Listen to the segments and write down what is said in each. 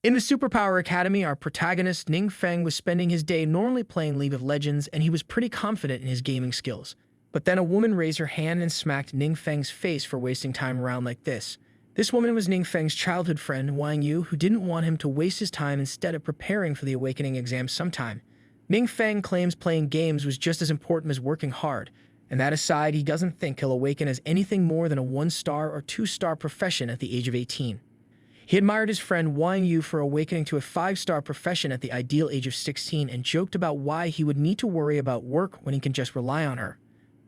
In the Superpower Academy, our protagonist, Ning Feng, was spending his day normally playing League of Legends, and he was pretty confident in his gaming skills. But then a woman raised her hand and smacked Ning Feng's face for wasting time around like this. This woman was Ning Feng's childhood friend, Wang Yu, who didn't want him to waste his time instead of preparing for the Awakening exam sometime. Ning Feng claims playing games was just as important as working hard, and that aside, he doesn't think he'll awaken as anything more than a 1-star or 2-star profession at the age of 18. He admired his friend Wang Yu for awakening to a 5-star profession at the ideal age of 16 and joked about why he would need to worry about work when he can just rely on her.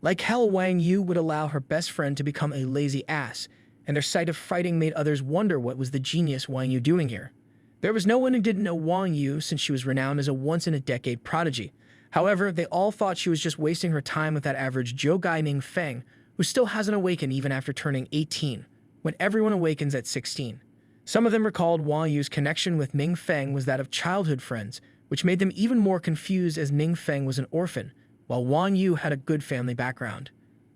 Like hell, Wang Yu would allow her best friend to become a lazy ass, and their sight of fighting made others wonder what was the genius Wang Yu doing here. There was no one who didn't know Wang Yu since she was renowned as a once-in-a-decade prodigy. However, they all thought she was just wasting her time with that average Joe guy Ning Feng, who still hasn't awakened even after turning 18, when everyone awakens at 16. Some of them recalled Wang Yu's connection with Ning Feng was that of childhood friends, which made them even more confused as Ning Feng was an orphan, while Wang Yu had a good family background.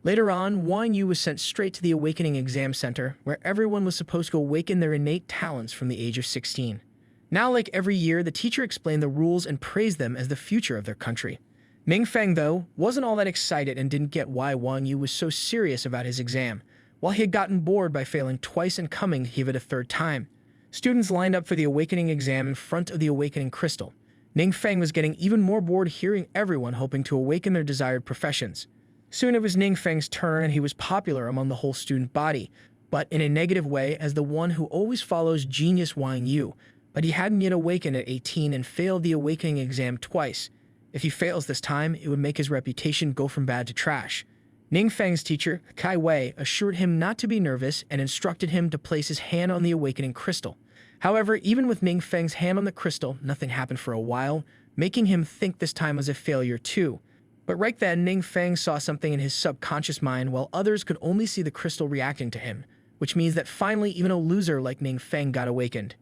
Later on, Wang Yu was sent straight to the Awakening Exam Center, where everyone was supposed to awaken their innate talents from the age of 16. Now, like every year, the teacher explained the rules and praised them as the future of their country. Ning Feng, though, wasn't all that excited and didn't get why Wang Yu was so serious about his exam. While he had gotten bored by failing twice and coming to give it a third time, students lined up for the Awakening exam in front of the Awakening Crystal. Ning Feng was getting even more bored hearing everyone hoping to awaken their desired professions. Soon it was Ning Feng's turn, and he was popular among the whole student body, but in a negative way as the one who always follows genius Wang Yu. But he hadn't yet awakened at 18 and failed the Awakening exam twice. If he fails this time, it would make his reputation go from bad to trash. Ning Feng's teacher, Kai Wei, assured him not to be nervous and instructed him to place his hand on the Awakening Crystal. However, even with Ning Feng's hand on the crystal, nothing happened for a while, making him think this time was a failure too. But right then, Ning Feng saw something in his subconscious mind while others could only see the crystal reacting to him, which means that finally even a loser like Ning Feng got awakened.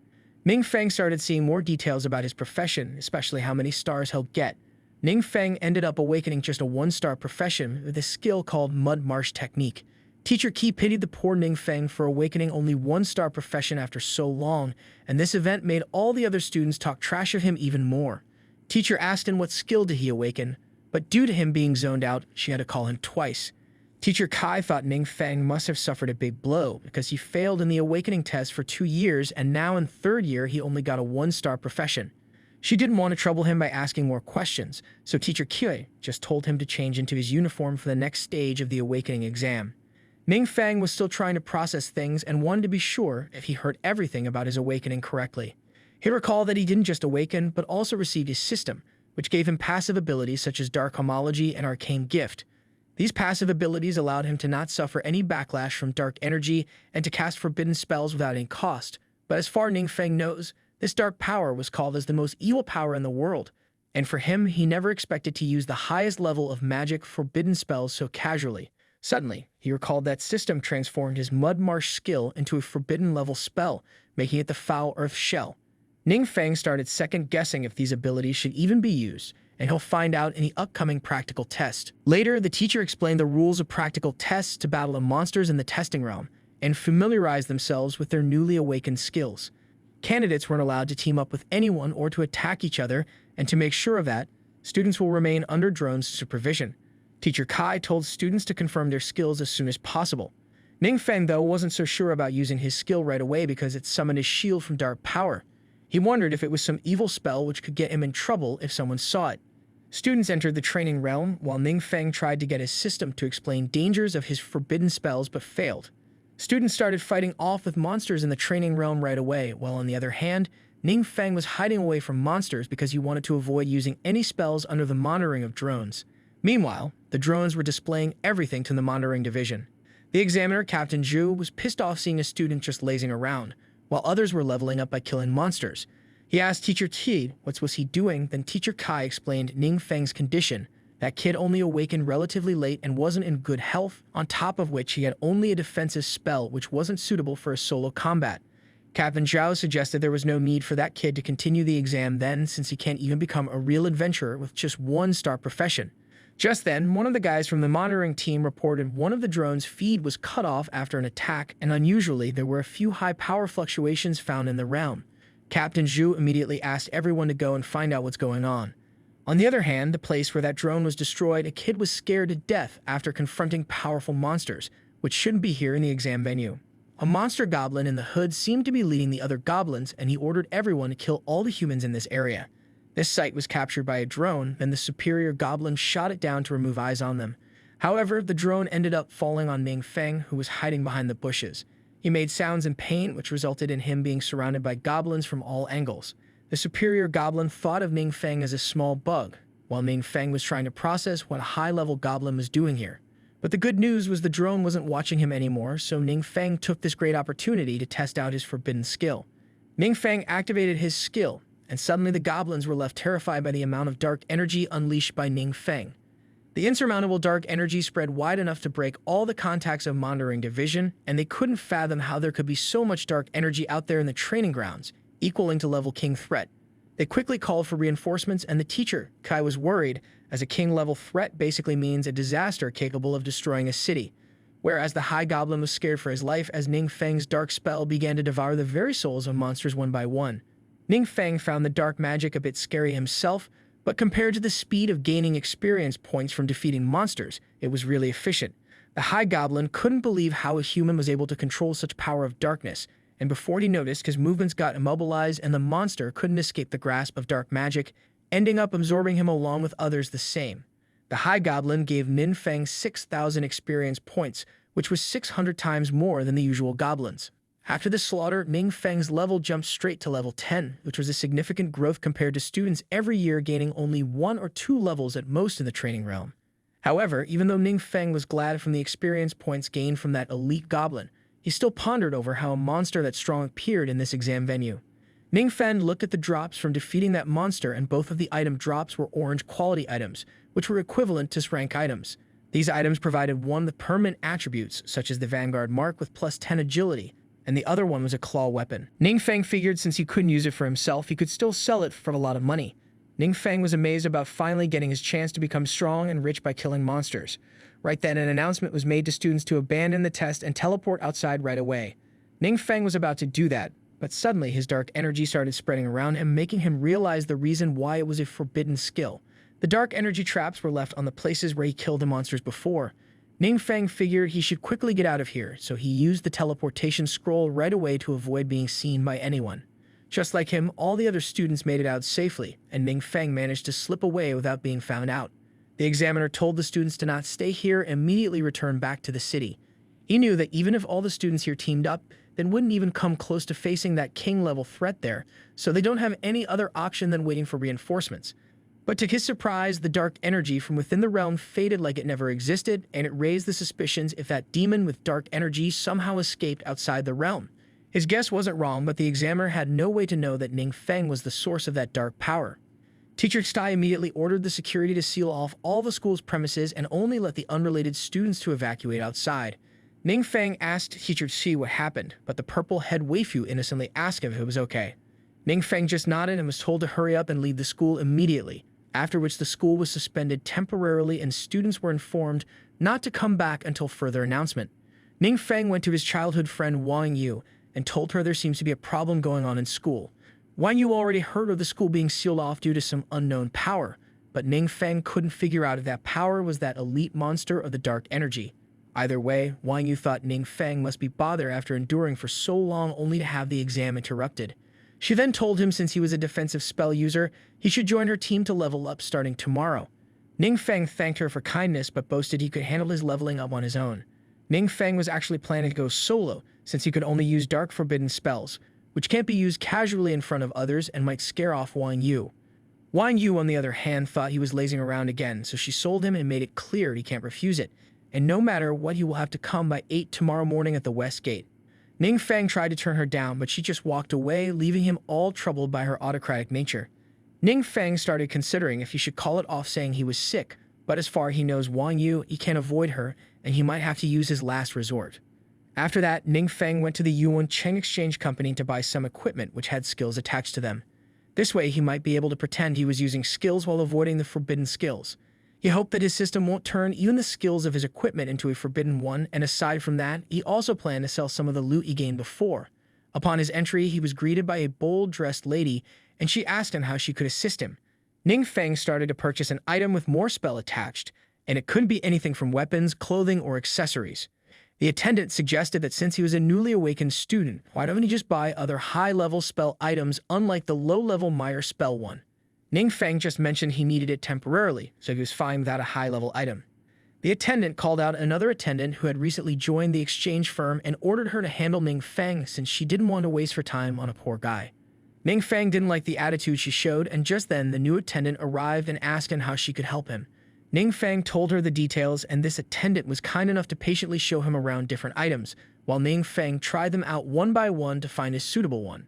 Ning Feng started seeing more details about his profession, especially how many stars he'll get. Ning Feng ended up awakening just a 1-star profession with a skill called Mud Marsh Technique. Teacher Qi pitied the poor Ning Feng for awakening only 1-star profession after so long, and this event made all the other students talk trash of him even more. Teacher asked him what skill did he awaken, but due to him being zoned out, she had to call him twice. Teacher Kai thought Ning Feng must have suffered a big blow because he failed in the awakening test for 2 years, and now in 3rd year he only got a 1-star profession. She didn't want to trouble him by asking more questions, so Teacher Kye just told him to change into his uniform for the next stage of the Awakening exam. Ning Feng was still trying to process things and wanted to be sure if he heard everything about his awakening correctly. He recalled that he didn't just awaken, but also received his system, which gave him passive abilities such as Dark Homology and Arcane Gift. These passive abilities allowed him to not suffer any backlash from dark energy and to cast forbidden spells without any cost. But as far as Ning Feng knows, this dark power was called as the most evil power in the world, and for him, he never expected to use the highest level of magic forbidden spells so casually. Suddenly, he recalled that system transformed his Mud Marsh skill into a forbidden level spell, making it the Foul Earth Shell. Ning Feng started second-guessing if these abilities should even be used, and he'll find out in the upcoming practical test. Later, the teacher explained the rules of practical tests to battle the monsters in the testing realm, and familiarize themselves with their newly awakened skills. Candidates weren't allowed to team up with anyone or to attack each other, and to make sure of that, students will remain under drone's supervision. Teacher Kai told students to confirm their skills as soon as possible. Ning Feng, though, wasn't so sure about using his skill right away because it summoned his shield from dark power. He wondered if it was some evil spell which could get him in trouble if someone saw it. Students entered the training realm, while Ning Feng tried to get his system to explain dangers of his forbidden spells but failed. Students started fighting off with monsters in the training realm right away, while on the other hand, Ning Feng was hiding away from monsters because he wanted to avoid using any spells under the monitoring of drones. Meanwhile, the drones were displaying everything to the monitoring division. The examiner, Captain Zhu, was pissed off seeing a student just lazing around, while others were leveling up by killing monsters. He asked Teacher Qi what was he doing, then Teacher Kai explained Ning Feng's condition. That kid only awakened relatively late and wasn't in good health, on top of which he had only a defensive spell which wasn't suitable for a solo combat. Captain Zhao suggested there was no need for that kid to continue the exam then, since he can't even become a real adventurer with just 1-star profession. Just then, one of the guys from the monitoring team reported one of the drone's feed was cut off after an attack, and unusually, there were a few high power fluctuations found in the realm. Captain Zhu immediately asked everyone to go and find out what's going on. On the other hand, the place where that drone was destroyed, a kid was scared to death after confronting powerful monsters, which shouldn't be here in the exam venue. A monster goblin in the hood seemed to be leading the other goblins, and he ordered everyone to kill all the humans in this area. This sight was captured by a drone, then the superior goblin shot it down to remove eyes on them. However, the drone ended up falling on Ning Feng, who was hiding behind the bushes. He made sounds in pain, which resulted in him being surrounded by goblins from all angles. The superior goblin thought of Ning Feng as a small bug, while Ning Feng was trying to process what a high-level goblin was doing here. But the good news was the drone wasn't watching him anymore, so Ning Feng took this great opportunity to test out his forbidden skill. Ning Feng activated his skill, and suddenly the goblins were left terrified by the amount of dark energy unleashed by Ning Feng. The insurmountable dark energy spread wide enough to break all the contacts of Monitoring Division, and they couldn't fathom how there could be so much dark energy out there in the training grounds, equaling to level king threat. They quickly called for reinforcements, and the teacher, Kai, was worried, as a king-level threat basically means a disaster capable of destroying a city, whereas the High Goblin was scared for his life as Ning Feng's dark spell began to devour the very souls of monsters one by one. Ning Feng found the dark magic a bit scary himself, but compared to the speed of gaining experience points from defeating monsters, it was really efficient. The High Goblin couldn't believe how a human was able to control such power of darkness, and before he noticed, his movements got immobilized and the monster couldn't escape the grasp of dark magic, ending up absorbing him along with others the same. The High Goblin gave Ning Feng 6,000 experience points, which was 600 times more than the usual goblins. After the slaughter, Ning Feng's level jumped straight to level 10, which was a significant growth compared to students every year gaining only 1 or 2 levels at most in the training realm. However, even though Ning Feng was glad from the experience points gained from that elite goblin, he still pondered over how a monster that strong appeared in this exam venue. Ning Feng looked at the drops from defeating that monster, and both of the item drops were orange quality items, which were equivalent to rank items. These items provided one with permanent attributes, such as the Vanguard mark with plus 10 agility, and the other one was a claw weapon. Ning Feng figured since he couldn't use it for himself, he could still sell it for a lot of money. Ning Feng was amazed about finally getting his chance to become strong and rich by killing monsters. Right then, an announcement was made to students to abandon the test and teleport outside right away. Ning Feng was about to do that, but suddenly his dark energy started spreading around him, making him realize the reason why it was a forbidden skill. The dark energy traps were left on the places where he killed the monsters before. Ning Feng figured he should quickly get out of here, so he used the teleportation scroll right away to avoid being seen by anyone. Just like him, all the other students made it out safely, and Ning Feng managed to slip away without being found out. The examiner told the students to not stay here and immediately return back to the city. He knew that even if all the students here teamed up, then wouldn't even come close to facing that king-level threat there, so they don't have any other option than waiting for reinforcements. But to his surprise, the dark energy from within the realm faded like it never existed, and it raised the suspicions if that demon with dark energy somehow escaped outside the realm. His guess wasn't wrong, but the examiner had no way to know that Ning Feng was the source of that dark power. Teacher Tsai immediately ordered the security to seal off all the school's premises and only let the unrelated students to evacuate outside. Ning Feng asked Teacher Tsai what happened, but the purple-head waifu innocently asked him if it was okay. Ning Feng just nodded and was told to hurry up and leave the school immediately, after which the school was suspended temporarily and students were informed not to come back until further announcement. Ning Feng went to his childhood friend Wang Yu and told her there seems to be a problem going on in school. Wang Yu already heard of the school being sealed off due to some unknown power, but Ning Feng couldn't figure out if that power was that elite monster or the dark energy. Either way, Wang Yu thought Ning Feng must be bothered after enduring for so long only to have the exam interrupted. She then told him since he was a defensive spell user, he should join her team to level up starting tomorrow. Ning Feng thanked her for kindness but boasted he could handle his leveling up on his own. Ning Feng was actually planning to go solo since he could only use dark forbidden spells, which can't be used casually in front of others and might scare off Wang Yu. Wang Yu, on the other hand, thought he was lazing around again, so she sold him and made it clear he can't refuse it, and no matter what he will have to come by 8 tomorrow morning at the West Gate. Ning Feng tried to turn her down, but she just walked away, leaving him all troubled by her autocratic nature. Ning Feng started considering if he should call it off saying he was sick, but as far as he knows Wang Yu, he can't avoid her, and he might have to use his last resort. After that, Ning Feng went to the Yuan Cheng Exchange Company to buy some equipment which had skills attached to them. This way, he might be able to pretend he was using skills while avoiding the forbidden skills. He hoped that his system won't turn even the skills of his equipment into a forbidden one, and aside from that, he also planned to sell some of the loot he gained before. Upon his entry, he was greeted by a bold-dressed lady, and she asked him how she could assist him. Ning Feng started to purchase an item with more spell attached, and it couldn't be anything from weapons, clothing, or accessories. The attendant suggested that since he was a newly awakened student, why don't he just buy other high-level spell items unlike the low-level Meyer spell one? Ning Feng just mentioned he needed it temporarily, so he was fine without a high-level item. The attendant called out another attendant who had recently joined the exchange firm and ordered her to handle Ning Feng since she didn't want to waste her time on a poor guy. Ning Feng didn't like the attitude she showed, and just then the new attendant arrived and asked him how she could help him. Ning Feng told her the details, and this attendant was kind enough to patiently show him around different items, while Ning Feng tried them out one by one to find a suitable one.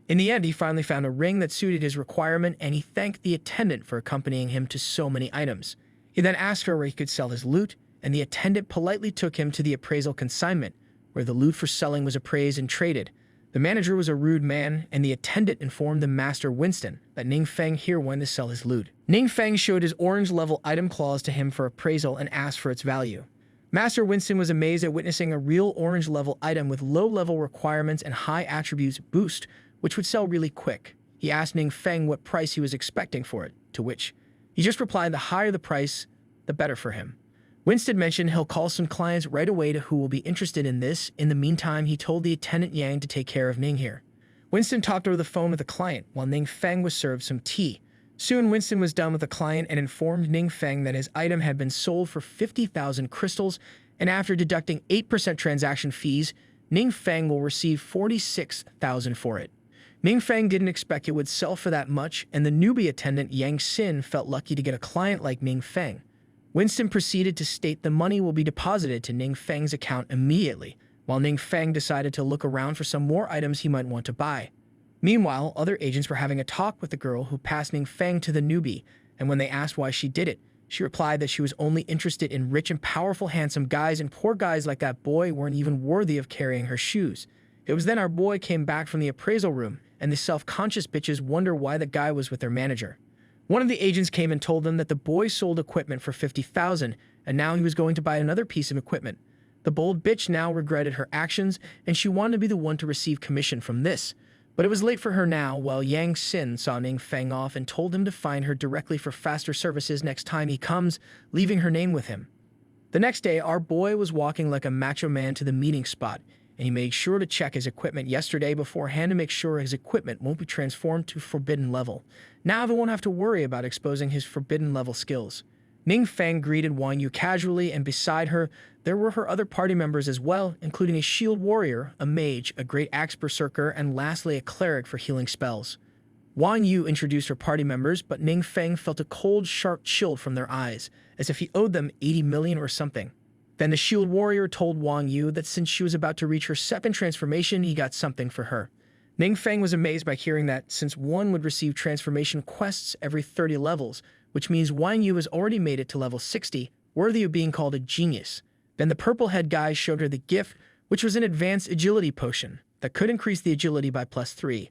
In the end, he finally found a ring that suited his requirement, and he thanked the attendant for accompanying him to so many items. He then asked her where he could sell his loot, and the attendant politely took him to the appraisal consignment, where the loot for selling was appraised and traded. The manager was a rude man, and the attendant informed the master Winston that Ning Feng here wanted to sell his loot. Ning Feng showed his orange-level item clause to him for appraisal and asked for its value. Master Winston was amazed at witnessing a real orange-level item with low-level requirements and high attributes boost, which would sell really quick. He asked Ning Feng what price he was expecting for it, to which he just replied the higher the price, the better for him. Winston mentioned he'll call some clients right away who will be interested in this. In the meantime, he told the attendant Yang to take care of Ning here. Winston talked over the phone with the client, while Ning Feng was served some tea. Soon, Winston was done with the client and informed Ning Feng that his item had been sold for 50,000 crystals, and after deducting 8% transaction fees, Ning Feng will receive 46,000 for it. Ning Feng didn't expect it would sell for that much, and the newbie attendant Yang Xin felt lucky to get a client like Ning Feng. Winston proceeded to state the money will be deposited to Ning Feng's account immediately, while Ning Feng decided to look around for some more items he might want to buy. Meanwhile, other agents were having a talk with the girl who passed Ning Feng to the newbie, and when they asked why she did it, she replied that she was only interested in rich and powerful handsome guys, and poor guys like that boy weren't even worthy of carrying her shoes. It was then our boy came back from the appraisal room, and the self-conscious bitches wonder why the guy was with their manager. One of the agents came and told them that the boy sold equipment for 50,000, and now he was going to buy another piece of equipment. The bold bitch now regretted her actions, and she wanted to be the one to receive commission from this. But it was late for her now, while Yang Xin saw Ning Feng off and told him to find her directly for faster services next time he comes, leaving her name with him. The next day, our boy was walking like a macho man to the meeting spot, and he made sure to check his equipment yesterday beforehand to make sure his equipment won't be transformed to forbidden level. Now he won't have to worry about exposing his forbidden level skills. Ning Feng greeted Wang Yu casually, and beside her, there were her other party members as well, including a shield warrior, a mage, a great axe berserker, and lastly a cleric for healing spells. Wang Yu introduced her party members, but Ning Feng felt a cold, sharp chill from their eyes, as if he owed them 80 million or something. Then the shield warrior told Wang Yu that since she was about to reach her second transformation, he got something for her. Ning Feng was amazed by hearing that, since one would receive transformation quests every 30 levels, which means Wang Yu has already made it to level 60, worthy of being called a genius. Then the purple-head guy showed her the gift, which was an advanced agility potion that could increase the agility by +3.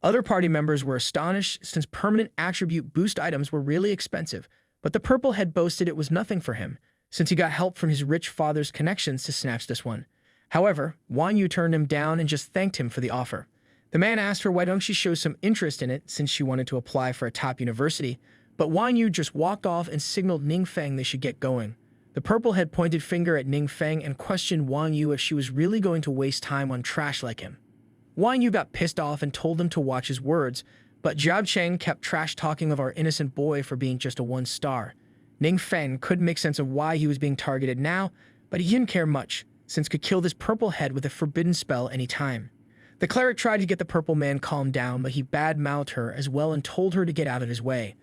Other party members were astonished since permanent attribute boost items were really expensive, but the purple-head boasted it was nothing for him, since he got help from his rich father's connections to snatch this one. However, Wang Yu turned him down and just thanked him for the offer. The man asked her why don't she show some interest in it since she wanted to apply for a top university, but Wang Yu just walked off and signaled Ning Feng they should get going. The purple-head pointed finger at Ning Feng and questioned Wang Yu if she was really going to waste time on trash like him. Wang Yu got pissed off and told him to watch his words, but Jiao Cheng kept trash-talking of our innocent boy for being just a 1-star. Ning Feng couldn't make sense of why he was being targeted now, but he didn't care much, since could kill this purple head with a forbidden spell any time. The cleric tried to get the purple man calmed down, but he bad-mouthed her as well and told her to get out of his way.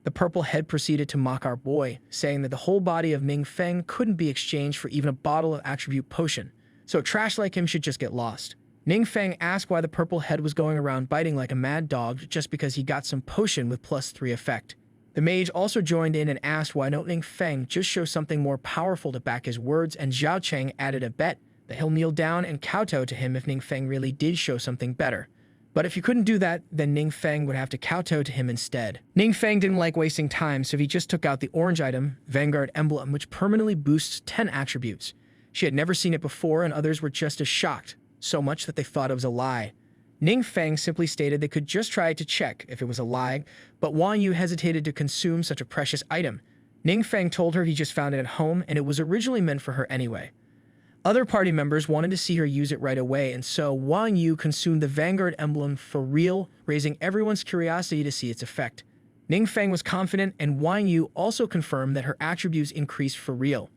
The purple head proceeded to mock our boy, saying that the whole body of Ning Feng couldn't be exchanged for even a bottle of attribute potion, so trash like him should just get lost. Ning Feng asked why the purple head was going around biting like a mad dog just because he got some potion with +3 effect. The mage also joined in and asked why don't Ning Feng just show something more powerful to back his words, and Jiao Cheng added a bet that he'll kneel down and kowtow to him if Ning Feng really did show something better. But if he couldn't do that, then Ning Feng would have to kowtow to him instead. Ning Feng didn't like wasting time, so he just took out the orange item, Vanguard Emblem, which permanently boosts 10 attributes. She had never seen it before, and others were just as shocked, so much that they thought it was a lie. Ning Feng simply stated they could just try to check if it was a lie, but Wang Yu hesitated to consume such a precious item. Ning Feng told her he just found it at home and it was originally meant for her anyway. Other party members wanted to see her use it right away, and so Wang Yu consumed the Vanguard emblem for real, raising everyone's curiosity to see its effect. Ning Feng was confident, and Wang Yu also confirmed that her attributes increased for real.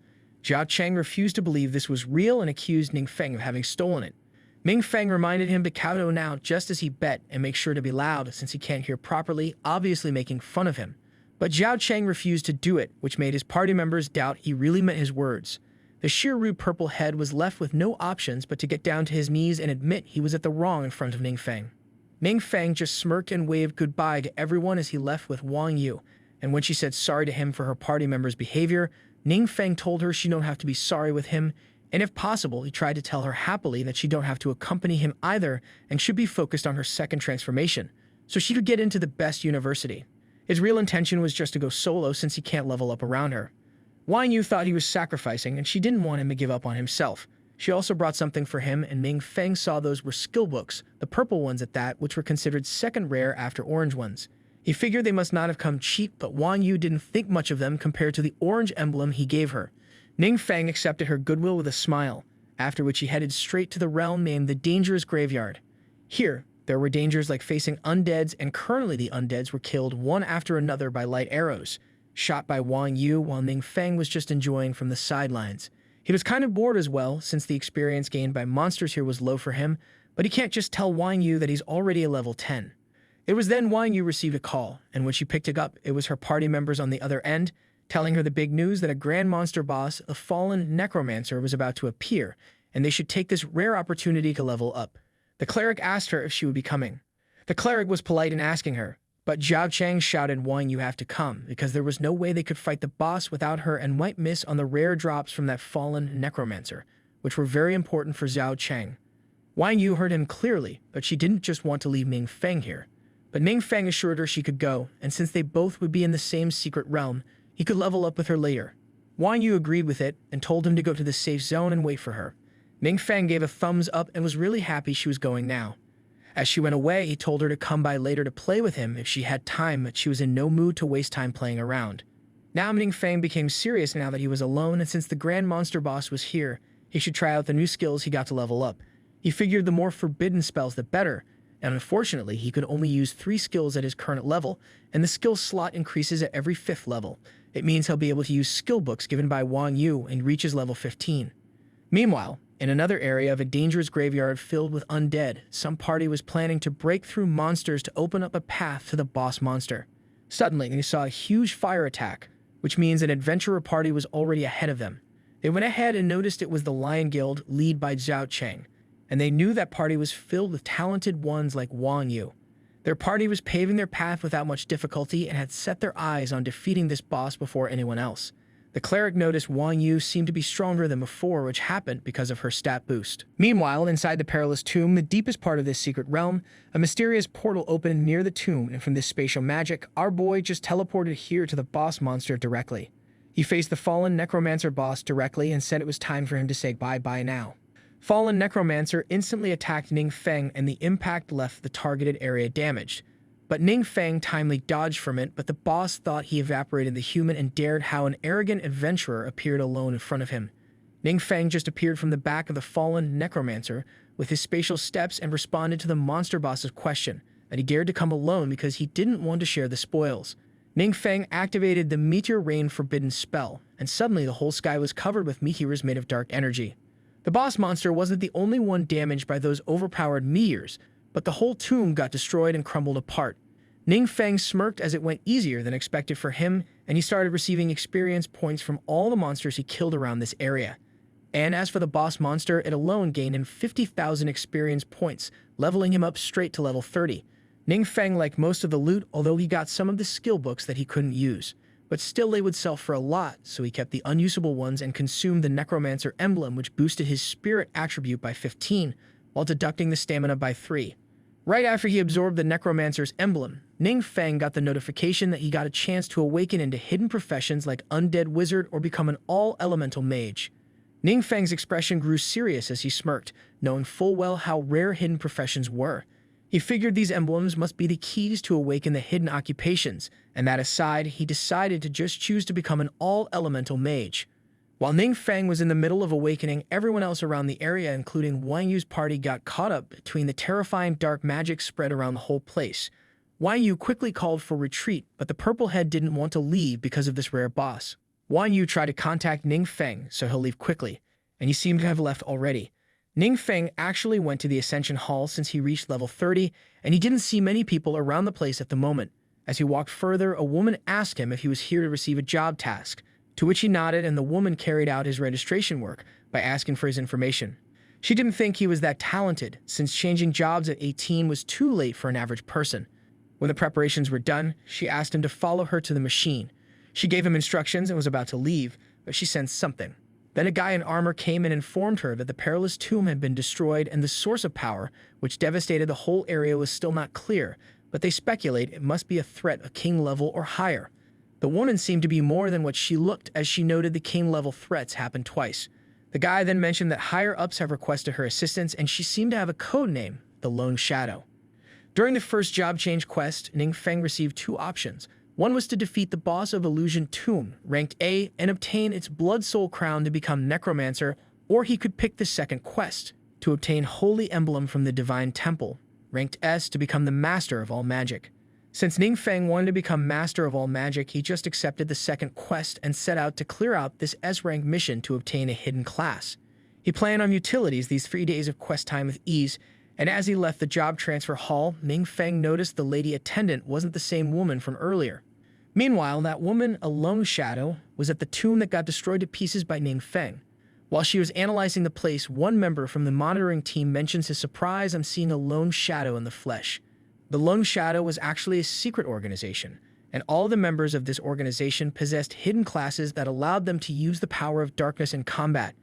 Zhao Cheng refused to believe this was real and accused Ning Feng of having stolen it. Ning Feng reminded him to kowtow now just as he bet and make sure to be loud since he can't hear properly, obviously making fun of him. But Zhao Cheng refused to do it, which made his party members doubt he really meant his words. The sheer rude purple head was left with no options but to get down to his knees and admit he was at the wrong in front of Ning Feng. Ning Feng just smirked and waved goodbye to everyone as he left with Wang Yu, and when she said sorry to him for her party member's behavior, Ning Feng told her she don't have to be sorry with him, and if possible, he tried to tell her happily that she don't have to accompany him either and should be focused on her second transformation, so she could get into the best university. His real intention was just to go solo since he can't level up around her. Wang Yu thought he was sacrificing, and she didn't want him to give up on himself. She also brought something for him, and Ning Feng saw those were skill books, the purple ones at that, which were considered second rare after orange ones. He figured they must not have come cheap, but Wang Yu didn't think much of them compared to the orange emblem he gave her. Ning Feng accepted her goodwill with a smile, after which he headed straight to the realm named the Dangerous Graveyard. Here, there were dangers like facing undeads, and currently the undeads were killed one after another by light arrows, shot by Wang Yu while Ning Feng was just enjoying from the sidelines. He was kind of bored as well, since the experience gained by monsters here was low for him, but he can't just tell Wang Yu that he's already a level 10. It was then Wang Yu received a call, and when she picked it up, it was her party members on the other end, telling her the big news that a grand monster boss, a fallen necromancer, was about to appear, and they should take this rare opportunity to level up. The cleric asked her if she would be coming. The cleric was polite in asking her, but Zhao Cheng shouted Wang Yu have to come, because there was no way they could fight the boss without her and might miss on the rare drops from that fallen necromancer, which were very important for Zhao Cheng. Wang Yu heard him clearly, but she didn't just want to leave Ning Feng here. But Ning Feng assured her she could go, and since they both would be in the same secret realm, he could level up with her later. Wang Yu agreed with it and told him to go to the safe zone and wait for her. Ning Feng gave a thumbs up and was really happy she was going now. As she went away, he told her to come by later to play with him if she had time, but she was in no mood to waste time playing around. Now Ning Feng became serious now that he was alone, and since the Grand Monster Boss was here, he should try out the new skills he got to level up. He figured the more forbidden spells the better, and unfortunately he could only use 3 skills at his current level, and the skill slot increases at every 5th level. It means he'll be able to use skill books given by Wang Yu and reaches level 15. Meanwhile, in another area of a dangerous graveyard filled with undead, some party was planning to break through monsters to open up a path to the boss monster. Suddenly, they saw a huge fire attack, which means an adventurer party was already ahead of them. They went ahead and noticed it was the Lion Guild, led by Zhao Cheng, and they knew that party was filled with talented ones like Wang Yu. Their party was paving their path without much difficulty and had set their eyes on defeating this boss before anyone else. The cleric noticed Wang Yu seemed to be stronger than before, which happened because of her stat boost. Meanwhile, inside the Perilous Tomb, the deepest part of this secret realm, a mysterious portal opened near the tomb, and from this spatial magic, our boy just teleported here to the boss monster directly. He faced the fallen necromancer boss directly and said it was time for him to say bye-bye now. Fallen necromancer instantly attacked Ning Feng, and the impact left the targeted area damaged. But Ning Feng timely dodged from it, but the boss thought he evaporated the human and dared how an arrogant adventurer appeared alone in front of him. Ning Feng just appeared from the back of the fallen necromancer with his spatial steps and responded to the monster boss's question that he dared to come alone because he didn't want to share the spoils. Ning Feng activated the Meteor Rain Forbidden spell, and suddenly the whole sky was covered with meteors made of dark energy. The boss monster wasn't the only one damaged by those overpowered meteors, but the whole tomb got destroyed and crumbled apart. Ning Feng smirked as it went easier than expected for him, and he started receiving experience points from all the monsters he killed around this area. And as for the boss monster, it alone gained him 50,000 experience points, leveling him up straight to level 30. Ning Feng liked most of the loot, although he got some of the skill books that he couldn't use. But still they would sell for a lot, so he kept the unusable ones and consumed the Necromancer emblem, which boosted his spirit attribute by 15, while deducting the stamina by 3. Right after he absorbed the Necromancer's emblem, Ning Feng got the notification that he got a chance to awaken into hidden professions like Undead Wizard or become an all-elemental mage. Ning Feng's expression grew serious as he smirked, knowing full well how rare hidden professions were. He figured these emblems must be the keys to awaken the hidden occupations, and that aside, he decided to just choose to become an all-elemental mage. While Ning Feng was in the middle of awakening, everyone else around the area, including Wang Yu's party, got caught up between the terrifying dark magic spread around the whole place. Wang Yu quickly called for retreat, but the Purple Head didn't want to leave because of this rare boss. Wang Yu tried to contact Ning Feng, so he'll leave quickly, and he seemed to have left already. Ning Feng actually went to the Ascension Hall since he reached level 30, and he didn't see many people around the place at the moment. As he walked further, a woman asked him if he was here to receive a job task, to which he nodded, and the woman carried out his registration work by asking for his information. She didn't think he was that talented, since changing jobs at 18 was too late for an average person. When the preparations were done, she asked him to follow her to the machine. She gave him instructions and was about to leave, but she sensed something. Then a guy in armor came and informed her that the perilous tomb had been destroyed and the source of power, which devastated the whole area, was still not clear, but they speculate it must be a threat a king level or higher. The woman seemed to be more than what she looked, as she noted the king level threats happened twice. The guy then mentioned that higher-ups have requested her assistance, and she seemed to have a code name, the Lone Shadow. During the first job change quest, Ning Feng received two options. One was to defeat the boss of Illusion Tomb, ranked A, and obtain its Blood Soul Crown to become Necromancer, or he could pick the second quest, to obtain Holy Emblem from the Divine Temple, ranked S, to become the Master of All Magic. Since Ning Feng wanted to become Master of All Magic, he just accepted the second quest and set out to clear out this S-rank mission to obtain a hidden class. He planned on utilities these 3 days of quest time with ease, and as he left the job transfer hall, Ning Feng noticed the lady attendant wasn't the same woman from earlier. Meanwhile, that woman, a lone shadow, was at the tomb that got destroyed to pieces by Ning Feng. While she was analyzing the place, one member from the monitoring team mentions his surprise on seeing a lone shadow in the flesh. The Lone Shadow was actually a secret organization, and all the members of this organization possessed hidden classes that allowed them to use the power of darkness in combat.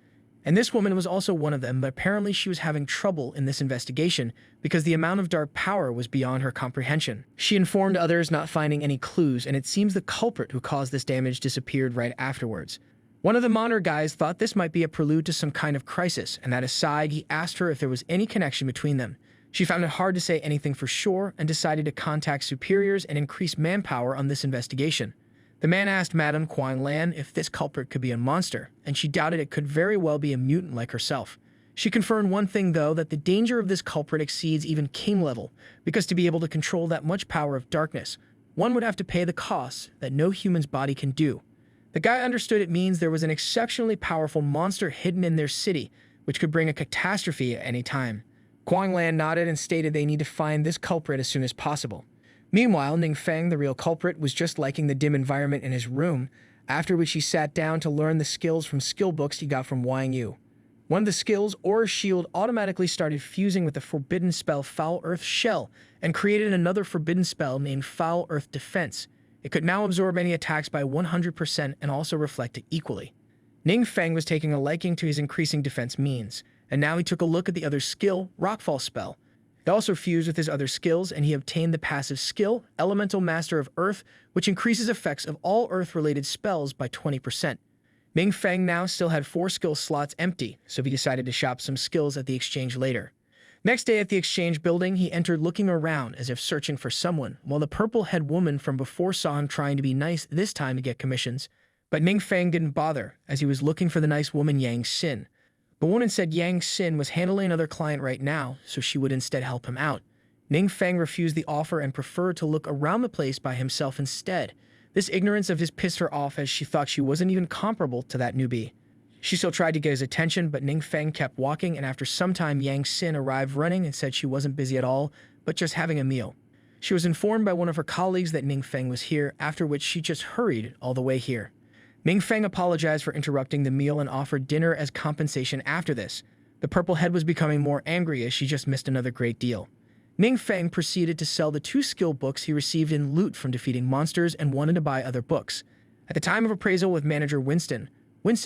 And this woman was also one of them, but apparently she was having trouble in this investigation because the amount of dark power was beyond her comprehension. She informed others, not finding any clues, and it seems the culprit who caused this damage disappeared right afterwards. One of the monitor guys thought this might be a prelude to some kind of crisis, and that aside, he asked her if there was any connection between them. She found it hard to say anything for sure and decided to contact superiors and increase manpower on this investigation. The man asked Madame Kuan Lan if this culprit could be a monster, and she doubted it could very well be a mutant like herself. She confirmed one thing, though, that the danger of this culprit exceeds even king level, because to be able to control that much power of darkness, one would have to pay the costs that no human's body can do. The guy understood it means there was an exceptionally powerful monster hidden in their city, which could bring a catastrophe at any time. Kuan Lan nodded and stated they need to find this culprit as soon as possible. Meanwhile, Ning Feng, the real culprit, was just liking the dim environment in his room, after which he sat down to learn the skills from skill books he got from Wang Yu. One of the skills, Aura Shield, automatically started fusing with the forbidden spell Foul Earth Shell and created another forbidden spell named Foul Earth Defense. It could now absorb any attacks by 100% and also reflect it equally. Ning Feng was taking a liking to his increasing defense means, and now he took a look at the other skill, Rockfall Spell. It also fused with his other skills, and he obtained the passive skill, Elemental Master of Earth, which increases effects of all Earth-related spells by 20%. Ning Feng now still had 4 skill slots empty, so he decided to shop some skills at the exchange later. Next day at the exchange building, he entered looking around as if searching for someone, while the purple-head woman from before saw him trying to be nice this time to get commissions. But Ning Feng didn't bother, as he was looking for the nice woman Yang Xin. The woman said Yang Xin was handling another client right now, so she would instead help him out. Ning Feng refused the offer and preferred to look around the place by himself instead. This ignorance of his pissed her off, as she thought she wasn't even comparable to that newbie. She still tried to get his attention, but Ning Feng kept walking, and after some time Yang Xin arrived running and said she wasn't busy at all, but just having a meal. She was informed by one of her colleagues that Ning Feng was here, after which she just hurried all the way here. Ning Feng apologized for interrupting the meal and offered dinner as compensation after this. The purple head was becoming more angry as she just missed another great deal. Ning Feng proceeded to sell the 2 skill books he received in loot from defeating monsters and wanted to buy other books. At the time of appraisal with manager Winston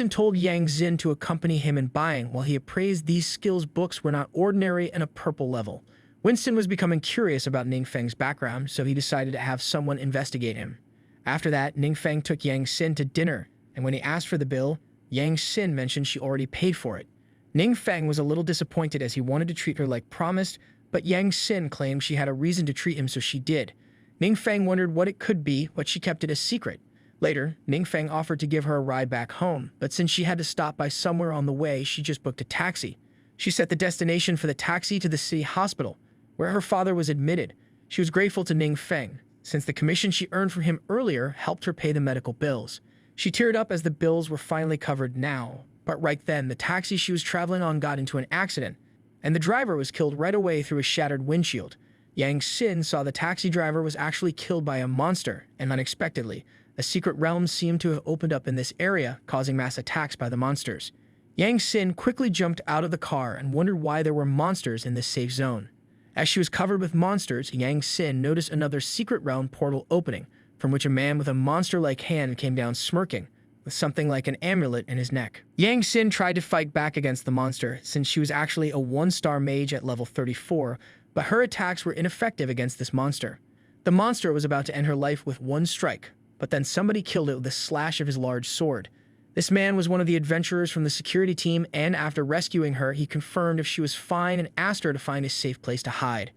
told Yang Xin to accompany him in buying, while he appraised these skills books were not ordinary and a purple level. Winston was becoming curious about Ning Feng's background, so he decided to have someone investigate him. After that, Ning Feng took Yang Xin to dinner, and when he asked for the bill, Yang Xin mentioned she already paid for it. Ning Feng was a little disappointed as he wanted to treat her like promised, but Yang Xin claimed she had a reason to treat him, so she did. Ning Feng wondered what it could be, but she kept it a secret. Later, Ning Feng offered to give her a ride back home, but since she had to stop by somewhere on the way, she just booked a taxi. She set the destination for the taxi to the city hospital, where her father was admitted. She was grateful to Ning Feng, since the commission she earned from him earlier helped her pay the medical bills. She teared up as the bills were finally covered now, but right then, the taxi she was traveling on got into an accident, and the driver was killed right away through a shattered windshield. Yang Xin saw the taxi driver was actually killed by a monster, and unexpectedly, a secret realm seemed to have opened up in this area, causing mass attacks by the monsters. Yang Xin quickly jumped out of the car and wondered why there were monsters in this safe zone. As she was covered with monsters, Yang Xin noticed another secret realm portal opening, from which a man with a monster-like hand came down smirking, with something like an amulet in his neck. Yang Xin tried to fight back against the monster, since she was actually a 1-star mage at level 34, but her attacks were ineffective against this monster. The monster was about to end her life with one strike, but then somebody killed it with a slash of his large sword. This man was one of the adventurers from the security team, and after rescuing her, he confirmed if she was fine and asked her to find a safe place to hide.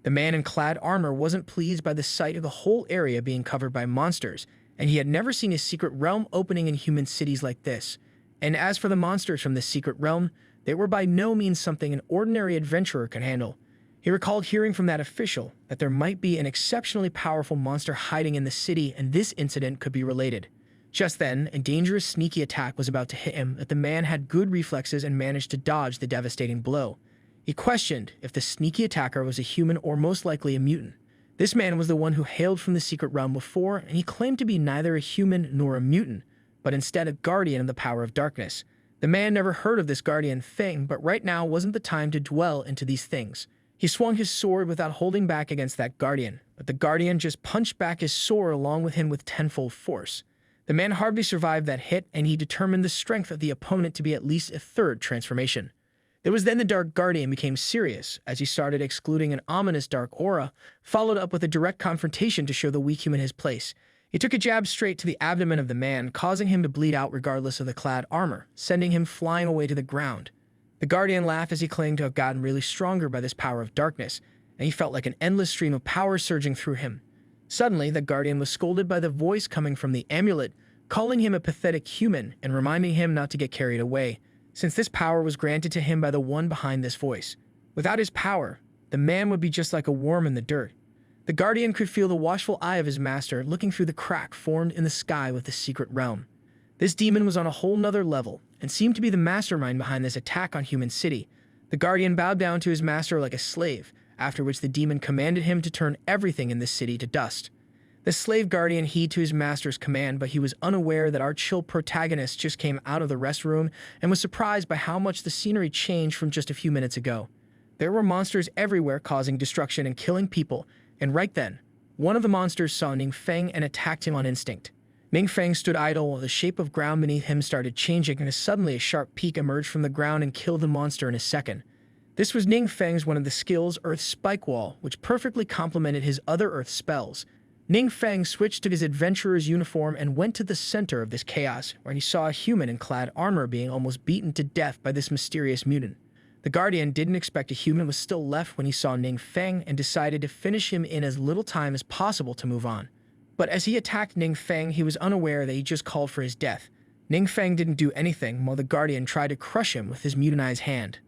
The man in clad armor wasn't pleased by the sight of the whole area being covered by monsters, and he had never seen a secret realm opening in human cities like this. And as for the monsters from this secret realm, they were by no means something an ordinary adventurer could handle. He recalled hearing from that official that there might be an exceptionally powerful monster hiding in the city, and this incident could be related. Just then, a dangerous sneaky attack was about to hit him, but the man had good reflexes and managed to dodge the devastating blow. He questioned if the sneaky attacker was a human or most likely a mutant. This man was the one who hailed from the secret realm before, and he claimed to be neither a human nor a mutant, but instead a guardian of the power of darkness. The man never heard of this guardian thing, but right now wasn't the time to dwell into these things. He swung his sword without holding back against that guardian, but the guardian just punched back his sword along with him with tenfold force. The man hardly survived that hit, and he determined the strength of the opponent to be at least a third transformation. It was then the Dark Guardian became serious, as he started excluding an ominous dark aura, followed up with a direct confrontation to show the weak human his place. He took a jab straight to the abdomen of the man, causing him to bleed out regardless of the clad armor, sending him flying away to the ground. The Guardian laughed as he claimed to have gotten really stronger by this power of darkness, and he felt like an endless stream of power surging through him. Suddenly, the Guardian was scolded by the voice coming from the amulet, calling him a pathetic human and reminding him not to get carried away, since this power was granted to him by the one behind this voice. Without his power, the man would be just like a worm in the dirt. The Guardian could feel the watchful eye of his master looking through the crack formed in the sky with the secret realm. This demon was on a whole nother level and seemed to be the mastermind behind this attack on human city. The Guardian bowed down to his master like a slave, after which the demon commanded him to turn everything in this city to dust. The slave guardian heeded to his master's command, but he was unaware that our chill protagonist just came out of the restroom and was surprised by how much the scenery changed from just a few minutes ago. There were monsters everywhere causing destruction and killing people, and right then, one of the monsters saw Ning Feng and attacked him on instinct. Ning Feng stood idle while the shape of ground beneath him started changing, and suddenly a sharp peak emerged from the ground and killed the monster in a second. This was Ning Feng's one of the skills, Earth Spike Wall, which perfectly complemented his other Earth spells. Ning Feng switched to his adventurer's uniform and went to the center of this chaos, where he saw a human in clad armor being almost beaten to death by this mysterious mutant. The Guardian didn't expect a human was still left when he saw Ning Feng and decided to finish him in as little time as possible to move on. But as he attacked Ning Feng, he was unaware that he just called for his death. Ning Feng didn't do anything while the Guardian tried to crush him with his mutinized hand.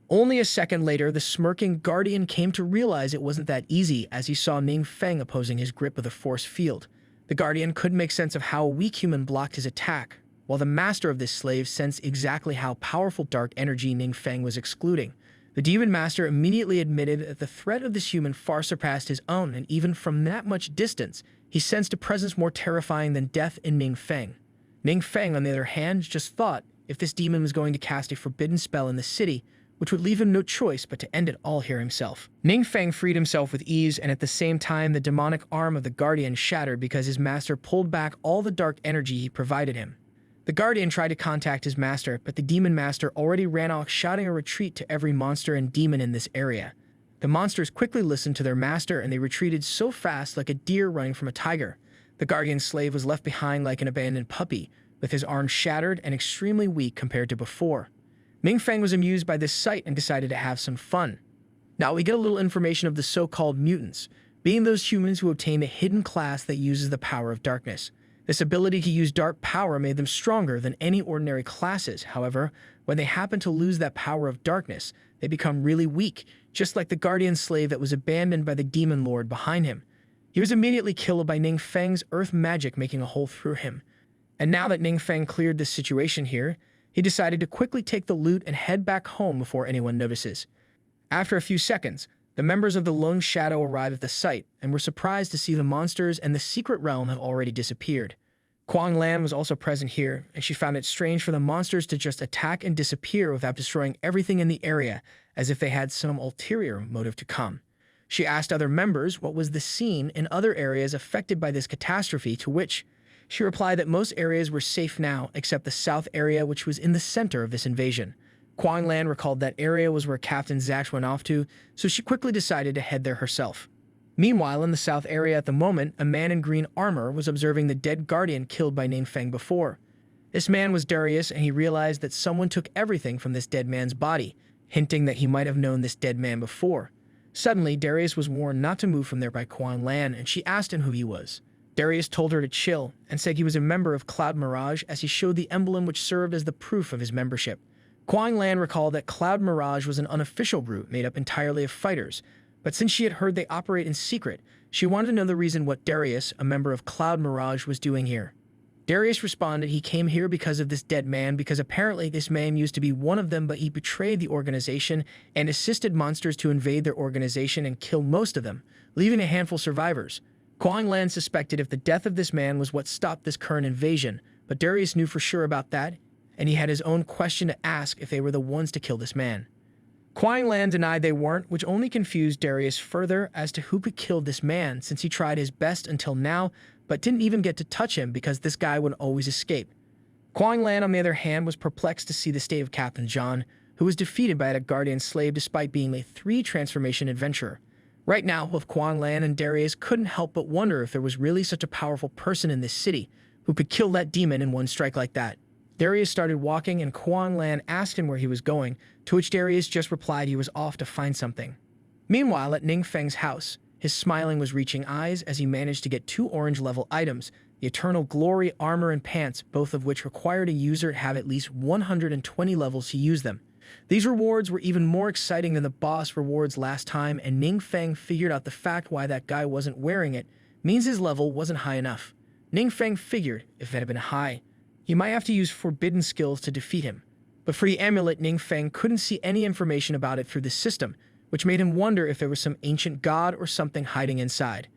Only a second later, the smirking Guardian came to realize it wasn't that easy as he saw Ning Feng opposing his grip with a force field. The Guardian couldn't make sense of how a weak human blocked his attack, while the master of this slave sensed exactly how powerful dark energy Ning Feng was excluding. The demon master immediately admitted that the threat of this human far surpassed his own, and even from that much distance, he sensed a presence more terrifying than death in Ning Feng. Ning Feng, on the other hand, just thought if this demon was going to cast a forbidden spell in the city, which would leave him no choice but to end it all here himself. Ning Feng freed himself with ease, and at the same time the demonic arm of the Guardian shattered because his master pulled back all the dark energy he provided him. The Guardian tried to contact his master, but the demon master already ran off, shouting a retreat to every monster and demon in this area. The monsters quickly listened to their master, and they retreated so fast like a deer running from a tiger. The Guardian slave was left behind like an abandoned puppy, with his arms shattered and extremely weak compared to before. Ning Feng was amused by this sight and decided to have some fun. Now we get a little information of the so-called mutants, being those humans who obtain a hidden class that uses the power of darkness. This ability to use dark power made them stronger than any ordinary classes. However, when they happen to lose that power of darkness, they become really weak, just like the guardian slave that was abandoned by the demon lord behind him. He was immediately killed by Ning Feng's earth magic, making a hole through him. And now that Ning Feng cleared this situation here, he decided to quickly take the loot and head back home before anyone notices. After a few seconds, the members of the Lone Shadow arrived at the site and were surprised to see the monsters and the secret realm have already disappeared. Kuang Lan was also present here, and she found it strange for the monsters to just attack and disappear without destroying everything in the area, as if they had some ulterior motive to come. She asked other members what was the scene in other areas affected by this catastrophe, to which she replied that most areas were safe now, except the south area, which was in the center of this invasion. Kuang Lan recalled that area was where Captain Zach went off to, so she quickly decided to head there herself. Meanwhile, in the south area at the moment, a man in green armor was observing the dead guardian killed by Ning Feng before. This man was Darius, and he realized that someone took everything from this dead man's body, hinting that he might have known this dead man before. Suddenly, Darius was warned not to move from there by Kuang Lan, and she asked him who he was. Darius told her to chill, and said he was a member of Cloud Mirage, as he showed the emblem which served as the proof of his membership. Kuang Lan recalled that Cloud Mirage was an unofficial group made up entirely of fighters, but since she had heard they operate in secret, she wanted to know the reason what Darius, a member of Cloud Mirage, was doing here. Darius responded he came here because of this dead man, because apparently this man used to be one of them, but he betrayed the organization and assisted monsters to invade their organization and kill most of them, leaving a handful survivors. Kuang Lan suspected if the death of this man was what stopped this current invasion, but Darius knew for sure about that, and he had his own question to ask if they were the ones to kill this man. Kuang Lan denied they weren't, which only confused Darius further as to who could kill this man, since he tried his best until now, but didn't even get to touch him because this guy would always escape. Kuang Lan, on the other hand, was perplexed to see the state of Captain John, who was defeated by a guardian slave despite being a 3-transformation adventurer. Right now, both Kuang Lan and Darius couldn't help but wonder if there was really such a powerful person in this city who could kill that demon in one strike like that. Darius started walking, and Kuang Lan asked him where he was going, to which Darius just replied he was off to find something. Meanwhile, at Ning Feng's house, his smiling was reaching eyes as he managed to get 2 orange-level items, the Eternal Glory armor and pants, both of which required a user to have at least 120 levels to use them. These rewards were even more exciting than the boss rewards last time, and Ning Feng figured out the fact why that guy wasn't wearing it means his level wasn't high enough. Ning Feng figured if it had been high, he might have to use forbidden skills to defeat him. But for the amulet, Ning Feng couldn't see any information about it through the system, which made him wonder if there was some ancient god or something hiding inside.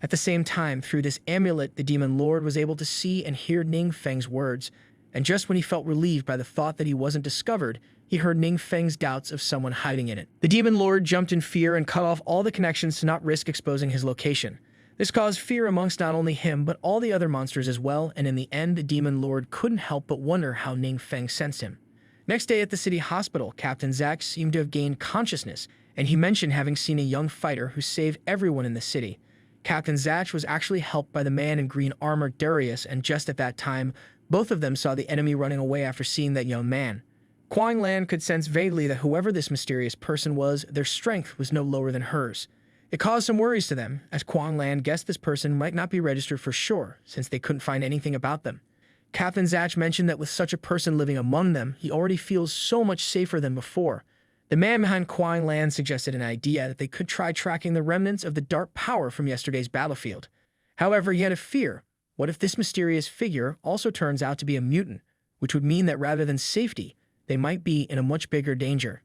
At the same time, through this amulet, the demon lord was able to see and hear Ning Feng's words, and just when he felt relieved by the thought that he wasn't discovered, he heard Ning Feng's doubts of someone hiding in it. The demon lord jumped in fear and cut off all the connections to not risk exposing his location. This caused fear amongst not only him, but all the other monsters as well, and in the end, the demon lord couldn't help but wonder how Ning Feng sensed him. Next day at the city hospital, Captain Zach seemed to have gained consciousness, and he mentioned having seen a young fighter who saved everyone in the city. Captain Zach was actually helped by the man in green armor, Darius, and just at that time, both of them saw the enemy running away after seeing that young man. Kuang Lan could sense vaguely that whoever this mysterious person was, their strength was no lower than hers. It caused some worries to them, as Kuang Lan guessed this person might not be registered for sure, since they couldn't find anything about them. Captain Zach mentioned that with such a person living among them, he already feels so much safer than before. The man behind Kuang Lan suggested an idea that they could try tracking the remnants of the dark power from yesterday's battlefield. However, he had a fear. What if this mysterious figure also turns out to be a mutant, which would mean that rather than safety, they might be in a much bigger danger?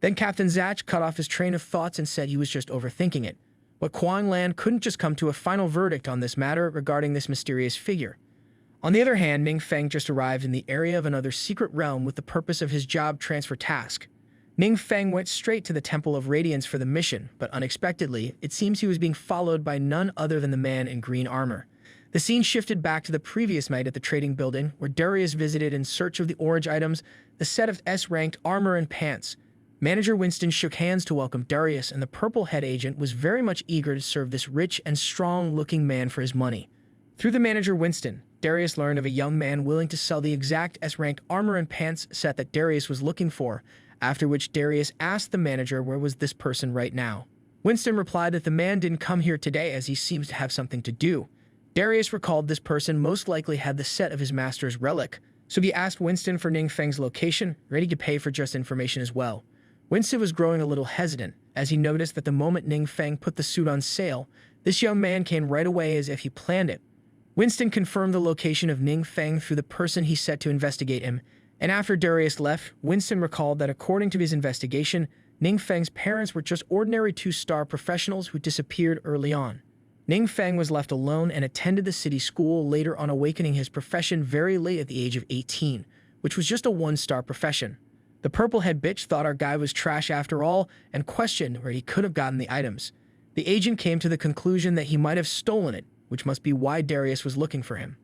Then Captain Zach cut off his train of thoughts and said he was just overthinking it. But Kuang Lan couldn't just come to a final verdict on this matter regarding this mysterious figure. On the other hand, Ning Feng just arrived in the area of another secret realm with the purpose of his job transfer task. Ning Feng went straight to the Temple of Radiance for the mission, but unexpectedly, it seems he was being followed by none other than the man in green armor. The scene shifted back to the previous night at the trading building, where Darius visited in search of the orange items, the set of S-ranked armor and pants. Manager Winston shook hands to welcome Darius, and the purple head agent was very much eager to serve this rich and strong-looking man for his money. Through the manager Winston, Darius learned of a young man willing to sell the exact S-ranked armor and pants set that Darius was looking for, after which Darius asked the manager where was this person right now. Winston replied that the man didn't come here today as he seems to have something to do. Darius recalled this person most likely had the set of his master's relic, so he asked Winston for Ning Feng's location, ready to pay for just information as well. Winston was growing a little hesitant, as he noticed that the moment Ning Feng put the suit on sale, this young man came right away as if he planned it. Winston confirmed the location of Ning Feng through the person he set to investigate him, and after Darius left, Winston recalled that according to his investigation, Ning Feng's parents were just ordinary two-star professionals who disappeared early on. Ning Feng was left alone and attended the city school, later on awakening his profession very late at the age of 18, which was just a one-star profession. The purple-head bitch thought our guy was trash after all and questioned where he could have gotten the items. The agent came to the conclusion that he might have stolen it, which must be why Darius was looking for him.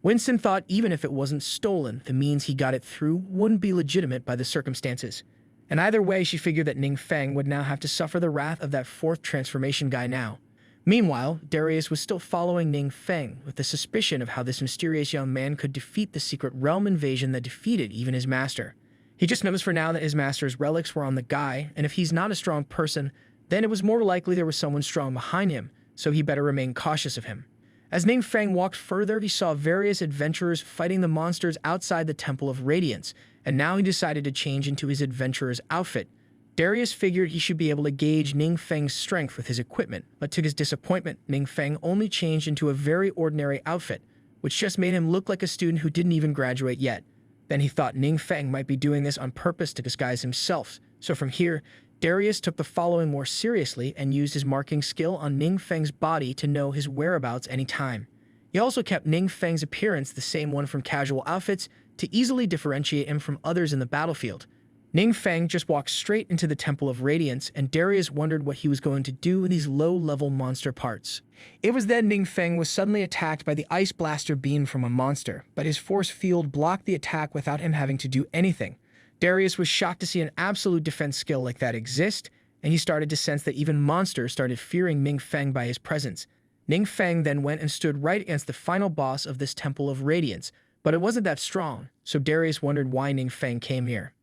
Winston thought even if it wasn't stolen, the means he got it through wouldn't be legitimate by the circumstances. And either way, she figured that Ning Feng would now have to suffer the wrath of that fourth transformation guy now. Meanwhile, Darius was still following Ning Feng with the suspicion of how this mysterious young man could defeat the secret realm invasion that defeated even his master. He just knows for now that his master's relics were on the guy, and if he's not a strong person, then it was more likely there was someone strong behind him, so he better remain cautious of him. As Ning Feng walked further, he saw various adventurers fighting the monsters outside the Temple of Radiance, and now he decided to change into his adventurer's outfit. Darius figured he should be able to gauge Ning Feng's strength with his equipment, but to his disappointment, Ning Feng only changed into a very ordinary outfit, which just made him look like a student who didn't even graduate yet. Then he thought Ning Feng might be doing this on purpose to disguise himself, so from here, Darius took the following more seriously and used his marking skill on Ning Feng's body to know his whereabouts anytime. He also kept Ning Feng's appearance the same one from casual outfits to easily differentiate him from others in the battlefield. Ning Feng just walked straight into the Temple of Radiance, and Darius wondered what he was going to do with these low-level monster parts. It was then Ning Feng was suddenly attacked by the Ice Blaster beam from a monster, but his force field blocked the attack without him having to do anything. Darius was shocked to see an absolute defense skill like that exist, and he started to sense that even monsters started fearing Ning Feng by his presence. Ning Feng then went and stood right against the final boss of this Temple of Radiance, but it wasn't that strong, so Darius wondered why Ning Feng came here.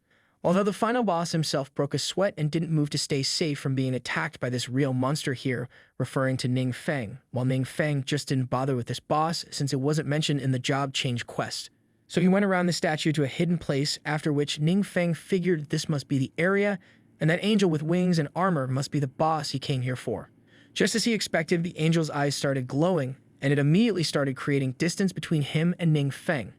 Although the final boss himself broke a sweat and didn't move to stay safe from being attacked by this real monster here, referring to Ning Feng, while Ning Feng just didn't bother with this boss since it wasn't mentioned in the job change quest. So he went around the statue to a hidden place, after which Ning Feng figured this must be the area, and that angel with wings and armor must be the boss he came here for. Just as he expected, the angel's eyes started glowing, and it immediately started creating distance between him and Ning Feng.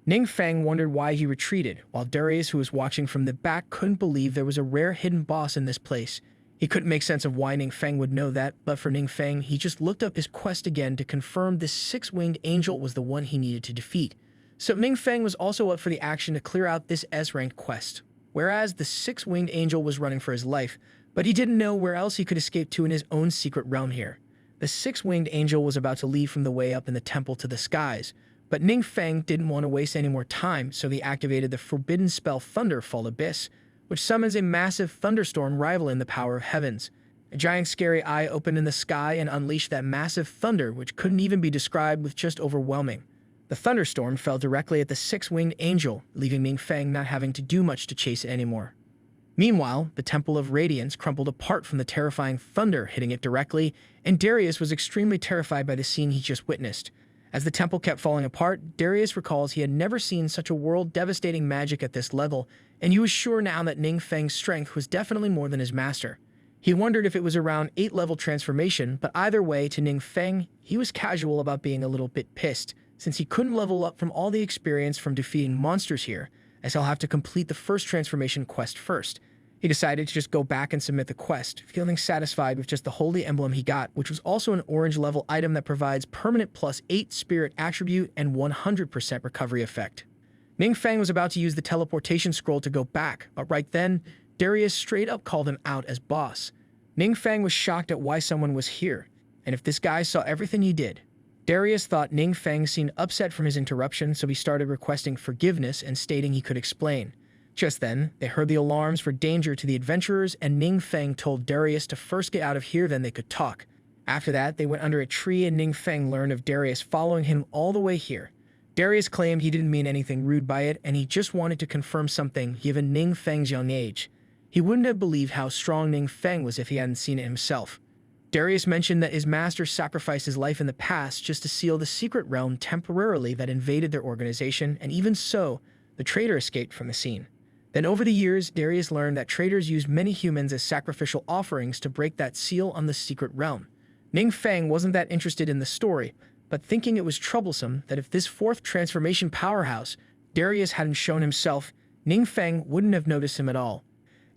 Ning Feng wondered why he retreated, while Darius, who was watching from the back, couldn't believe there was a rare hidden boss in this place. He couldn't make sense of why Ning Feng would know that, but for Ning Feng, he just looked up his quest again to confirm this six-winged angel was the one he needed to defeat. So Ning Feng was also up for the action to clear out this S-ranked quest, whereas the six-winged angel was running for his life, but he didn't know where else he could escape to in his own secret realm here. The six-winged angel was about to leave from the way up in the temple to the skies, but Ning Feng didn't want to waste any more time, so he activated the forbidden spell Thunderfall Abyss, which summons a massive thunderstorm rivaling the power of heavens. A giant scary eye opened in the sky and unleashed that massive thunder, which couldn't even be described with just overwhelming. The thunderstorm fell directly at the six-winged angel, leaving Ning Feng not having to do much to chase it anymore. Meanwhile, the Temple of Radiance crumpled apart from the terrifying thunder hitting it directly, and Darius was extremely terrified by the scene he just witnessed. As the temple kept falling apart, Darius recalls he had never seen such a world-devastating magic at this level, and he was sure now that Ning Feng's strength was definitely more than his master. He wondered if it was around 8-level transformation, but either way, to Ning Feng, he was casual about being a little bit pissed, since he couldn't level up from all the experience from defeating monsters here, as he'll have to complete the first transformation quest first. He decided to just go back and submit the quest, feeling satisfied with just the holy emblem he got, which was also an orange level item that provides permanent +8 spirit attribute and 100% recovery effect. Ning Feng was about to use the teleportation scroll to go back, but right then, Darius straight up called him out as boss. Ning Feng was shocked at why someone was here, and if this guy saw everything he did. Darius thought Ning Feng seemed upset from his interruption, so he started requesting forgiveness and stating he could explain. Just then, they heard the alarms for danger to the adventurers, and Ning Feng told Darius to first get out of here, then they could talk. After that, they went under a tree, and Ning Feng learned of Darius following him all the way here. Darius claimed he didn't mean anything rude by it, and he just wanted to confirm something given Ning Feng's young age. He wouldn't have believed how strong Ning Feng was if he hadn't seen it himself. Darius mentioned that his master sacrificed his life in the past just to seal the secret realm temporarily that invaded their organization, and even so, the traitor escaped from the scene. Then over the years, Darius learned that traitors used many humans as sacrificial offerings to break that seal on the secret realm. Ning Feng wasn't that interested in the story, but thinking it was troublesome that if this fourth transformation powerhouse, Darius hadn't shown himself, Ning Feng wouldn't have noticed him at all.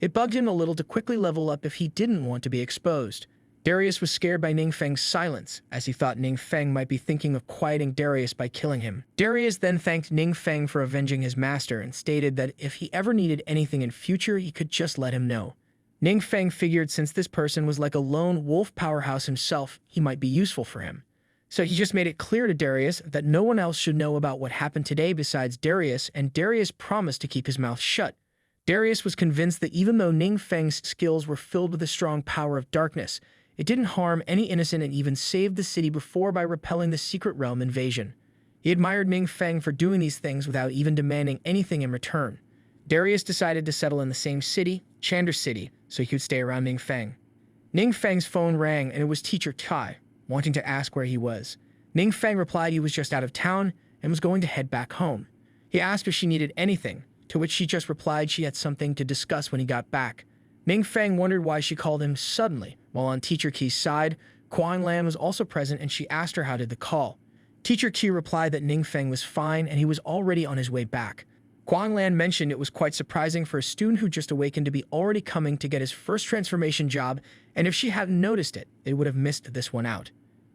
It bugged him a little to quickly level up if he didn't want to be exposed. Darius was scared by Ning Feng's silence, as he thought Ning Feng might be thinking of quieting Darius by killing him. Darius then thanked Ning Feng for avenging his master and stated that if he ever needed anything in future, he could just let him know. Ning Feng figured since this person was like a lone wolf powerhouse himself, he might be useful for him. So he just made it clear to Darius that no one else should know about what happened today besides Darius, and Darius promised to keep his mouth shut. Darius was convinced that even though Ning Feng's skills were filled with the strong power of darkness, it didn't harm any innocent and even saved the city before by repelling the secret realm invasion. He admired Ning Feng for doing these things without even demanding anything in return. Darius decided to settle in the same city, Chandra City, so he could stay around Ning Feng. Ning Feng's phone rang and it was Teacher Tai, wanting to ask where he was. Ning Feng replied he was just out of town and was going to head back home. He asked if she needed anything, to which she just replied she had something to discuss when he got back. Ning Feng wondered why she called him suddenly, while on Teacher Qi's side, Kuang Lan was also present and she asked her how did the call. Teacher Qi replied that Ning Feng was fine and he was already on his way back. Kuang Lan mentioned it was quite surprising for a student who just awakened to be already coming to get his first transformation job, and if she hadn't noticed it, they would have missed this one out.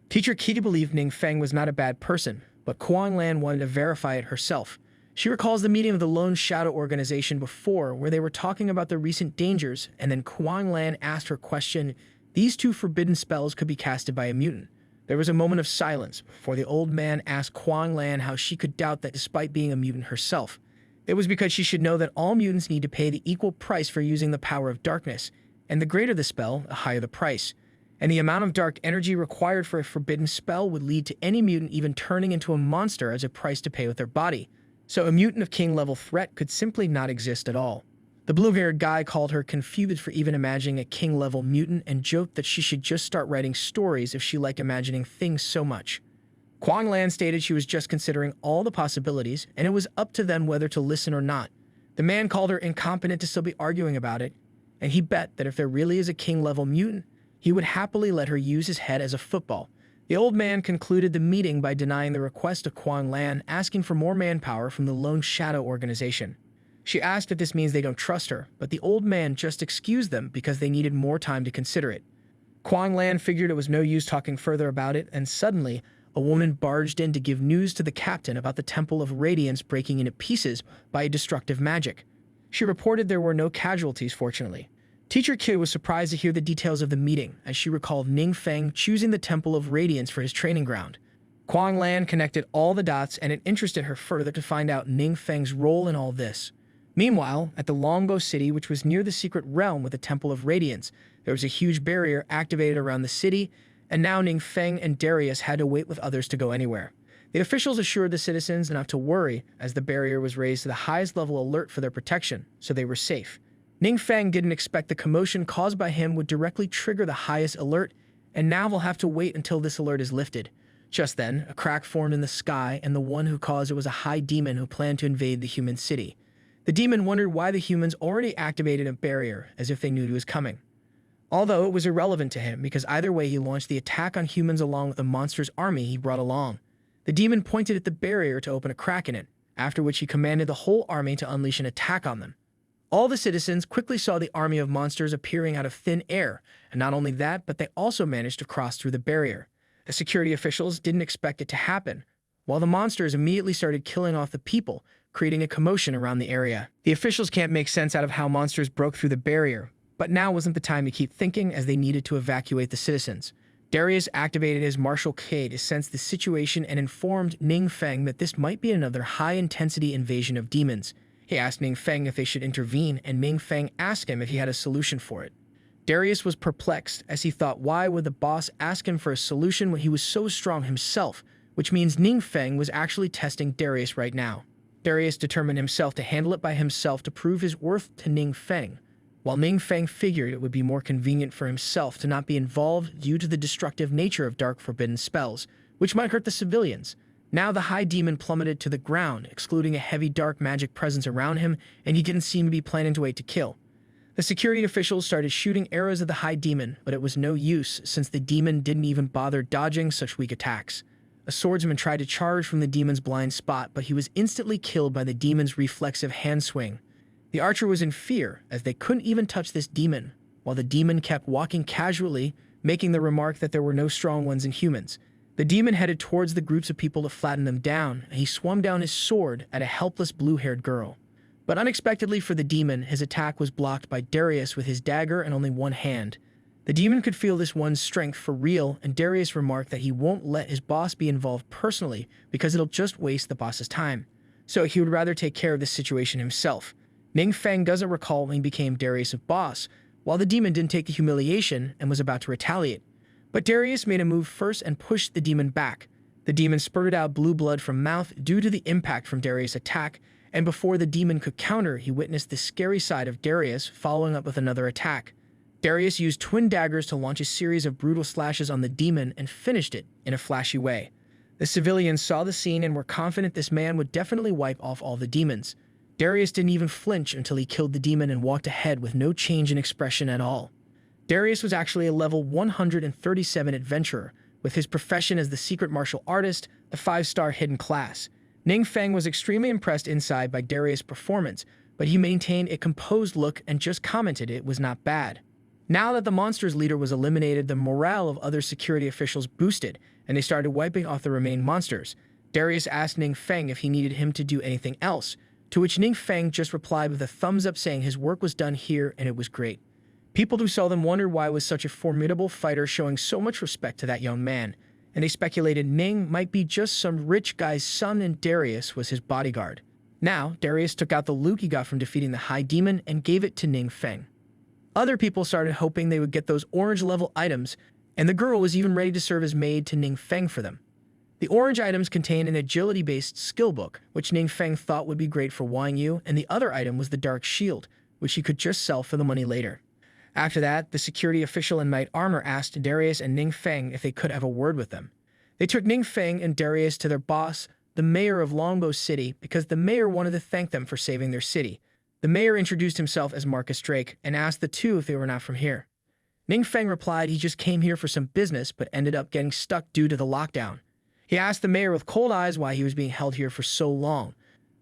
Teacher Qi believed Ning Feng was not a bad person, but Kuang Lan wanted to verify it herself. She recalls the meeting of the Lone Shadow organization before, where they were talking about the recent dangers, and then Kuang Lan asked her question, these two forbidden spells could be casted by a mutant. There was a moment of silence before the old man asked Kuang Lan how she could doubt that despite being a mutant herself. It was because she should know that all mutants need to pay the equal price for using the power of darkness, and the greater the spell, the higher the price. And the amount of dark energy required for a forbidden spell would lead to any mutant even turning into a monster as a price to pay with their body. So a mutant of king-level threat could simply not exist at all. The blue-haired guy called her confused for even imagining a king-level mutant and joked that she should just start writing stories if she liked imagining things so much. Kuang Lan stated she was just considering all the possibilities, and it was up to them whether to listen or not. The man called her incompetent to still be arguing about it, and he bet that if there really is a king-level mutant, he would happily let her use his head as a football. The old man concluded the meeting by denying the request of Kuang Lan, asking for more manpower from the Lone Shadow organization. She asked if this means they don't trust her, but the old man just excused them because they needed more time to consider it. Kuang Lan figured it was no use talking further about it, and suddenly, a woman barged in to give news to the captain about the Temple of Radiance breaking into pieces by a destructive magic. She reported there were no casualties, fortunately. Teacher Qi was surprised to hear the details of the meeting, as she recalled Ning Feng choosing the Temple of Radiance for his training ground. Kuang Lan connected all the dots, and it interested her further to find out Ning Feng's role in all this. Meanwhile, at the Longbow City, which was near the secret realm with the Temple of Radiance, there was a huge barrier activated around the city, and now Ning Feng and Darius had to wait with others to go anywhere. The officials assured the citizens not to worry, as the barrier was raised to the highest level alert for their protection, so they were safe. Ning Feng didn't expect the commotion caused by him would directly trigger the highest alert, and now they'll have to wait until this alert is lifted. Just then, a crack formed in the sky, and the one who caused it was a high demon who planned to invade the human city. The demon wondered why the humans already activated a barrier, as if they knew he was coming. Although it was irrelevant to him, because either way he launched the attack on humans along with the monster's army he brought along. The demon pointed at the barrier to open a crack in it, after which he commanded the whole army to unleash an attack on them. All the citizens quickly saw the army of monsters appearing out of thin air, and not only that, but they also managed to cross through the barrier. The security officials didn't expect it to happen, while the monsters immediately started killing off the people, creating a commotion around the area. The officials can't make sense out of how monsters broke through the barrier, but now wasn't the time to keep thinking, as they needed to evacuate the citizens. Darius activated his martial K to sense the situation and informed Ning Feng that this might be another high-intensity invasion of demons. He asked Ning Feng if they should intervene, and Ning Feng asked him if he had a solution for it. Darius was perplexed, as he thought why would the boss ask him for a solution when he was so strong himself, which means Ning Feng was actually testing Darius right now. Darius determined himself to handle it by himself to prove his worth to Ning Feng. while Ning Feng figured it would be more convenient for himself to not be involved due to the destructive nature of dark forbidden spells, which might hurt the civilians. Now the high demon plummeted to the ground, excluding a heavy dark magic presence around him, and he didn't seem to be planning to wait to kill. The security officials started shooting arrows at the high demon, but it was no use since the demon didn't even bother dodging such weak attacks. A swordsman tried to charge from the demon's blind spot, but he was instantly killed by the demon's reflexive hand swing. The archer was in fear, as they couldn't even touch this demon, while the demon kept walking casually, making the remark that there were no strong ones in humans. The demon headed towards the groups of people to flatten them down, and he swung down his sword at a helpless blue-haired girl. But unexpectedly for the demon, his attack was blocked by Darius with his dagger and only one hand. The demon could feel this one's strength for real, and Darius remarked that he won't let his boss be involved personally because it'll just waste the boss's time. So he would rather take care of this situation himself. Ning Feng doesn't recall when he became Darius' boss, while the demon didn't take the humiliation and was about to retaliate. But Darius made a move first and pushed the demon back. The demon spurted out blue blood from mouth due to the impact from Darius' attack, and before the demon could counter, he witnessed the scary side of Darius following up with another attack. Darius used twin daggers to launch a series of brutal slashes on the demon and finished it in a flashy way. The civilians saw the scene and were confident this man would definitely wipe off all the demons. Darius didn't even flinch until he killed the demon and walked ahead with no change in expression at all. Darius was actually a level 137 adventurer, with his profession as the secret martial artist, a 5-star hidden class. Ning Feng was extremely impressed inside by Darius' performance, but he maintained a composed look and just commented it was not bad. Now that the monster's leader was eliminated, the morale of other security officials boosted, and they started wiping off the remaining monsters. Darius asked Ning Feng if he needed him to do anything else, to which Ning Feng just replied with a thumbs up saying his work was done here and it was great. People who saw them wondered why was such a formidable fighter showing so much respect to that young man, and they speculated Ning might be just some rich guy's son and Darius was his bodyguard. Now, Darius took out the loot he got from defeating the high demon and gave it to Ning Feng. Other people started hoping they would get those orange-level items, and the girl was even ready to serve as maid to Ning Feng for them. The orange items contained an agility-based skill book, which Ning Feng thought would be great for Wang Yu, and the other item was the dark shield, which he could just sell for the money later. After that, the security official in knight armor asked Darius and Ning Feng if they could have a word with them. They took Ning Feng and Darius to their boss, the mayor of Longbow City, because the mayor wanted to thank them for saving their city. The mayor introduced himself as Marcus Drake and asked the two if they were not from here. Ning Feng replied he just came here for some business but ended up getting stuck due to the lockdown. He asked the mayor with cold eyes why he was being held here for so long.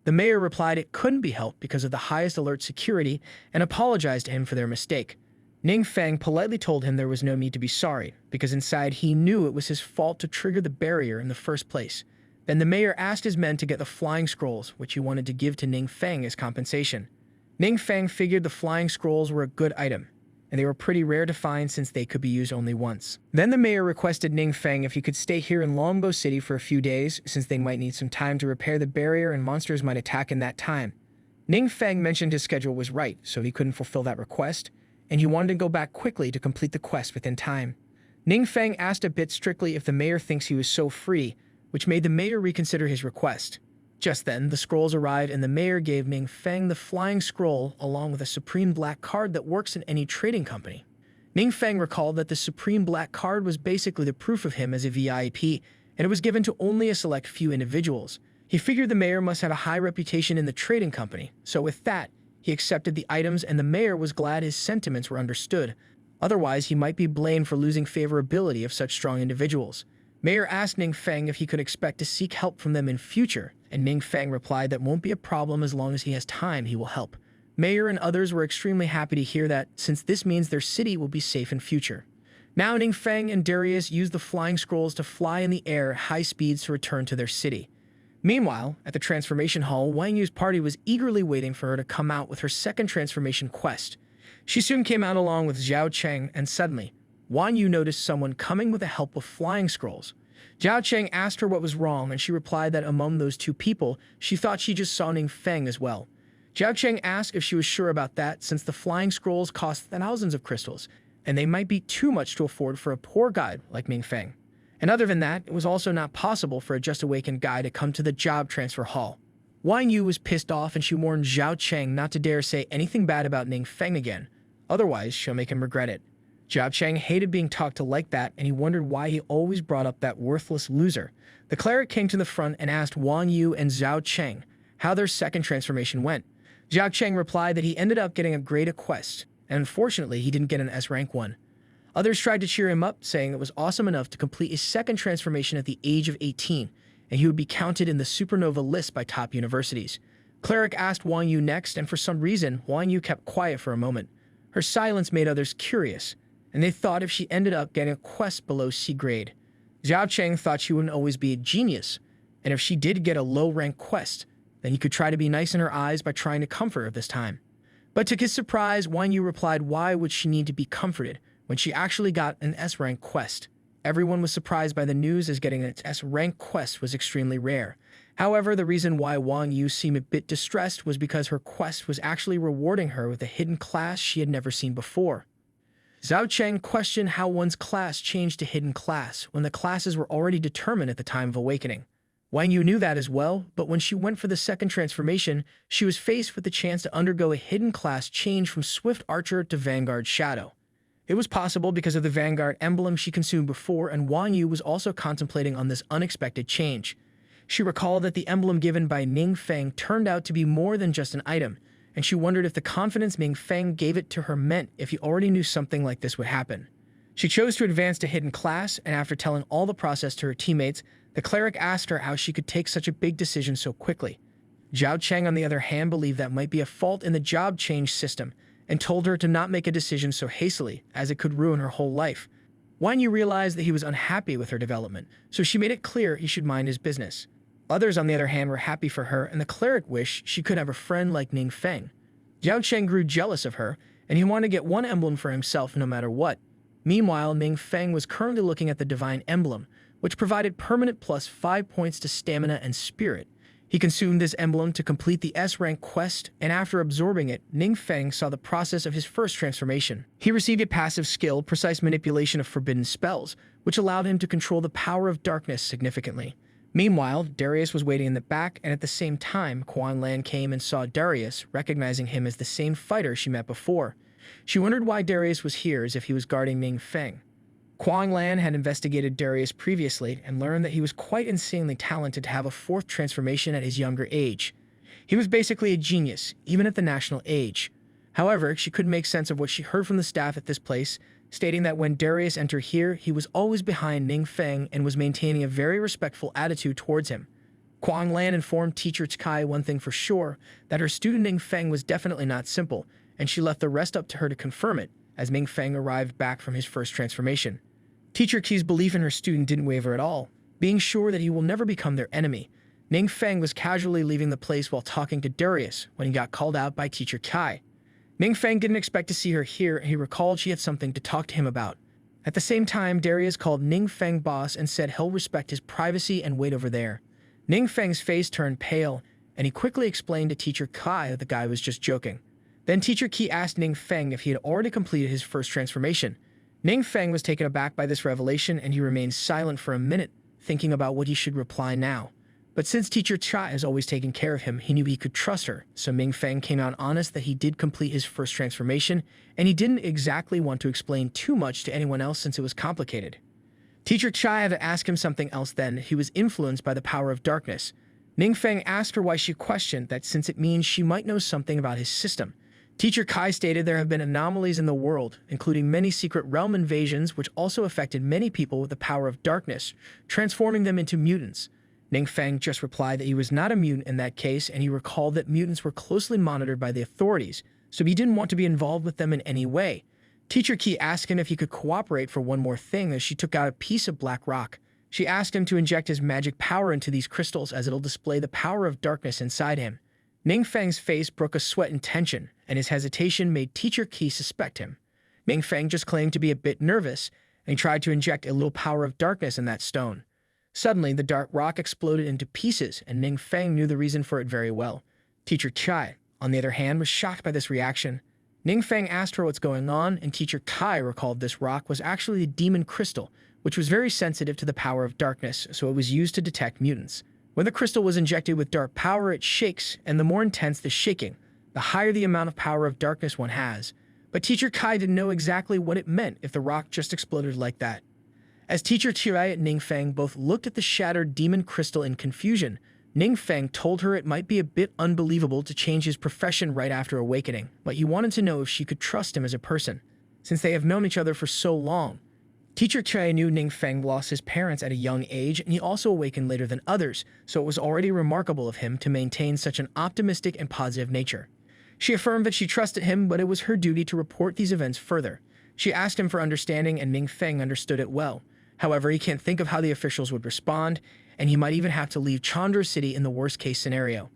The mayor replied it couldn't be helped because of the highest alert security and apologized to him for their mistake. Ning Feng politely told him there was no need to be sorry, because inside he knew it was his fault to trigger the barrier in the first place. Then the mayor asked his men to get the flying scrolls, which he wanted to give to Ning Feng as compensation. Ning Feng figured the flying scrolls were a good item, and they were pretty rare to find since they could be used only once. Then the mayor requested Ning Feng if he could stay here in Longbow City for a few days, since they might need some time to repair the barrier and monsters might attack in that time. Ning Feng mentioned his schedule was right, so he couldn't fulfill that request, and he wanted to go back quickly to complete the quest within time. Ning Feng asked a bit strictly if the mayor thinks he was so free, which made the mayor reconsider his request. Just then, the scrolls arrived and the mayor gave Ning Feng the flying scroll along with a supreme black card that works in any trading company. Ning Feng recalled that the supreme black card was basically the proof of him as a VIP, and it was given to only a select few individuals. He figured the mayor must have a high reputation in the trading company, so with that, he accepted the items and the mayor was glad his sentiments were understood. Otherwise, he might be blamed for losing favorability of such strong individuals. Mayor asked Ning Feng if he could expect to seek help from them in future, and Ning Feng replied that won't be a problem as long as he has time, he will help. Mayor and others were extremely happy to hear that, since this means their city will be safe in future. Now Ning Feng and Darius used the flying scrolls to fly in the air at high speeds to return to their city. Meanwhile, at the transformation hall, Wang Yu's party was eagerly waiting for her to come out with her second transformation quest. She soon came out along with Zhao Cheng, and suddenly, Wang Yu noticed someone coming with the help of flying scrolls. Zhao Cheng asked her what was wrong, and she replied that among those two people, she thought she just saw Ning Feng as well. Zhao Cheng asked if she was sure about that, since the flying scrolls cost thousands of crystals, and they might be too much to afford for a poor guide like Ning Feng. And other than that, it was also not possible for a just awakened guy to come to the job transfer hall. Wang Yu was pissed off and she warned Zhao Cheng not to dare say anything bad about Ning Feng again. Otherwise, she'll make him regret it. Zhao Cheng hated being talked to like that, and he wondered why he always brought up that worthless loser. The cleric came to the front and asked Wang Yu and Zhao Cheng how their second transformation went. Zhao Cheng replied that he ended up getting a great quest, and unfortunately, he didn't get an S-rank one. Others tried to cheer him up, saying it was awesome enough to complete his second transformation at the age of 18, and he would be counted in the supernova list by top universities. Cleric asked Wang Yu next, and for some reason, Wang Yu kept quiet for a moment. Her silence made others curious, and they thought if she ended up getting a quest below C grade. Zhao Cheng thought she wouldn't always be a genius, and if she did get a low-rank quest, then he could try to be nice in her eyes by trying to comfort her this time. But to his surprise, Wang Yu replied why would she need to be comforted when she actually got an S-rank quest. Everyone was surprised by the news, as getting an S-rank quest was extremely rare. However, the reason why Wang Yu seemed a bit distressed was because her quest was actually rewarding her with a hidden class she had never seen before. Zhao Cheng questioned how one's class changed to hidden class when the classes were already determined at the time of awakening. Wang Yu knew that as well, but when she went for the second transformation, she was faced with the chance to undergo a hidden class change from Swift Archer to Vanguard Shadow. It was possible because of the Vanguard emblem she consumed before, and Wang Yu was also contemplating on this unexpected change. She recalled that the emblem given by Ning Feng turned out to be more than just an item, and she wondered if the confidence Ning Feng gave it to her meant if he already knew something like this would happen. She chose to advance to hidden class, and after telling all the process to her teammates, the cleric asked her how she could take such a big decision so quickly. Zhao Cheng, on the other hand, believed that might be a fault in the job change system, and told her to not make a decision so hastily, as it could ruin her whole life. Wang Yu realized that he was unhappy with her development, so she made it clear he should mind his business. Others, on the other hand, were happy for her, and the cleric wished she could have a friend like Ning Feng. Zhao Cheng grew jealous of her, and he wanted to get one emblem for himself no matter what. Meanwhile, Ning Feng was currently looking at the divine emblem, which provided permanent plus 5 points to stamina and spirit. He consumed this emblem to complete the S-rank quest, and after absorbing it, Ning Feng saw the process of his first transformation. He received a passive skill, precise manipulation of forbidden spells, which allowed him to control the power of darkness significantly. Meanwhile, Darius was waiting in the back, and at the same time, Quan Lan came and saw Darius, recognizing him as the same fighter she met before. She wondered why Darius was here, as if he was guarding Ning Feng. Quan Lan had investigated Darius previously and learned that he was quite insanely talented to have a fourth transformation at his younger age. He was basically a genius, even at the national age. However, she couldn't make sense of what she heard from the staff at this place, stating that when Darius entered here, he was always behind Ning Feng and was maintaining a very respectful attitude towards him. Quan Lan informed teacher Kai one thing for sure, that her student Ning Feng was definitely not simple, and she left the rest up to her to confirm it, as Ning Feng arrived back from his first transformation. Teacher Key's belief in her student didn't waver at all, being sure that he will never become their enemy. Ning Feng was casually leaving the place while talking to Darius when he got called out by Teacher Kai. Ning Feng didn't expect to see her here, and he recalled she had something to talk to him about. At the same time, Darius called Ning Feng boss and said he'll respect his privacy and wait over there. Ning Feng's face turned pale, and he quickly explained to Teacher Kai that the guy was just joking. Then Teacher Key asked Ning Feng if he had already completed his first transformation. Ning Feng was taken aback by this revelation, and he remained silent for a minute, thinking about what he should reply now. But since Teacher Chai has always taken care of him, he knew he could trust her, so Ning Feng came out honest that he did complete his first transformation, and he didn't exactly want to explain too much to anyone else since it was complicated. Teacher Chai had to ask him something else then. He was influenced by the power of darkness. Ning Feng asked her why she questioned that, since it means she might know something about his system. Teacher Kai stated there have been anomalies in the world, including many secret realm invasions which also affected many people with the power of darkness, transforming them into mutants. Ning Feng just replied that he was not a mutant in that case, and he recalled that mutants were closely monitored by the authorities, so he didn't want to be involved with them in any way. Teacher Key asked him if he could cooperate for one more thing, as she took out a piece of black rock. She asked him to inject his magic power into these crystals, as it'll display the power of darkness inside him. Ning Feng's face broke a sweat in tension, and his hesitation made Teacher Key suspect him. Ning Feng just claimed to be a bit nervous, and he tried to inject a little power of darkness in that stone. Suddenly, the dark rock exploded into pieces, and Ning Feng knew the reason for it very well. Teacher Chai, on the other hand, was shocked by this reaction. Ning Feng asked her what's going on, and Teacher Kai recalled this rock was actually a demon crystal, which was very sensitive to the power of darkness, so it was used to detect mutants. When the crystal was injected with dark power, it shakes, and the more intense the shaking, the higher the amount of power of darkness one has. But Teacher Kai didn't know exactly what it meant if the rock just exploded like that. As Teacher Tirai and Ning Feng both looked at the shattered demon crystal in confusion, Ning Feng told her it might be a bit unbelievable to change his profession right after awakening, but he wanted to know if she could trust him as a person, since they have known each other for so long. Teacher Tirai knew Ning Feng lost his parents at a young age, and he also awakened later than others, so it was already remarkable of him to maintain such an optimistic and positive nature. She affirmed that she trusted him, but it was her duty to report these events further. She asked him for understanding, and Ning Feng understood it well. However, he can't think of how the officials would respond, and he might even have to leave Chandra City in the worst-case scenario.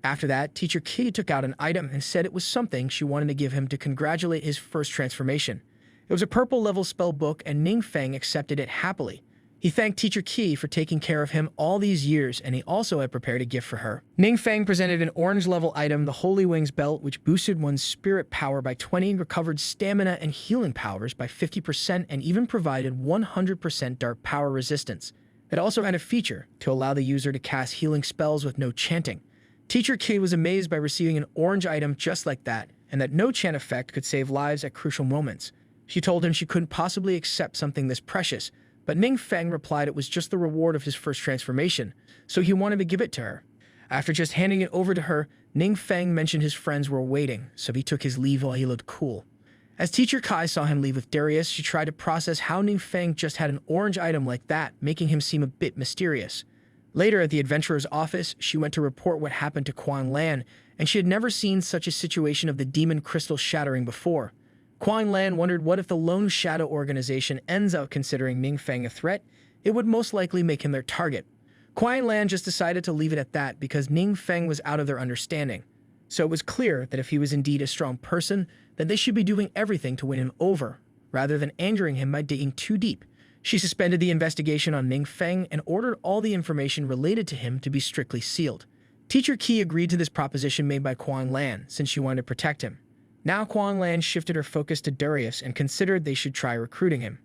After that, Teacher Ki took out an item and said it was something she wanted to give him to congratulate his first transformation. It was a purple-level spell book, and Ning Feng accepted it happily. He thanked Teacher Ki for taking care of him all these years, and he also had prepared a gift for her. Ning Feng presented an orange-level item, the Holy Wings Belt, which boosted one's spirit power by 20, recovered stamina and healing powers by 50%, and even provided 100% dark power resistance. It also had a feature to allow the user to cast healing spells with no chanting. Teacher Ki was amazed by receiving an orange item just like that, and that no chant effect could save lives at crucial moments. She told him she couldn't possibly accept something this precious, but Ning Feng replied it was just the reward of his first transformation, so he wanted to give it to her. After just handing it over to her, Ning Feng mentioned his friends were waiting, so he took his leave while he looked cool. As Teacher Kai saw him leave with Darius, she tried to process how Ning Feng just had an orange item like that, making him seem a bit mysterious. Later, at the adventurer's office, she went to report what happened to Quan Lan, and she had never seen such a situation of the demon crystal shattering before. Quan Lan wondered what if the Lone Shadow organization ends up considering Ning Feng a threat. It would most likely make him their target. Quan Lan just decided to leave it at that because Ning Feng was out of their understanding. So it was clear that if he was indeed a strong person, then they should be doing everything to win him over, rather than angering him by digging too deep. She suspended the investigation on Ning Feng and ordered all the information related to him to be strictly sealed. Teacher Ki agreed to this proposition made by Quan Lan, since she wanted to protect him. Now Quan Lan shifted her focus to Darius and considered they should try recruiting him.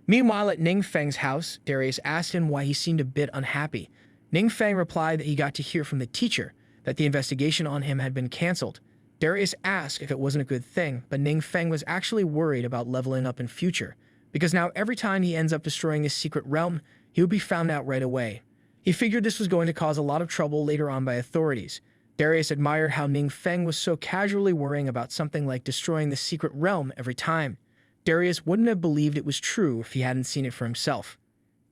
Meanwhile, at Ning Feng's house, Darius asked him why he seemed a bit unhappy. Ning Feng replied that he got to hear from the teacher that the investigation on him had been cancelled. Darius asked if it wasn't a good thing, but Ning Feng was actually worried about leveling up in future, because now every time he ends up destroying his secret realm, he would be found out right away. He figured this was going to cause a lot of trouble later on by authorities. Darius admired how Ning Feng was so casually worrying about something like destroying the secret realm every time. Darius wouldn't have believed it was true if he hadn't seen it for himself.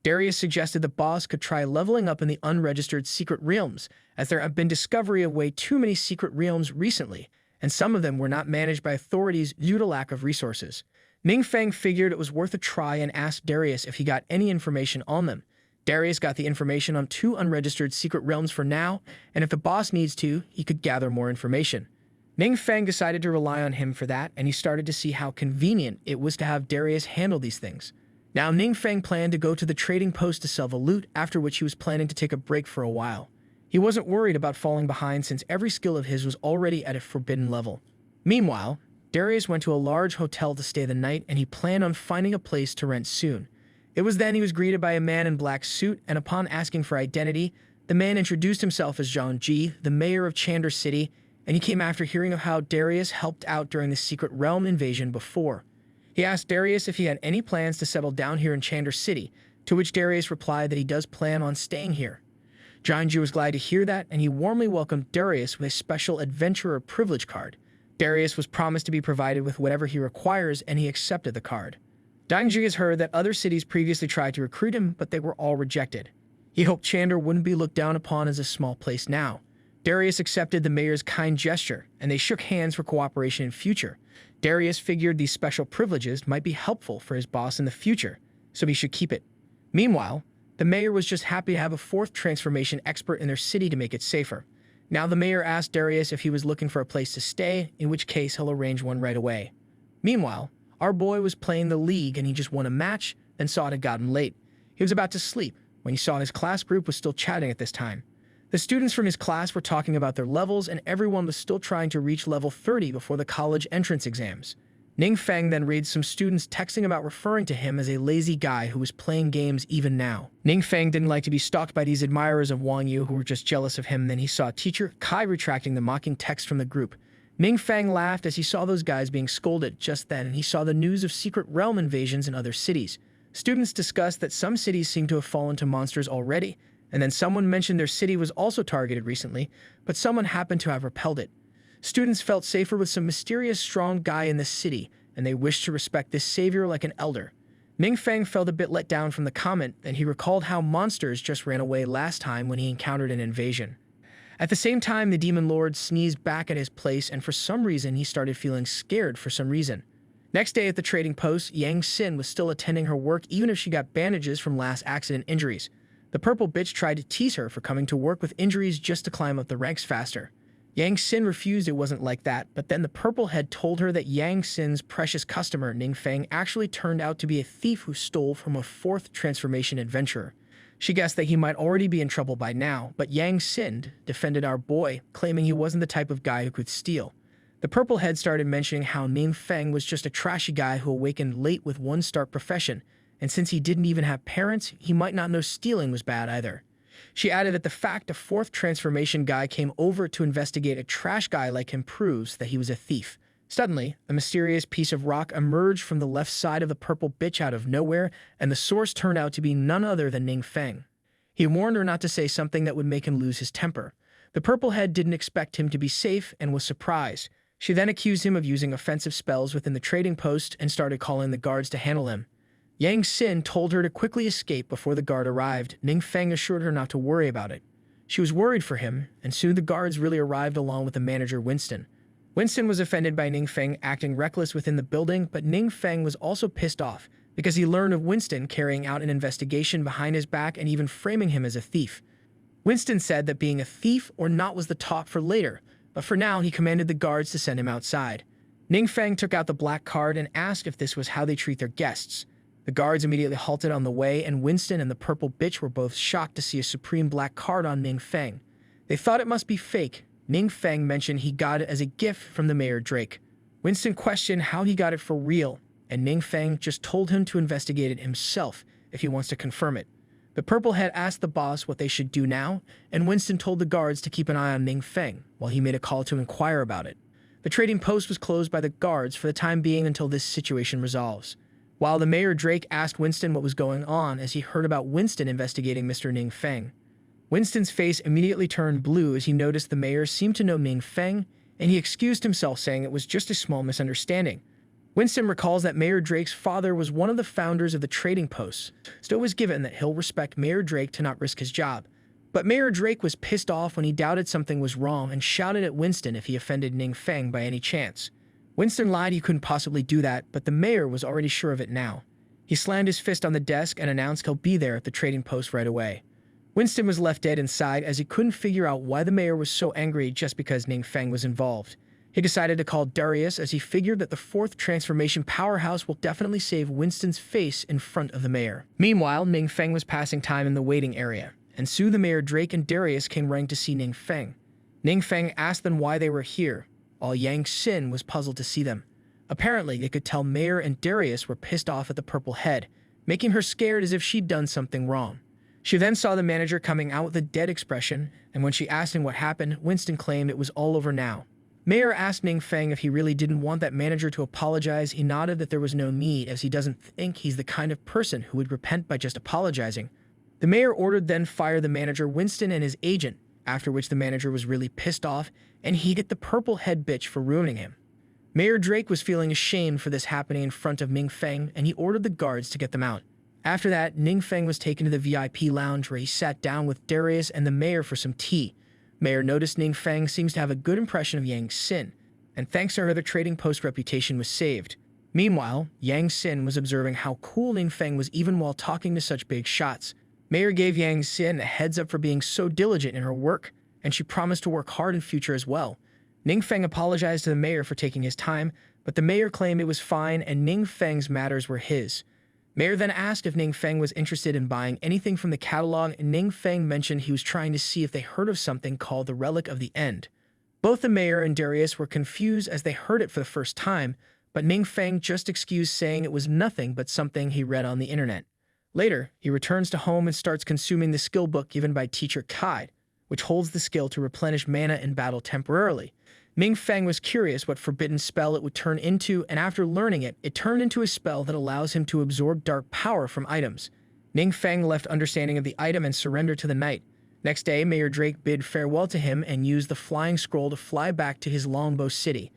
Darius suggested the boss could try leveling up in the unregistered secret realms, as there have been discovery of way too many secret realms recently, and some of them were not managed by authorities due to lack of resources. Ning Feng figured it was worth a try and asked Darius if he got any information on them. Darius got the information on 2 unregistered secret realms for now, and if the boss needs to, he could gather more information. Ning Feng decided to rely on him for that, and he started to see how convenient it was to have Darius handle these things. Now Ning Feng planned to go to the trading post to sell the loot, after which he was planning to take a break for a while. He wasn't worried about falling behind since every skill of his was already at a forbidden level. Meanwhile, Darius went to a large hotel to stay the night, and he planned on finding a place to rent soon. It was then he was greeted by a man in black suit, and upon asking for identity, the man introduced himself as Zhang Ji, the mayor of Chandra City, and he came after hearing of how Darius helped out during the secret realm invasion before. He asked Darius if he had any plans to settle down here in Chandra City, to which Darius replied that he does plan on staying here. Zhang Ji was glad to hear that, and he warmly welcomed Darius with a special adventurer privilege card. Darius was promised to be provided with whatever he requires, and he accepted the card. Zhang Ji has heard that other cities previously tried to recruit him, but they were all rejected. He hoped Chandra wouldn't be looked down upon as a small place now. Darius accepted the mayor's kind gesture, and they shook hands for cooperation in future. Darius figured these special privileges might be helpful for his boss in the future, so he should keep it. Meanwhile, the mayor was just happy to have a 4th transformation expert in their city to make it safer. Now the mayor asked Darius if he was looking for a place to stay, in which case he'll arrange one right away. Meanwhile, our boy was playing the league and he just won a match, then saw it had gotten late. He was about to sleep when he saw his class group was still chatting at this time. The students from his class were talking about their levels, and everyone was still trying to reach level 30 before the college entrance exams. Ning Feng then reads some students texting about referring to him as a lazy guy who was playing games even now. Ning Feng didn't like to be stalked by these admirers of Wang Yu who were just jealous of him. Then he saw Teacher Kai retracting the mocking text from the group. Ning Feng laughed as he saw those guys being scolded. Just then, he saw the news of secret realm invasions in other cities. Students discussed that some cities seem to have fallen to monsters already, and then someone mentioned their city was also targeted recently, but someone happened to have repelled it. Students felt safer with some mysterious strong guy in the city, and they wished to respect this savior like an elder. Ning Feng felt a bit let down from the comment, and he recalled how monsters just ran away last time when he encountered an invasion. At the same time, the demon lord sneezed back at his place, and for some reason he started feeling scared for some reason. Next day at the trading post, Yang Xin was still attending her work even if she got bandages from last accident injuries. The purple bitch tried to tease her for coming to work with injuries just to climb up the ranks faster. Yang Xin refused it wasn't like that, but then the purple head told her that Yang Xin's precious customer, Ning Feng, actually turned out to be a thief who stole from a fourth transformation adventurer. She guessed that he might already be in trouble by now, but Yang Xin defended our boy, claiming he wasn't the type of guy who could steal. The purple head started mentioning how Ning Feng was just a trashy guy who awakened late with one stark profession, and since he didn't even have parents, he might not know stealing was bad either. She added that the fact a fourth transformation guy came over to investigate a trash guy like him proves that he was a thief. Suddenly, a mysterious piece of rock emerged from the left side of the purple bitch out of nowhere, and the source turned out to be none other than Ning Feng. He warned her not to say something that would make him lose his temper. The purple head didn't expect him to be safe and was surprised. She then accused him of using offensive spells within the trading post and started calling the guards to handle him. Yang Xin told her to quickly escape before the guard arrived. Ning Feng assured her not to worry about it. She was worried for him, and soon the guards really arrived along with the manager Winston. Winston was offended by Ning Feng acting reckless within the building, but Ning Feng was also pissed off because he learned of Winston carrying out an investigation behind his back and even framing him as a thief. Winston said that being a thief or not was the talk for later, but for now he commanded the guards to send him outside. Ning Feng took out the black card and asked if this was how they treat their guests. The guards immediately halted on the way, and Winston and the purple bitch were both shocked to see a supreme black card on Ning Feng. They thought it must be fake. Ning Feng mentioned he got it as a gift from the Mayor Drake. Winston questioned how he got it for real, and Ning Feng just told him to investigate it himself if he wants to confirm it. The purple head asked the boss what they should do now, and Winston told the guards to keep an eye on Ning Feng while he made a call to inquire about it. The trading post was closed by the guards for the time being until this situation resolves. While the Mayor Drake asked Winston what was going on as he heard about Winston investigating Mr. Ning Feng. Winston's face immediately turned blue as he noticed the mayor seemed to know Ning Feng, and he excused himself saying it was just a small misunderstanding. Winston recalls that Mayor Drake's father was one of the founders of the trading posts, so it was given that he'll respect Mayor Drake to not risk his job. But Mayor Drake was pissed off when he doubted something was wrong and shouted at Winston if he offended Ning Feng by any chance. Winston lied he couldn't possibly do that, but the mayor was already sure of it now. He slammed his fist on the desk and announced he'll be there at the trading post right away. Winston was left dead inside as he couldn't figure out why the mayor was so angry just because Ning Feng was involved. He decided to call Darius as he figured that the fourth transformation powerhouse will definitely save Winston's face in front of the mayor. Meanwhile, Ning Feng was passing time in the waiting area, and soon the Mayor Drake and Darius came running to see Ning Feng. Ning Feng asked them why they were here, while Yang Xin was puzzled to see them. Apparently, they could tell Mayor and Darius were pissed off at the purple head, making her scared as if she'd done something wrong. She then saw the manager coming out with a dead expression, and when she asked him what happened, Winston claimed it was all over now. Mayor asked Ning Feng if he really didn't want that manager to apologize. He nodded that there was no need, as he doesn't think he's the kind of person who would repent by just apologizing. The mayor ordered then fire the manager Winston and his agent, after which the manager was really pissed off, and he hit the purple head bitch for ruining him. Mayor Drake was feeling ashamed for this happening in front of Ning Feng, and he ordered the guards to get them out. After that, Ning Feng was taken to the VIP lounge where he sat down with Darius and the mayor for some tea. Mayor noticed Ning Feng seems to have a good impression of Yang Xin, and thanks to her the trading post reputation was saved. Meanwhile, Yang Xin was observing how cool Ning Feng was even while talking to such big shots. Mayor gave Yang Xin a heads up for being so diligent in her work, and she promised to work hard in future as well. Ning Feng apologized to the mayor for taking his time, but the mayor claimed it was fine and Ning Feng's matters were his. Mayor then asked if Ning Feng was interested in buying anything from the catalog, and Ning Feng mentioned he was trying to see if they heard of something called the Relic of the End. Both the mayor and Darius were confused as they heard it for the first time, but Ning Feng just excused, saying it was nothing but something he read on the internet. Later, he returns to home and starts consuming the skill book given by teacher Kai, which holds the skill to replenish mana in battle temporarily. Ning Feng was curious what forbidden spell it would turn into, and after learning it, it turned into a spell that allows him to absorb dark power from items. Ning Feng left understanding of the item and surrendered to the knight. Next day, Mayor Drake bid farewell to him and used the flying scroll to fly back to his Longbow City.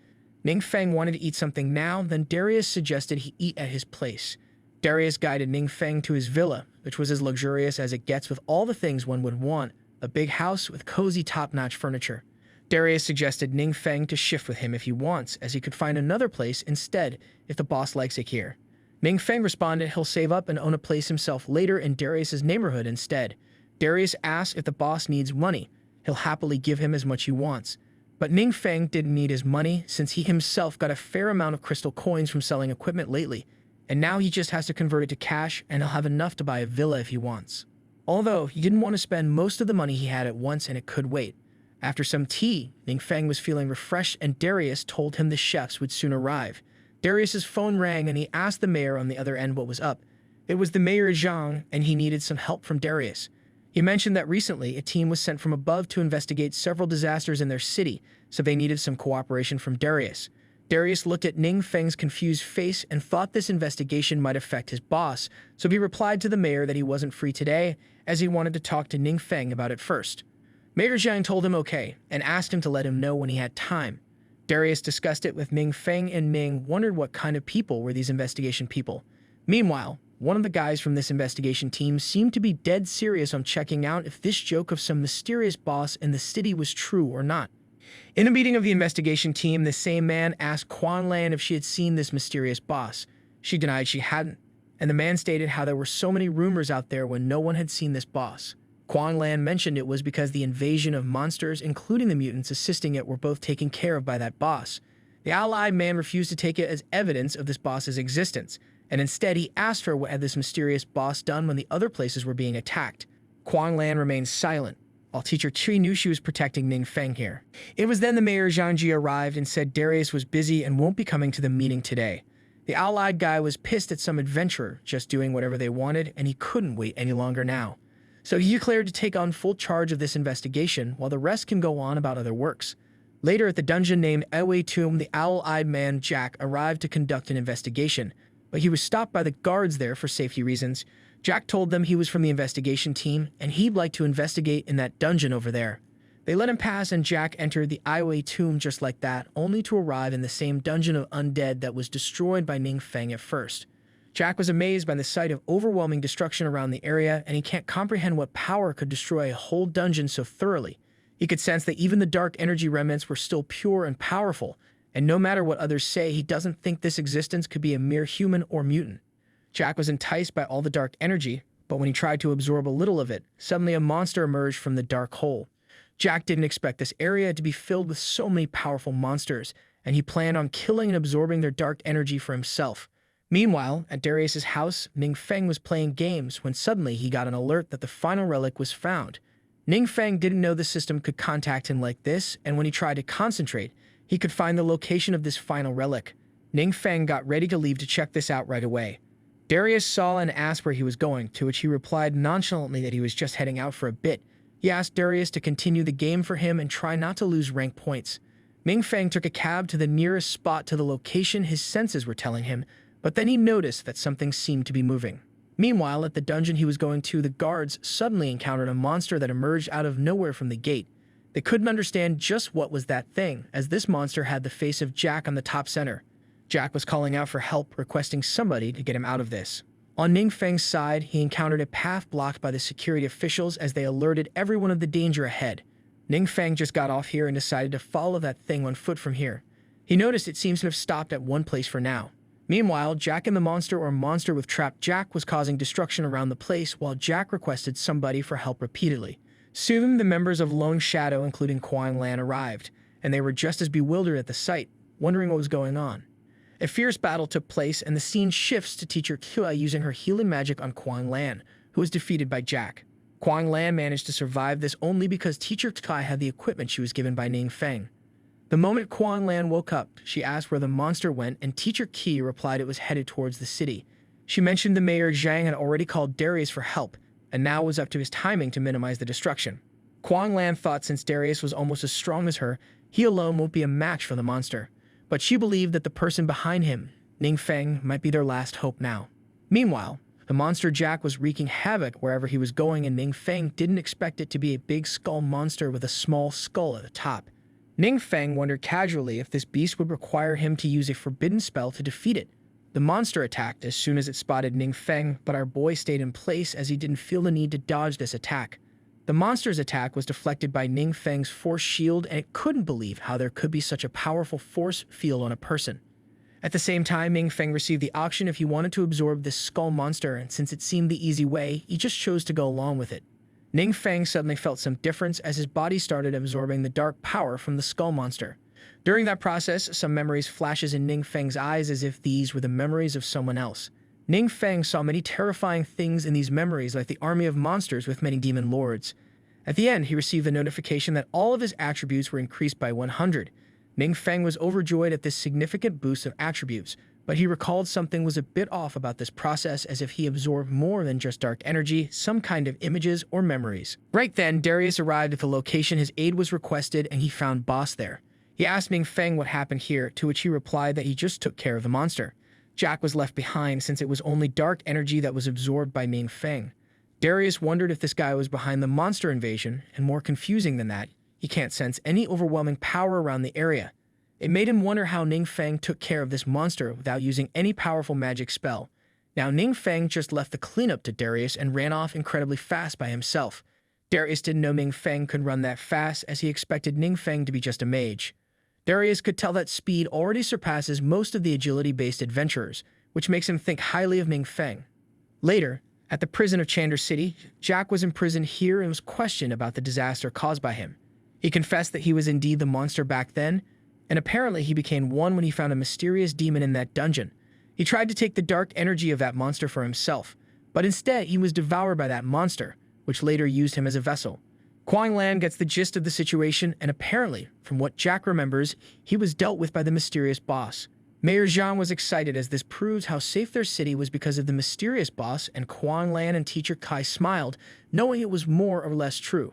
Ning Feng wanted to eat something now, then Darius suggested he eat at his place. Darius guided Ning Feng to his villa, which was as luxurious as it gets with all the things one would want, a big house with cozy top-notch furniture. Darius suggested Ning Feng to shift with him if he wants, as he could find another place instead if the boss likes it here. Ning Feng responded he'll save up and own a place himself later in Darius's neighborhood instead. Darius asked if the boss needs money. He'll happily give him as much he wants. But Ning Feng didn't need his money since he himself got a fair amount of crystal coins from selling equipment lately, and now he just has to convert it to cash and he'll have enough to buy a villa if he wants. Although he didn't want to spend most of the money he had at once and it could wait. After some tea, Ning Feng was feeling refreshed and Darius told him the chefs would soon arrive. Darius's phone rang and he asked the mayor on the other end what was up. It was the mayor Zhang and he needed some help from Darius. He mentioned that recently a team was sent from above to investigate several disasters in their city, so they needed some cooperation from Darius. Darius looked at Ning Feng's confused face and thought this investigation might affect his boss, so he replied to the mayor that he wasn't free today, as he wanted to talk to Ning Feng about it first. Mayor Zhang told him okay, and asked him to let him know when he had time. Darius discussed it with Ning Feng, and Ning wondered what kind of people were these investigation people. Meanwhile, one of the guys from this investigation team seemed to be dead serious on checking out if this joke of some mysterious boss in the city was true or not. In a meeting of the investigation team, the same man asked Quan Lan if she had seen this mysterious boss. She denied she hadn't, and the man stated how there were so many rumors out there when no one had seen this boss. Quan Lan mentioned it was because the invasion of monsters, including the mutants assisting it, were both taken care of by that boss. The allied man refused to take it as evidence of this boss's existence, and instead he asked her what had this mysterious boss done when the other places were being attacked. Quan Lan remained silent, while Teacher Chi knew she was protecting Ning Feng here. It was then the mayor Zhangji arrived and said Darius was busy and won't be coming to the meeting today. The allied guy was pissed at some adventurer just doing whatever they wanted, and he couldn't wait any longer now. So he declared to take on full charge of this investigation while the rest can go on about other works. Later at the dungeon named Ewei Tomb, the owl-eyed man Jack arrived to conduct an investigation, but he was stopped by the guards there for safety reasons. Jack told them he was from the investigation team and he'd like to investigate in that dungeon over there. They let him pass and Jack entered the Ewei Tomb just like that, only to arrive in the same dungeon of undead that was destroyed by Ning Feng at first. Jack was amazed by the sight of overwhelming destruction around the area, and he can't comprehend what power could destroy a whole dungeon so thoroughly. He could sense that even the dark energy remnants were still pure and powerful, and no matter what others say, he doesn't think this existence could be a mere human or mutant. Jack was enticed by all the dark energy, but when he tried to absorb a little of it, suddenly a monster emerged from the dark hole. Jack didn't expect this area to be filled with so many powerful monsters, and he planned on killing and absorbing their dark energy for himself. Meanwhile, at Darius's house, Ning Feng was playing games when suddenly he got an alert that the final relic was found. Ning Feng didn't know the system could contact him like this, and when he tried to concentrate, he could find the location of this final relic. Ning Feng got ready to leave to check this out right away. Darius saw and asked where he was going, to which he replied nonchalantly that he was just heading out for a bit. He asked Darius to continue the game for him and try not to lose rank points. Ning Feng took a cab to the nearest spot to the location his senses were telling him, but then he noticed that something seemed to be moving. Meanwhile, at the dungeon he was going to, the guards suddenly encountered a monster that emerged out of nowhere from the gate. They couldn't understand just what was that thing, as this monster had the face of Jack on the top center. Jack was calling out for help, requesting somebody to get him out of this. On Ning Feng's side, he encountered a path blocked by the security officials as they alerted everyone of the danger ahead. Ning Feng just got off here and decided to follow that thing on foot from here. He noticed it seems to have stopped at one place for now. Meanwhile, Jack and the monster or monster with trapped Jack was causing destruction around the place while Jack requested somebody for help repeatedly. Soon, the members of Lone Shadow, including Quan Lan, arrived, and they were just as bewildered at the sight, wondering what was going on. A fierce battle took place, and the scene shifts to Teacher Kua using her healing magic on Quan Lan, who was defeated by Jack. Quan Lan managed to survive this only because Teacher Kua had the equipment she was given by Ning Feng. The moment Quan Lan woke up, she asked where the monster went, and Teacher Ki replied it was headed towards the city. She mentioned the mayor Zhang had already called Darius for help, and now it was up to his timing to minimize the destruction. Quan Lan thought since Darius was almost as strong as her, He alone won't be a match for the monster, but she believed that the person behind him, Ning Feng, might be their last hope now. Meanwhile, the monster Jack was wreaking havoc wherever he was going, and Ning Feng didn't expect it to be a big skull monster with a small skull at the top. Ning Feng wondered casually if this beast would require him to use a forbidden spell to defeat it. The monster attacked as soon as it spotted Ning Feng, but our boy stayed in place as he didn't feel the need to dodge this attack. The monster's attack was deflected by Ning Feng's force shield, and it couldn't believe how there could be such a powerful force field on a person. At the same time, Ning Feng received the option if he wanted to absorb this skull monster, and since it seemed the easy way, he just chose to go along with it. Ning Feng suddenly felt some difference as his body started absorbing the dark power from the skull monster. During that process, some memories flashes in Ning Feng's eyes as if these were the memories of someone else. Ning Feng saw many terrifying things in these memories, like the army of monsters with many demon lords. At the end, he received the notification that all of his attributes were increased by 100. Ning Feng was overjoyed at this significant boost of attributes, but he recalled something was a bit off about this process, as if he absorbed more than just dark energy, some kind of images or memories. Right then, Darius arrived at the location his aid was requested, and he found Boss there. He asked Ning Feng what happened here, to which he replied that he just took care of the monster. Jack was left behind since it was only dark energy that was absorbed by Ning Feng. Darius wondered if this guy was behind the monster invasion, and more confusing than that, he can't sense any overwhelming power around the area. It made him wonder how Ning Feng took care of this monster without using any powerful magic spell. Now Ning Feng just left the cleanup to Darius and ran off incredibly fast by himself. Darius didn't know Ning Feng could run that fast, as he expected Ning Feng to be just a mage. Darius could tell that speed already surpasses most of the agility-based adventurers, which makes him think highly of Ning Feng. Later, at the prison of Chandra City, Jack was imprisoned here and was questioned about the disaster caused by him. He confessed that he was indeed the monster back then, and apparently he became one when he found a mysterious demon in that dungeon. He tried to take the dark energy of that monster for himself, but instead he was devoured by that monster, which later used him as a vessel. Kuang Lan gets the gist of the situation, and apparently, from what Jack remembers, he was dealt with by the mysterious boss. Mayor Zhang was excited, as this proves how safe their city was because of the mysterious boss, and Kuang Lan and Teacher Kai smiled, knowing it was more or less true.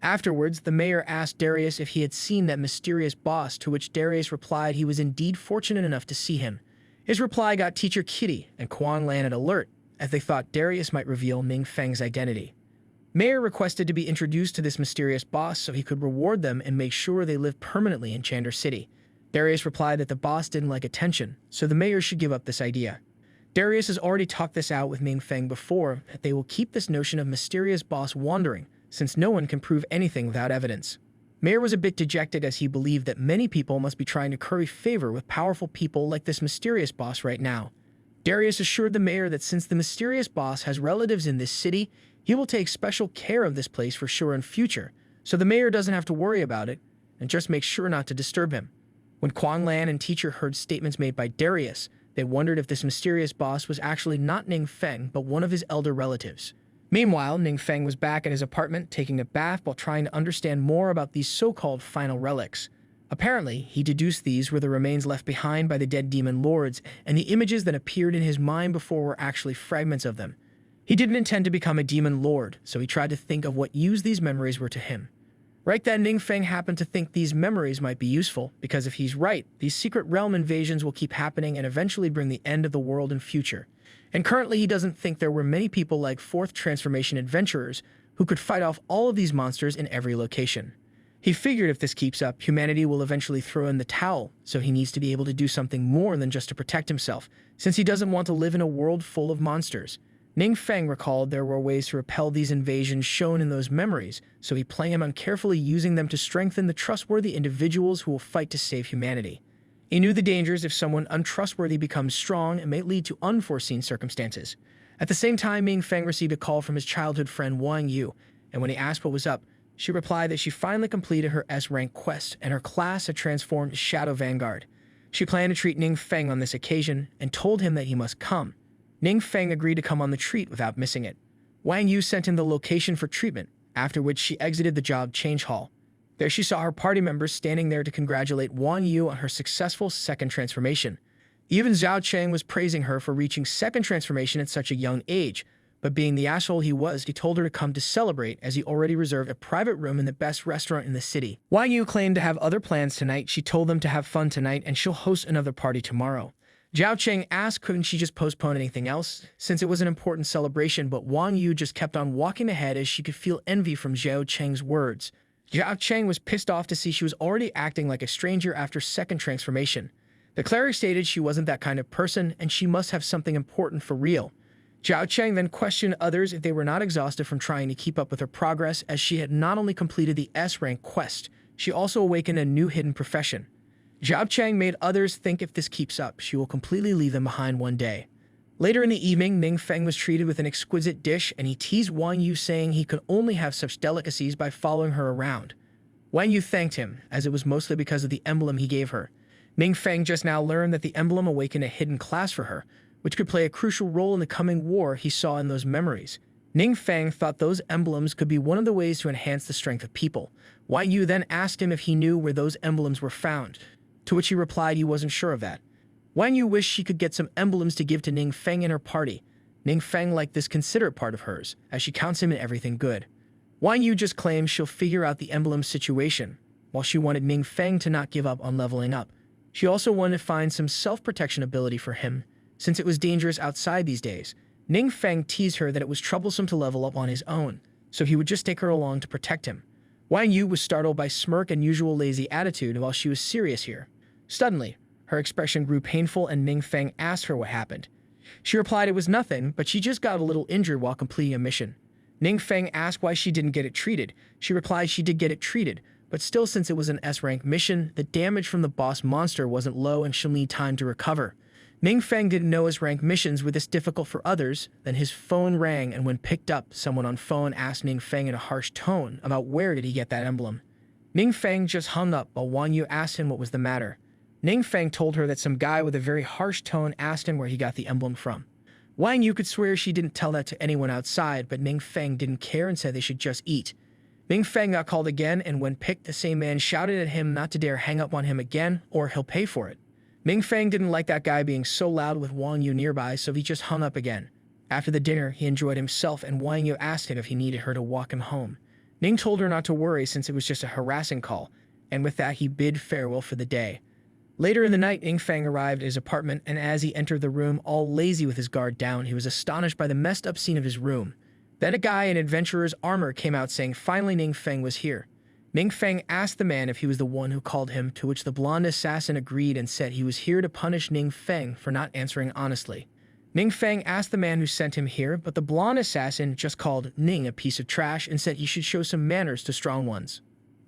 Afterwards, the mayor asked Darius if he had seen that mysterious boss, to which Darius replied he was indeed fortunate enough to see him. His reply got Teacher Kitty and Kuang Lan at alert, as they thought Darius might reveal Ning Feng's identity. Mayor requested to be introduced to this mysterious boss so he could reward them and make sure they lived permanently in Chandra City. Darius replied that the boss didn't like attention, so the mayor should give up this idea. Darius has already talked this out with Ning Feng before, that they will keep this notion of mysterious boss wandering, since no one can prove anything without evidence. Mayor was a bit dejected, as he believed that many people must be trying to curry favor with powerful people like this mysterious boss right now. Darius assured the mayor that since the mysterious boss has relatives in this city, he will take special care of this place for sure in future, so the mayor doesn't have to worry about it, and just make sure not to disturb him. When Kuang Lan and Teacher heard statements made by Darius, they wondered if this mysterious boss was actually not Ning Feng, but one of his elder relatives. Meanwhile, Ning Feng was back at his apartment taking a bath while trying to understand more about these so-called final relics. Apparently, he deduced these were the remains left behind by the dead demon lords, and the images that appeared in his mind before were actually fragments of them. He didn't intend to become a demon lord, so he tried to think of what use these memories were to him. Right then, Ning Feng happened to think these memories might be useful, because if he's right, these secret realm invasions will keep happening and eventually bring the end of the world in future. And currently he doesn't think there were many people like Fourth Transformation adventurers who could fight off all of these monsters in every location. He figured if this keeps up, humanity will eventually throw in the towel, so he needs to be able to do something more than just to protect himself, since he doesn't want to live in a world full of monsters. Ning Feng recalled there were ways to repel these invasions shown in those memories, so he planned on carefully using them to strengthen the trustworthy individuals who will fight to save humanity. He knew the dangers if someone untrustworthy becomes strong and may lead to unforeseen circumstances. At the same time, Ning Feng received a call from his childhood friend Wang Yu, and when he asked what was up, she replied that she finally completed her S-rank quest and her class had transformed to Shadow Vanguard. She planned to treat Ning Feng on this occasion and told him that he must come. Ning Feng agreed to come on the treat without missing it. Wang Yu sent him the location for treatment, after which she exited the job change hall. There she saw her party members standing there to congratulate Wang Yu on her successful second transformation. Even Zhao Cheng was praising her for reaching second transformation at such a young age, but being the asshole he was, he told her to come to celebrate as he already reserved a private room in the best restaurant in the city. Wang Yu claimed to have other plans tonight. She told them to have fun tonight and she'll host another party tomorrow. Zhao Cheng asked couldn't she just postpone anything else, since it was an important celebration, but Wang Yu just kept on walking ahead as she could feel envy from Zhao Cheng's words. Zhao Cheng was pissed off to see she was already acting like a stranger after second transformation. The cleric stated she wasn't that kind of person and she must have something important for real. Zhao Cheng then questioned others if they were not exhausted from trying to keep up with her progress, as she had not only completed the S-rank quest, she also awakened a new hidden profession. Zhao Cheng made others think if this keeps up, she will completely leave them behind one day. Later in the evening, Ning Feng was treated with an exquisite dish and he teased Wang Yu, saying he could only have such delicacies by following her around. Wang Yu thanked him, as it was mostly because of the emblem he gave her. Ning Feng just now learned that the emblem awakened a hidden class for her, which could play a crucial role in the coming war he saw in those memories. Ning Feng thought those emblems could be one of the ways to enhance the strength of people. Wang Yu then asked him if he knew where those emblems were found, to which he replied he wasn't sure of that. Wang Yu wished she could get some emblems to give to Ning Feng and her party. Ning Feng liked this considerate part of hers, as she counts him in everything good. Wang Yu just claims she'll figure out the emblem situation, while she wanted Ning Feng to not give up on leveling up. She also wanted to find some self-protection ability for him, since it was dangerous outside these days. Ning Feng teased her that it was troublesome to level up on his own, so he would just take her along to protect him. Wang Yu was startled by smirk and usual lazy attitude while she was serious here. Suddenly, her expression grew painful and Ning Feng asked her what happened. She replied it was nothing, but she just got a little injured while completing a mission. Ning Feng asked why she didn't get it treated. She replied she did get it treated, but still, since it was an S-rank mission, the damage from the boss monster wasn't low and she'll need time to recover. Ning Feng didn't know S-rank missions were this difficult for others. Then his phone rang, and when picked up, someone on phone asked Ning Feng in a harsh tone about where did he get that emblem. Ning Feng just hung up while Wang Yu asked him what was the matter. Ning Feng told her that some guy with a very harsh tone asked him where he got the emblem from. Wang Yu could swear she didn't tell that to anyone outside, but Ning Feng didn't care and said they should just eat. Ning Feng got called again, and when picked, the same man shouted at him not to dare hang up on him again, or he'll pay for it. Ning Feng didn't like that guy being so loud with Wang Yu nearby, so he just hung up again. After the dinner, he enjoyed himself, and Wang Yu asked him if he needed her to walk him home. Ning told her not to worry since it was just a harassing call, and with that he bid farewell for the day. Later in the night, Ning Feng arrived at his apartment, and as he entered the room, all lazy with his guard down, he was astonished by the messed up scene of his room. Then a guy in adventurer's armor came out saying finally Ning Feng was here. Ning Feng asked the man if he was the one who called him, to which the blonde assassin agreed and said he was here to punish Ning Feng for not answering honestly. Ning Feng asked the man who sent him here, but the blonde assassin just called Ning a piece of trash and said he should show some manners to strong ones.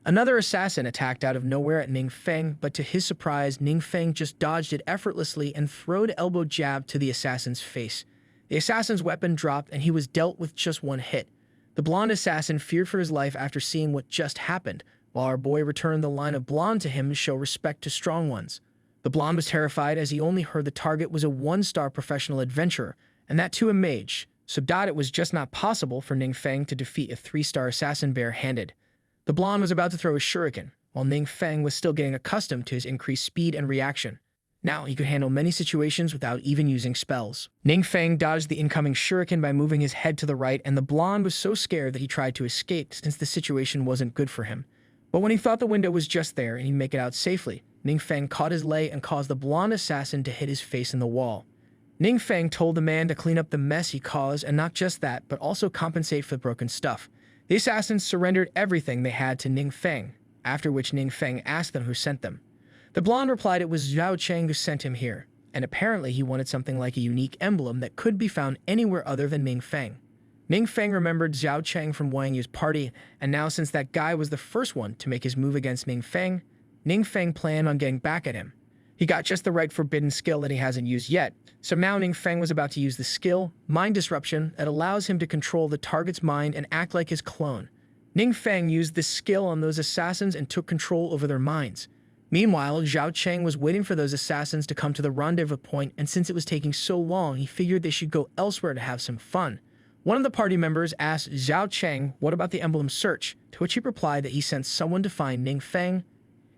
Another assassin attacked out of nowhere at Ning Feng, but to his surprise, Ning Feng just dodged it effortlessly and throwed elbow jab to the assassin's face. The assassin's weapon dropped and he was dealt with just one hit. The blonde assassin feared for his life after seeing what just happened, while our boy returned the line of blonde to him to show respect to strong ones. The blonde was terrified as he only heard the target was a one-star professional adventurer, and that too a mage, so it was just not possible for Ning Feng to defeat a 3-star assassin bare-handed. The blonde was about to throw a shuriken, while Ning Feng was still getting accustomed to his increased speed and reaction. Now he could handle many situations without even using spells. Ning Feng dodged the incoming shuriken by moving his head to the right, and the blonde was so scared that he tried to escape since the situation wasn't good for him. But when he thought the window was just there and he'd make it out safely, Ning Feng caught his leg and caused the blonde assassin to hit his face in the wall. Ning Feng told the man to clean up the mess he caused, and not just that, but also compensate for the broken stuff. The assassins surrendered everything they had to Ning Feng, after which Ning Feng asked them who sent them. The blonde replied it was Zhao Cheng who sent him here, and apparently he wanted something like a unique emblem that could be found anywhere other than Ning Feng. Ning Feng remembered Zhao Cheng from Wang Yu's party, and now since that guy was the first one to make his move against Ning Feng planned on getting back at him. He got just the right forbidden skill that he hasn't used yet, so now Ning Feng was about to use the skill, Mind Disruption, that allows him to control the target's mind and act like his clone. Ning Feng used this skill on those assassins and took control over their minds. Meanwhile, Zhao Cheng was waiting for those assassins to come to the rendezvous point, and since it was taking so long, he figured they should go elsewhere to have some fun. One of the party members asked Zhao Cheng what about the emblem search, to which he replied that he sent someone to find Ning Feng,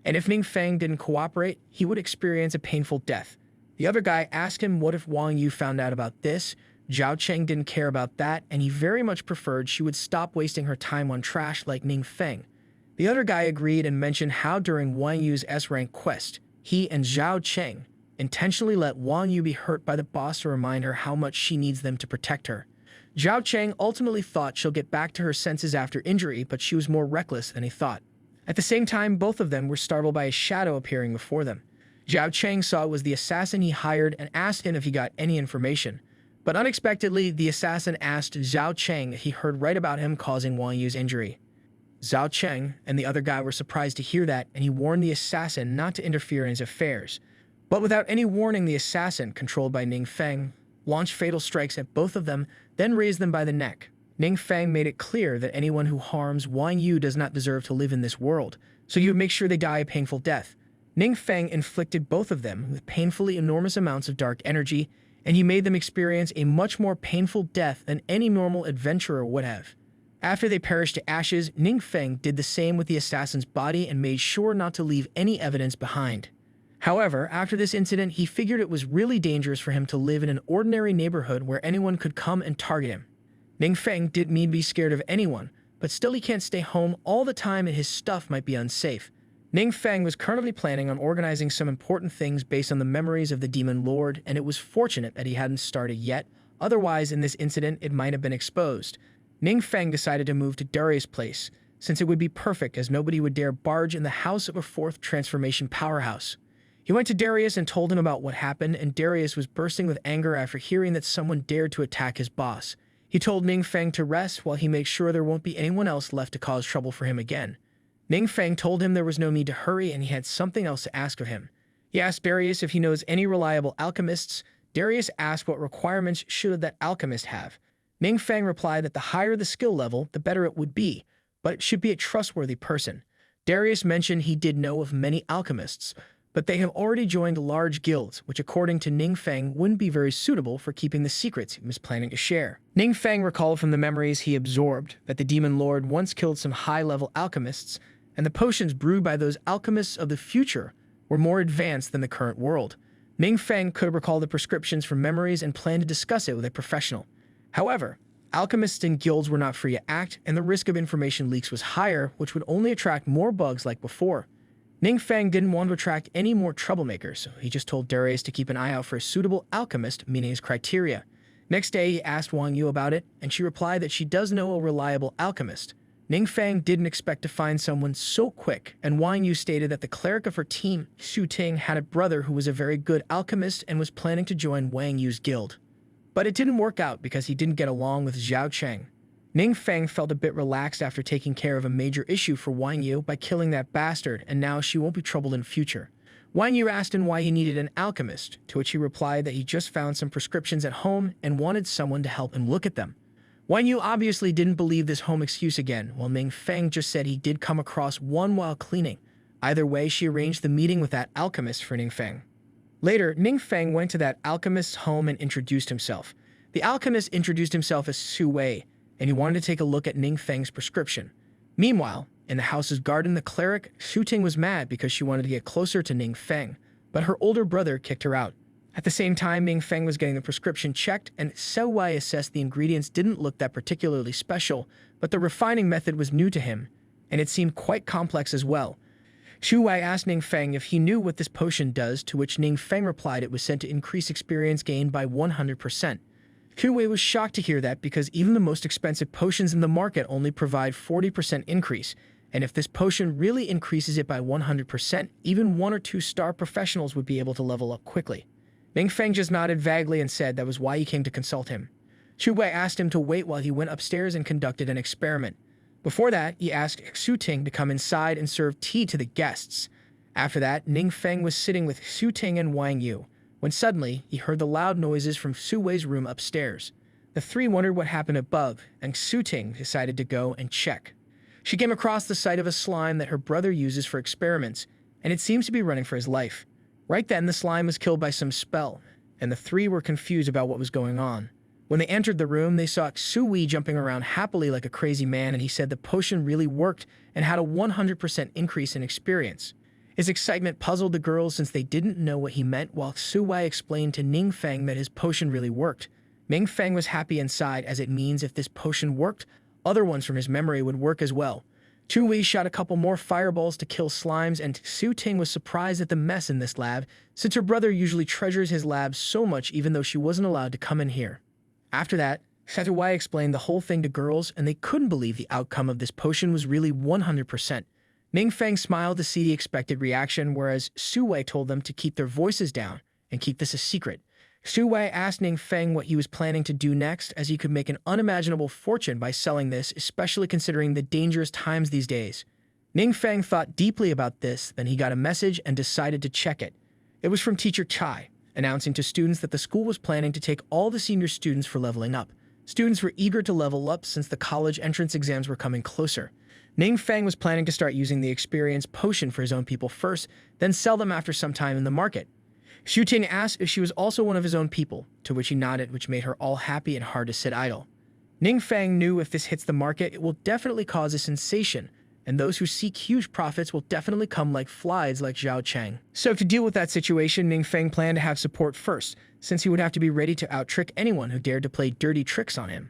and if Ning Feng didn't cooperate, he would experience a painful death. The other guy asked him what if Wang Yu found out about this. Zhao Cheng didn't care about that, and he very much preferred she would stop wasting her time on trash like Ning Feng. The other guy agreed and mentioned how during Wang Yu's S-rank quest, he and Zhao Cheng intentionally let Wang Yu be hurt by the boss to remind her how much she needs them to protect her. Zhao Cheng ultimately thought she'll get back to her senses after injury, but she was more reckless than he thought. At the same time, both of them were startled by a shadow appearing before them. Zhao Cheng saw it was the assassin he hired and asked him if he got any information. But unexpectedly, the assassin asked Zhao Cheng if he heard right about him causing Wang Yu's injury. Zhao Cheng and the other guy were surprised to hear that, and he warned the assassin not to interfere in his affairs. But without any warning, the assassin, controlled by Ning Feng, launched fatal strikes at both of them, then raised them by the neck. Ning Feng made it clear that anyone who harms Wang Yu does not deserve to live in this world, so you would make sure they die a painful death. Ning Feng inflicted both of them with painfully enormous amounts of dark energy, and he made them experience a much more painful death than any normal adventurer would have. After they perished to ashes, Ning Feng did the same with the assassin's body and made sure not to leave any evidence behind. However, after this incident, he figured it was really dangerous for him to live in an ordinary neighborhood where anyone could come and target him. Ning Feng didn't mean to be scared of anyone, but still he can't stay home all the time and his stuff might be unsafe. Ning Feng was currently planning on organizing some important things based on the memories of the Demon Lord, and it was fortunate that he hadn't started yet, otherwise in this incident it might have been exposed. Ning Feng decided to move to Darius' place, since it would be perfect as nobody would dare barge in the house of a fourth transformation powerhouse. He went to Darius and told him about what happened, and Darius was bursting with anger after hearing that someone dared to attack his boss. He told Ning Feng to rest while he makes sure there won't be anyone else left to cause trouble for him again. Ning Feng told him there was no need to hurry and he had something else to ask of him. He asked Darius if he knows any reliable alchemists. Darius asked what requirements should that alchemist have. Ning Feng replied that the higher the skill level, the better it would be, but it should be a trustworthy person. Darius mentioned he did know of many alchemists, but they have already joined large guilds, which according to Ning Feng wouldn't be very suitable for keeping the secrets he was planning to share. Ning Feng recalled from the memories he absorbed that the Demon Lord once killed some high-level alchemists, and the potions brewed by those alchemists of the future were more advanced than the current world. Ning Feng could recall the prescriptions from memories and planned to discuss it with a professional. However, alchemists and guilds were not free to act, and the risk of information leaks was higher, which would only attract more bugs like before. Ning Feng didn't want to attract any more troublemakers, so he just told Darius to keep an eye out for a suitable alchemist, meeting his criteria. Next day, he asked Wang Yu about it, and she replied that she does know a reliable alchemist. Ning Feng didn't expect to find someone so quick, and Wang Yu stated that the cleric of her team, Xu Ting, had a brother who was a very good alchemist and was planning to join Wang Yu's guild. But it didn't work out because he didn't get along with Zhao Cheng. Ning Feng felt a bit relaxed after taking care of a major issue for Wang Yu by killing that bastard, and now she won't be troubled in future. Wang Yu asked him why he needed an alchemist, to which he replied that he just found some prescriptions at home and wanted someone to help him look at them. Wang Yu obviously didn't believe this home excuse again, while Ning Feng just said he did come across one while cleaning. Either way, she arranged the meeting with that alchemist for Ning Feng. Later, Ning Feng went to that alchemist's home and introduced himself. The alchemist introduced himself as Su Wei, and he wanted to take a look at Ning Feng's prescription. Meanwhile, in the house's garden, the cleric, Xu Ting, was mad because she wanted to get closer to Ning Feng, but her older brother kicked her out. At the same time, Ning Feng was getting the prescription checked, and Su Wei assessed the ingredients didn't look that particularly special, but the refining method was new to him, and it seemed quite complex as well. Xu Wei asked Ning Feng if he knew what this potion does, to which Ning Feng replied it was said to increase experience gained by 100%. Xu Wei was shocked to hear that because even the most expensive potions in the market only provide 40% increase, and if this potion really increases it by 100%, even 1 or 2 star professionals would be able to level up quickly. Ning Feng just nodded vaguely and said that was why he came to consult him. Xu Wei asked him to wait while he went upstairs and conducted an experiment. Before that, he asked Xu Ting to come inside and serve tea to the guests. After that, Ning Feng was sitting with Xu Ting and Wang Yu, when suddenly he heard the loud noises from Su Wei's room upstairs. The three wondered what happened above, and Xu Ting decided to go and check. She came across the sight of a slime that her brother uses for experiments, and it seems to be running for his life. Right then, the slime was killed by some spell, and the three were confused about what was going on. When they entered the room, they saw Xu Wei jumping around happily like a crazy man, and he said the potion really worked and had a 100% increase in experience. His excitement puzzled the girls since they didn't know what he meant, while Su Wei explained to Ning Feng that his potion really worked. Ning Feng was happy inside, as it means if this potion worked, other ones from his memory would work as well. Tu Wei shot a couple more fireballs to kill slimes, and Su Ting was surprised at the mess in this lab, since her brother usually treasures his lab so much even though she wasn't allowed to come in here. After that, Tu Wei explained the whole thing to girls, and they couldn't believe the outcome of this potion was really 100%. Ning Feng smiled to see the expected reaction, whereas Su Wei told them to keep their voices down and keep this a secret. Su Wei asked Ning Feng what he was planning to do next, as he could make an unimaginable fortune by selling this, especially considering the dangerous times these days. Ning Feng thought deeply about this, then he got a message and decided to check it. It was from Teacher Chai, announcing to students that the school was planning to take all the senior students for leveling up. Students were eager to level up since the college entrance exams were coming closer. Ning Feng was planning to start using the experience potion for his own people first, then sell them after some time in the market. Xu Ting asked if she was also one of his own people, to which he nodded, which made her all happy and hard to sit idle. Ning Feng knew if this hits the market, it will definitely cause a sensation, and those who seek huge profits will definitely come like flies like Zhao Cheng. So to deal with that situation, Ning Feng planned to have support first, since he would have to be ready to out-trick anyone who dared to play dirty tricks on him.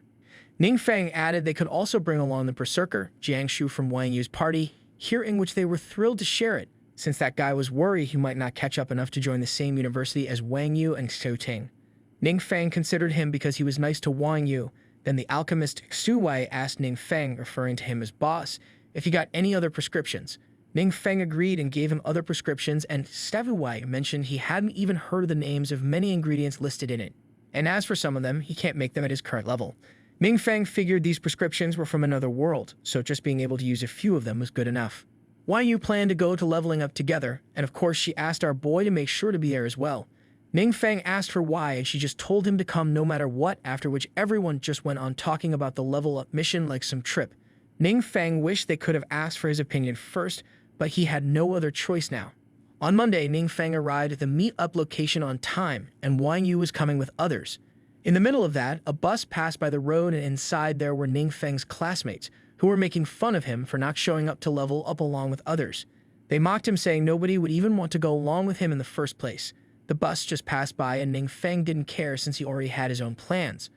Ning Feng added they could also bring along the Berserker, Jiangshu from Wang Yu's party, hearing which they were thrilled to share it, since that guy was worried he might not catch up enough to join the same university as Wang Yu and Xu Ting. Ning Feng considered him because he was nice to Wang Yu. Then the alchemist Xu Wei asked Ning Feng, referring to him as boss, if he got any other prescriptions. Ning Feng agreed and gave him other prescriptions, and Xu Wei mentioned he hadn't even heard the names of many ingredients listed in it. And as for some of them, he can't make them at his current level. Ning Feng figured these prescriptions were from another world, so just being able to use a few of them was good enough. Wang Yu planned to go to leveling up together, and of course she asked our boy to make sure to be there as well. Ning Feng asked her why, and she just told him to come no matter what, after which everyone just went on talking about the level up mission like some trip. Ning Feng wished they could have asked for his opinion first, but he had no other choice now. On Monday, Ning Feng arrived at the meet-up location on time, and Wang Yu was coming with others. In the middle of that, a bus passed by the road, and inside there were Ning Feng's classmates, who were making fun of him for not showing up to level up along with others. They mocked him, saying nobody would even want to go along with him in the first place. The bus just passed by, and Ning Feng didn't care since he already had his own plans.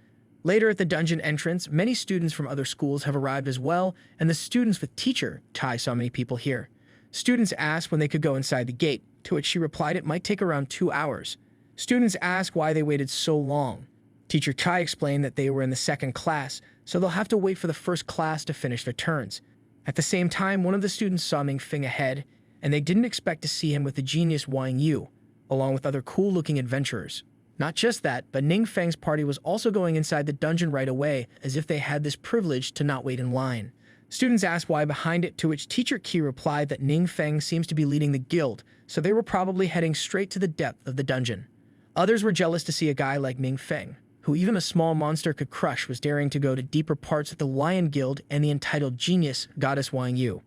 Later at the dungeon entrance, many students from other schools have arrived as well, and the students with Teacher Chai saw many people here. Students asked when they could go inside the gate, to which she replied it might take around 2 hours. Students asked why they waited so long. Teacher Chai explained that they were in the second class, so they'll have to wait for the first class to finish their turns. At the same time, one of the students saw Ning Feng ahead, and they didn't expect to see him with the genius Wang Yu, along with other cool-looking adventurers. Not just that, but Ning Feng's party was also going inside the dungeon right away, as if they had this privilege to not wait in line. Students asked why behind it, to which Teacher Qi replied that Ning Feng seems to be leading the guild, so they were probably heading straight to the depth of the dungeon. Others were jealous to see a guy like Ning Feng, who even a small monster could crush, was daring to go to deeper parts of the Lion Guild and the entitled genius, Goddess Wang Yu.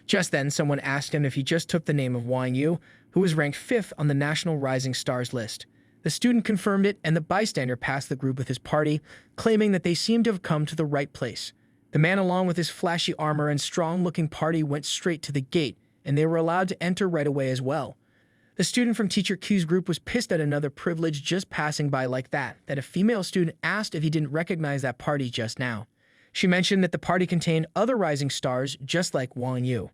Just then, someone asked him if he just took the name of Wang Yu, who was ranked 5th on the National Rising Stars list. The student confirmed it, and the bystander passed the group with his party, claiming that they seemed to have come to the right place. The man, along with his flashy armor and strong-looking party, went straight to the gate, and they were allowed to enter right away as well. The student from Teacher Q's group was pissed at another privilege just passing by like that a female student asked if he didn't recognize that party just now. She mentioned that the party contained other rising stars just like Wang Yu.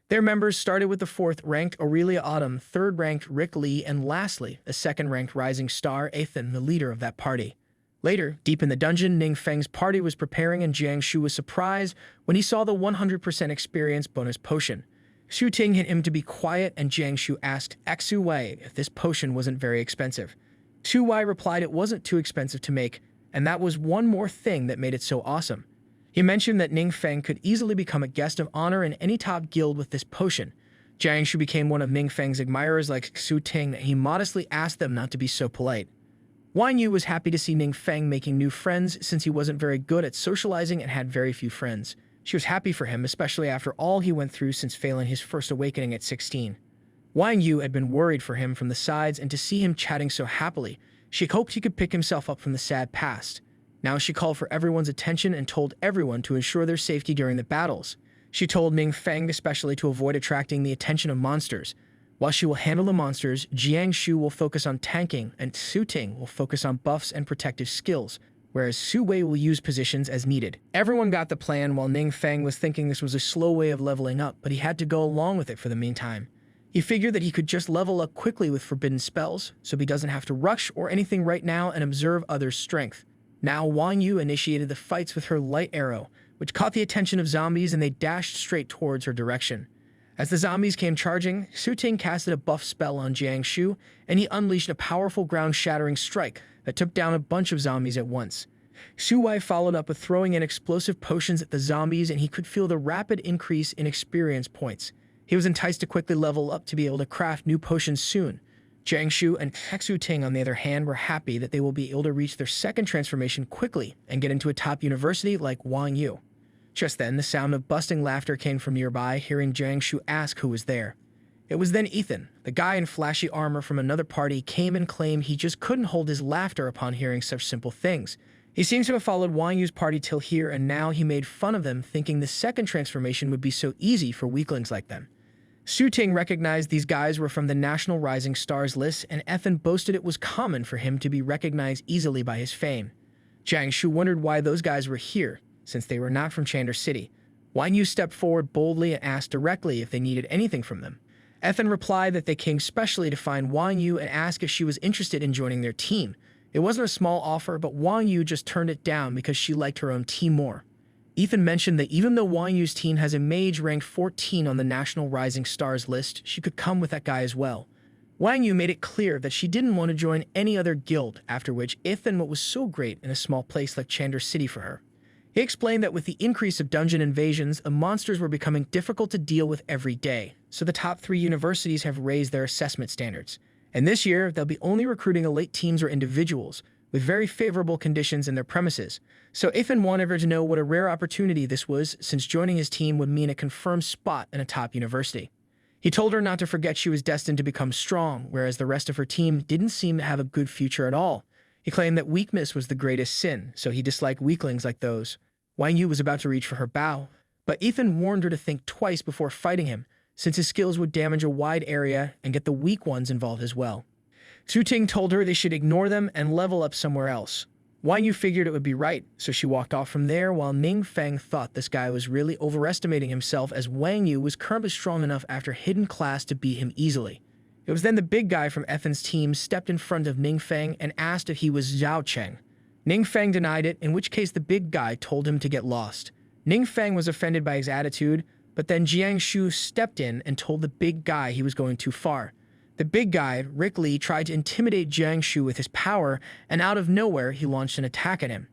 Their members started with the 4th-ranked Aurelia Autumn, 3rd-ranked Rick Lee, and lastly, a 2nd-ranked rising star, Ethan, the leader of that party. Later, deep in the dungeon, Ning Feng's party was preparing, and Jiangshu was surprised when he saw the 100% experience bonus potion. Xu Ting hit him to be quiet, and Jiangshu asked Xu Wei if this potion wasn't very expensive. Xu Wei replied it wasn't too expensive to make, and that was one more thing that made it so awesome. He mentioned that Ning Feng could easily become a guest of honor in any top guild with this potion. Jiangshu became one of Ning Feng's admirers like Xu Ting, that he modestly asked them not to be so polite. Wang Yu was happy to see Ning Feng making new friends since he wasn't very good at socializing and had very few friends. She was happy for him, especially after all he went through since failing his first awakening at 16. Wang Yu had been worried for him from the sides, and to see him chatting so happily, she hoped he could pick himself up from the sad past. Now she called for everyone's attention and told everyone to ensure their safety during the battles. She told Ning Feng especially to avoid attracting the attention of monsters. While she will handle the monsters, Jiangshu will focus on tanking, and Xu Ting will focus on buffs and protective skills. whereas Su Wei will use positions as needed. Everyone got the plan while Ning Feng was thinking this was a slow way of leveling up, but he had to go along with it for the meantime. He figured that he could just level up quickly with forbidden spells, so he doesn't have to rush or anything right now and observe others' strength. Now Wang Yu initiated the fights with her light arrow, which caught the attention of zombies and they dashed straight towards her direction. As the zombies came charging, Su Ting casted a buff spell on Jiang Shu, and he unleashed a powerful ground-shattering strike that took down a bunch of zombies at once. Su Wei followed up with throwing in explosive potions at the zombies, and he could feel the rapid increase in experience points. He was enticed to quickly level up to be able to craft new potions soon. Jiang Shu and Su Ting, on the other hand, were happy that they will be able to reach their second transformation quickly and get into a top university like Wang Yu. Just then, the sound of busting laughter came from nearby, hearing Jiang Shu ask who was there. It was then Ethan, the guy in flashy armor from another party, came and claimed he just couldn't hold his laughter upon hearing such simple things. He seems to have followed Wang Yu's party till here, and now he made fun of them, thinking the second transformation would be so easy for weaklings like them. Su Ting recognized these guys were from the National Rising Stars list, and Ethan boasted it was common for him to be recognized easily by his fame. Jiang Shu wondered why those guys were here, since they were not from Chandler City. Wang Yu stepped forward boldly and asked directly if they needed anything from them. Ethan replied that they came specially to find Wang Yu and asked if she was interested in joining their team. It wasn't a small offer, but Wang Yu just turned it down because she liked her own team more. Ethan mentioned that even though Wang Yu's team has a mage ranked 14 on the National Rising Stars list, she could come with that guy as well. Wang Yu made it clear that she didn't want to join any other guild, after which Ethan what was so great in a small place like Chandler City for her. He explained that with the increase of dungeon invasions, the monsters were becoming difficult to deal with every day, so the top 3 universities have raised their assessment standards. And this year, they'll be only recruiting elite teams or individuals, with very favorable conditions in their premises. So Ethan wanted her to know what a rare opportunity this was, since joining his team would mean a confirmed spot in a top university. He told her not to forget she was destined to become strong, whereas the rest of her team didn't seem to have a good future at all. He claimed that weakness was the greatest sin, so he disliked weaklings like those. Wang Yu was about to reach for her bow, but Ethan warned her to think twice before fighting him, since his skills would damage a wide area and get the weak ones involved as well. Su Ting told her they should ignore them and level up somewhere else. Wang Yu figured it would be right, so she walked off from there, while Ning Feng thought this guy was really overestimating himself, as Wang Yu was currently strong enough after hidden class to beat him easily. It was then the big guy from Ethan's team stepped in front of Ning Feng and asked if he was Zhao Cheng. Ning Feng denied it, in which case the big guy told him to get lost. Ning Feng was offended by his attitude, but then Jiang Shu stepped in and told the big guy he was going too far. The big guy, Rick Lee, tried to intimidate Jiang Shu with his power, and out of nowhere, he launched an attack at him.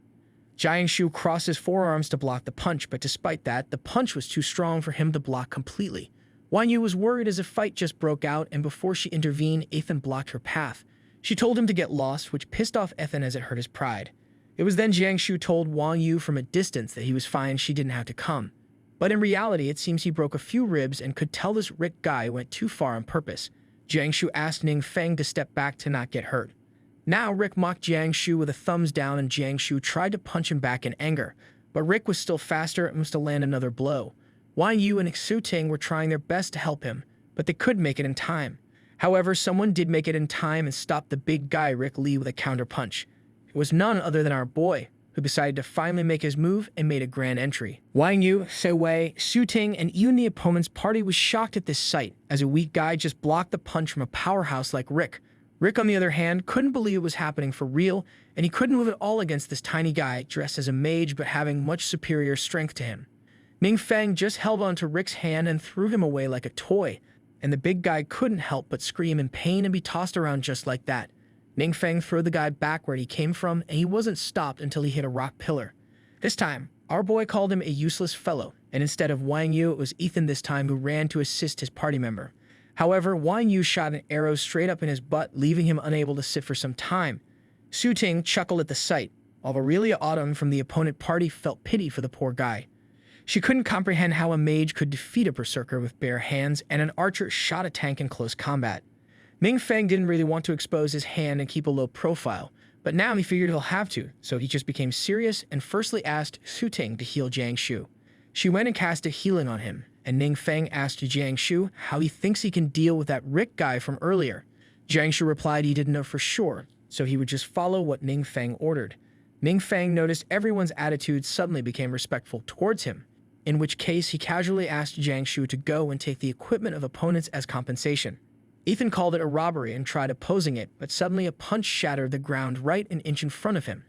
Jiang Shu crossed his forearms to block the punch, but despite that, the punch was too strong for him to block completely. Wang Yu was worried as a fight just broke out, and before she intervened, Ethan blocked her path. She told him to get lost, which pissed off Ethan as it hurt his pride. It was then Jiang Shu told Wang Yu from a distance that he was fine, she didn't have to come. But in reality, it seems he broke a few ribs and could tell this Rick guy went too far on purpose. Jiang Shu asked Ning Feng to step back to not get hurt. Now Rick mocked Jiang Shu with a thumbs down, and Jiang Shu tried to punch him back in anger, but Rick was still faster and was to land another blow. Wang Yu and Su Ting were trying their best to help him, but they couldn't make it in time. However, someone did make it in time and stopped the big guy Rick Lee with a counterpunch. It was none other than our boy, who decided to finally make his move and made a grand entry. Wang Yu, Su Wei, Su Ting, and even the opponent's party was shocked at this sight, as a weak guy just blocked the punch from a powerhouse like Rick. Rick, on the other hand, couldn't believe it was happening for real, and he couldn't move at all against this tiny guy dressed as a mage but having much superior strength to him. Ning Feng just held onto Rick's hand and threw him away like a toy, and the big guy couldn't help but scream in pain and be tossed around just like that. Ning Feng threw the guy back where he came from, and he wasn't stopped until he hit a rock pillar. This time, our boy called him a useless fellow, and instead of Wang Yu, it was Ethan this time who ran to assist his party member. However, Wang Yu shot an arrow straight up in his butt, leaving him unable to sit for some time. Su Ting chuckled at the sight, while Aurelia Autumn from the opponent party felt pity for the poor guy. She couldn't comprehend how a mage could defeat a berserker with bare hands, and an archer shot a tank in close combat. Ning Feng didn't really want to expose his hand and keep a low profile, but now he figured he'll have to, so he just became serious and firstly asked Su Ting to heal Jiang Shu. She went and cast a healing on him, and Ning Feng asked Jiang Shu how he thinks he can deal with that Rick guy from earlier. Jiang Shu replied he didn't know for sure, so he would just follow what Ning Feng ordered. Ning Feng noticed everyone's attitude suddenly became respectful towards him, in which case he casually asked Jiang Shu to go and take the equipment of opponents as compensation. Ethan called it a robbery and tried opposing it, but suddenly a punch shattered the ground right an inch in front of him.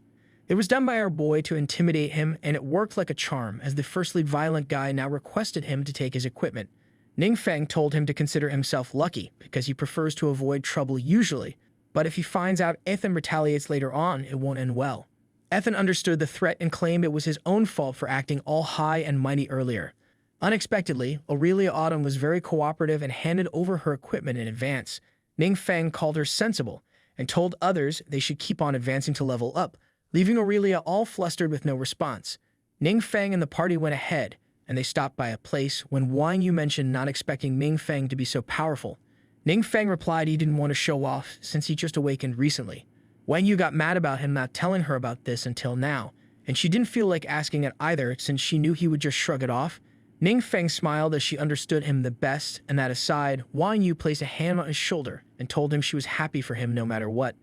It was done by our boy to intimidate him, and it worked like a charm, as the firstly violent guy now requested him to take his equipment. Ning Feng told him to consider himself lucky, because he prefers to avoid trouble usually, but if he finds out Ethan retaliates later on, it won't end well. Ethan understood the threat and claimed it was his own fault for acting all high and mighty earlier. Unexpectedly, Aurelia Autumn was very cooperative and handed over her equipment in advance. Ning Feng called her sensible and told others they should keep on advancing to level up, leaving Aurelia all flustered with no response. Ning Feng and the party went ahead, and they stopped by a place when Wang Yu mentioned not expecting Ning Feng to be so powerful. Ning Feng replied he didn't want to show off since he just awakened recently. Wang Yu got mad about him not telling her about this until now, and she didn't feel like asking it either since she knew he would just shrug it off. Ning Feng smiled as she understood him the best, and that aside, Wang Yu placed a hand on his shoulder and told him she was happy for him no matter what.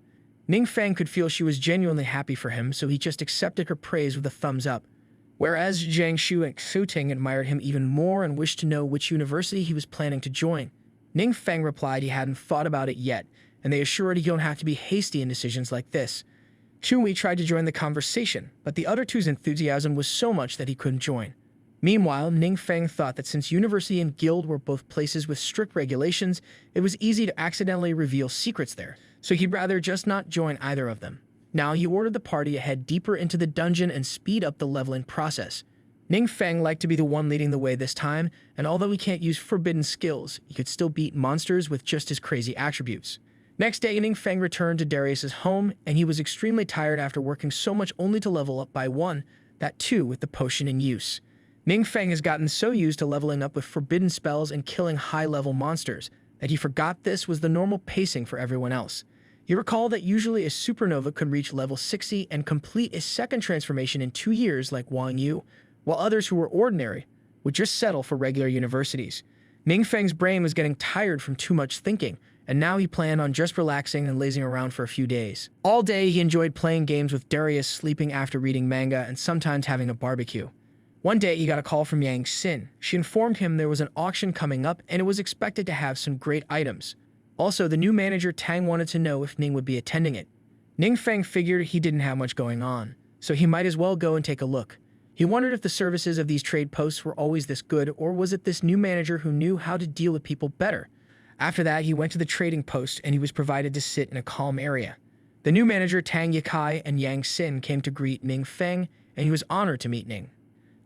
Ning Feng could feel she was genuinely happy for him, so he just accepted her praise with a thumbs up. Whereas Jiang Shu and Xu Ting admired him even more and wished to know which university he was planning to join. Ning Feng replied he hadn't thought about it yet, and they assured he don't have to be hasty in decisions like this. Xu Wei tried to join the conversation, but the other two's enthusiasm was so much that he couldn't join. Meanwhile, Ning Feng thought that since university and guild were both places with strict regulations, it was easy to accidentally reveal secrets there, so he'd rather just not join either of them. Now he ordered the party to head deeper into the dungeon and speed up the leveling process. Ning Feng liked to be the one leading the way this time, and although he can't use forbidden skills, he could still beat monsters with just his crazy attributes. Next day, Ning Feng returned to Darius's home, and he was extremely tired after working so much only to level up by one, that too with the potion in use. Ning Feng has gotten so used to leveling up with forbidden spells and killing high-level monsters that he forgot this was the normal pacing for everyone else. He recalled that usually a supernova could reach level 60 and complete a second transformation in 2 years like Wang Yu, while others who were ordinary would just settle for regular universities. Ning Feng's brain was getting tired from too much thinking, and now he planned on just relaxing and lazing around for a few days. All day he enjoyed playing games with Darius, sleeping after reading manga, and sometimes having a barbecue. One day, he got a call from Yang Xin. She informed him there was an auction coming up and it was expected to have some great items. Also, the new manager Tang wanted to know if Ning would be attending it. Ning Feng figured he didn't have much going on, so he might as well go and take a look. He wondered if the services of these trade posts were always this good, or was it this new manager who knew how to deal with people better? After that, he went to the trading post and he was provided to sit in a calm area. The new manager Tang Yikai and Yang Xin came to greet Ning Feng, and he was honored to meet Ning.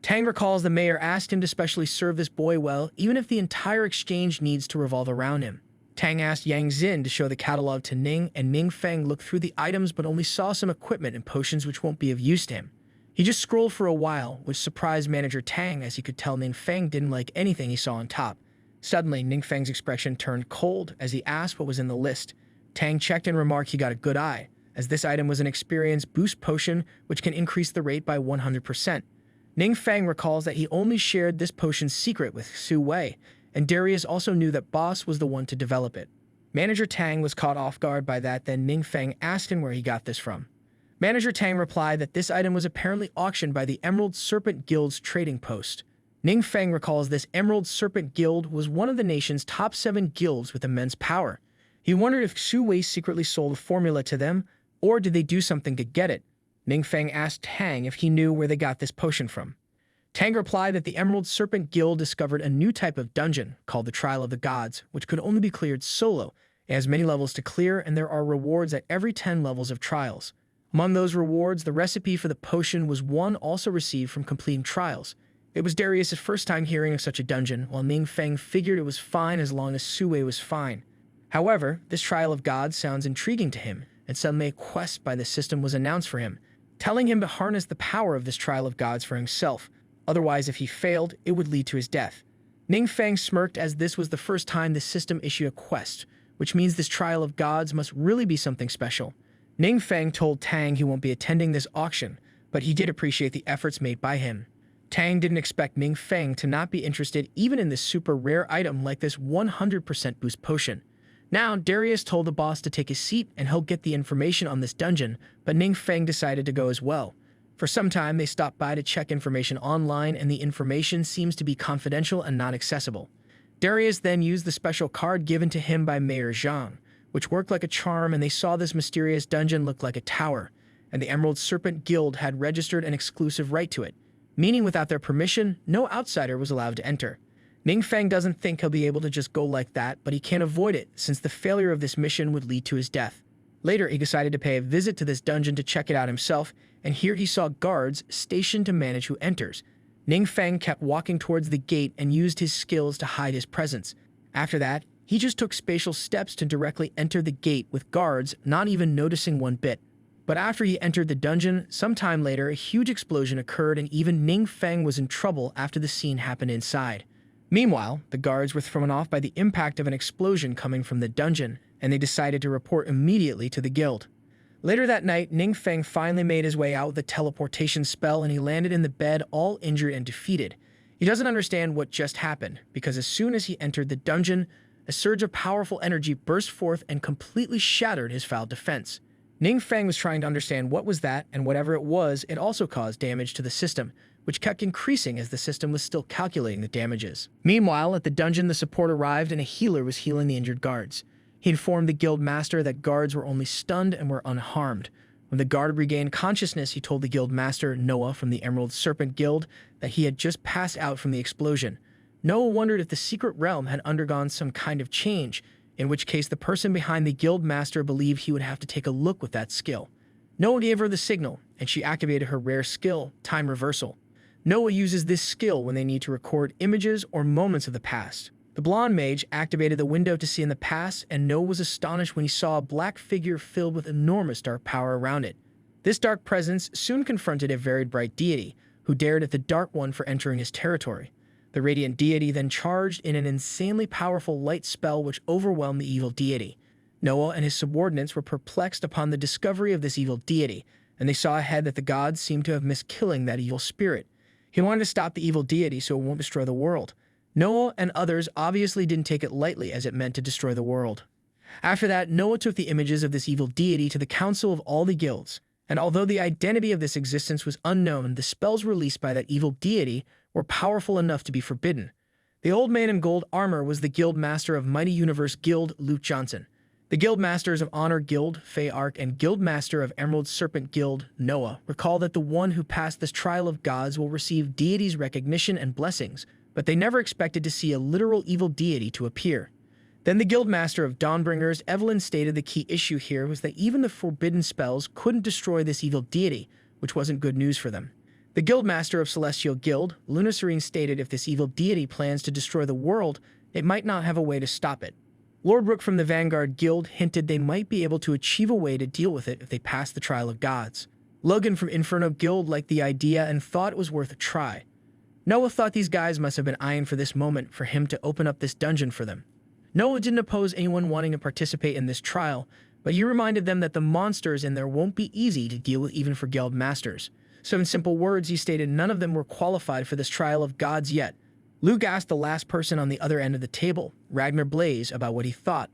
Tang recalls the mayor asked him to specially serve this boy well, even if the entire exchange needs to revolve around him. Tang asked Yang Xin to show the catalog to Ning, and Ning Feng looked through the items but only saw some equipment and potions which won't be of use to him. He just scrolled for a while, which surprised manager Tang as he could tell Ning Feng didn't like anything he saw on top. Suddenly, Ning Feng's expression turned cold as he asked what was in the list. Tang checked and remarked he got a good eye, as this item was an experience boost potion which can increase the rate by 100%. Ning Feng recalls that he only shared this potion's secret with Xu Wei, and Darius also knew that Boss was the one to develop it. Manager Tang was caught off guard by that, then Ning Feng asked him where he got this from. Manager Tang replied that this item was apparently auctioned by the Emerald Serpent Guild's trading post. Ning Feng recalls this Emerald Serpent Guild was one of the nation's top 7 guilds with immense power. He wondered if Xu Wei secretly sold a formula to them, or did they do something to get it? Ning Feng asked Tang if he knew where they got this potion from. Tang replied that the Emerald Serpent Guild discovered a new type of dungeon called the Trial of the Gods, which could only be cleared solo. It has many levels to clear, and there are rewards at every 10 levels of trials. Among those rewards, the recipe for the potion was one also received from completing trials. It was Darius' first time hearing of such a dungeon, while Ning Feng figured it was fine as long as Xu Wei was fine. However, this Trial of Gods sounds intriguing to him, and suddenly a quest by the system was announced for him, telling him to harness the power of this Trial of Gods for himself. Otherwise, if he failed, it would lead to his death. Ning Feng smirked as this was the first time the system issued a quest, which means this Trial of Gods must really be something special. Ning Feng told Tang he won't be attending this auction, but he did appreciate the efforts made by him. Tang didn't expect Ning Feng to not be interested even in this super rare item like this 100% boost potion. Now, Darius told the boss to take his seat and he'll get the information on this dungeon, but Ning Feng decided to go as well. For some time, they stopped by to check information online, and the information seems to be confidential and not accessible. Darius then used the special card given to him by Mayor Zhang, which worked like a charm, and they saw this mysterious dungeon look like a tower, and the Emerald Serpent Guild had registered an exclusive right to it, meaning without their permission, no outsider was allowed to enter. Ning Feng doesn't think he'll be able to just go like that, but he can't avoid it since the failure of this mission would lead to his death. Later, he decided to pay a visit to this dungeon to check it out himself, and here he saw guards stationed to manage who enters. Ning Feng kept walking towards the gate and used his skills to hide his presence. After that, he just took spatial steps to directly enter the gate with guards not even noticing one bit. But after he entered the dungeon, sometime later, a huge explosion occurred and even Ning Feng was in trouble after the scene happened inside. Meanwhile, the guards were thrown off by the impact of an explosion coming from the dungeon, and they decided to report immediately to the guild. Later that night, Ning Feng finally made his way out with a teleportation spell and he landed in the bed all injured and defeated. He doesn't understand what just happened, because as soon as he entered the dungeon, a surge of powerful energy burst forth and completely shattered his foul defense. Ning Feng was trying to understand what was that, and whatever it was, it also caused damage to the system, which kept increasing as the system was still calculating the damages. Meanwhile, at the dungeon, the support arrived and a healer was healing the injured guards. He informed the guild master that guards were only stunned and were unharmed. When the guard regained consciousness, he told the guild master, Noah from the Emerald Serpent Guild, that he had just passed out from the explosion. Noah wondered if the secret realm had undergone some kind of change, in which case the person behind the guild master believed he would have to take a look with that skill. Noah gave her the signal, and she activated her rare skill, Time Reversal. Noah uses this skill when they need to record images or moments of the past. The blonde mage activated the window to see in the past, and Noah was astonished when he saw a black figure filled with enormous dark power around it. This dark presence soon confronted a very bright deity, who dared at the Dark One for entering his territory. The radiant deity then charged in an insanely powerful light spell which overwhelmed the evil deity. Noah and his subordinates were perplexed upon the discovery of this evil deity, and they saw ahead that the gods seemed to have missed killing that evil spirit. He wanted to stop the evil deity so it won't destroy the world. Noah and others obviously didn't take it lightly, as it meant to destroy the world. After that, Noah took the images of this evil deity to the council of all the guilds, and although the identity of this existence was unknown, the spells released by that evil deity were powerful enough to be forbidden. The old man in gold armor was the guild master of Mighty Universe Guild, Luke Johnson. The guild masters of Honor Guild, Fey Arc, and guild master of Emerald Serpent Guild, Noah, recall that the one who passed this trial of gods will receive deity's recognition and blessings, but they never expected to see a literal evil deity to appear. Then the guild master of Dawnbringers, Evelyn, stated the key issue here was that even the forbidden spells couldn't destroy this evil deity, which wasn't good news for them. The guild master of Celestial Guild, Luna Serene, stated if this evil deity plans to destroy the world, it might not have a way to stop it. Lord Rook from the Vanguard Guild hinted they might be able to achieve a way to deal with it if they passed the trial of gods. Logan from Inferno Guild liked the idea and thought it was worth a try. Noah thought these guys must have been eyeing for this moment for him to open up this dungeon for them. Noah didn't oppose anyone wanting to participate in this trial, but he reminded them that the monsters in there won't be easy to deal with even for guild masters. So in simple words, he stated none of them were qualified for this trial of gods yet. Luke asked the last person on the other end of the table, Ragnar Blaze, about what he thought.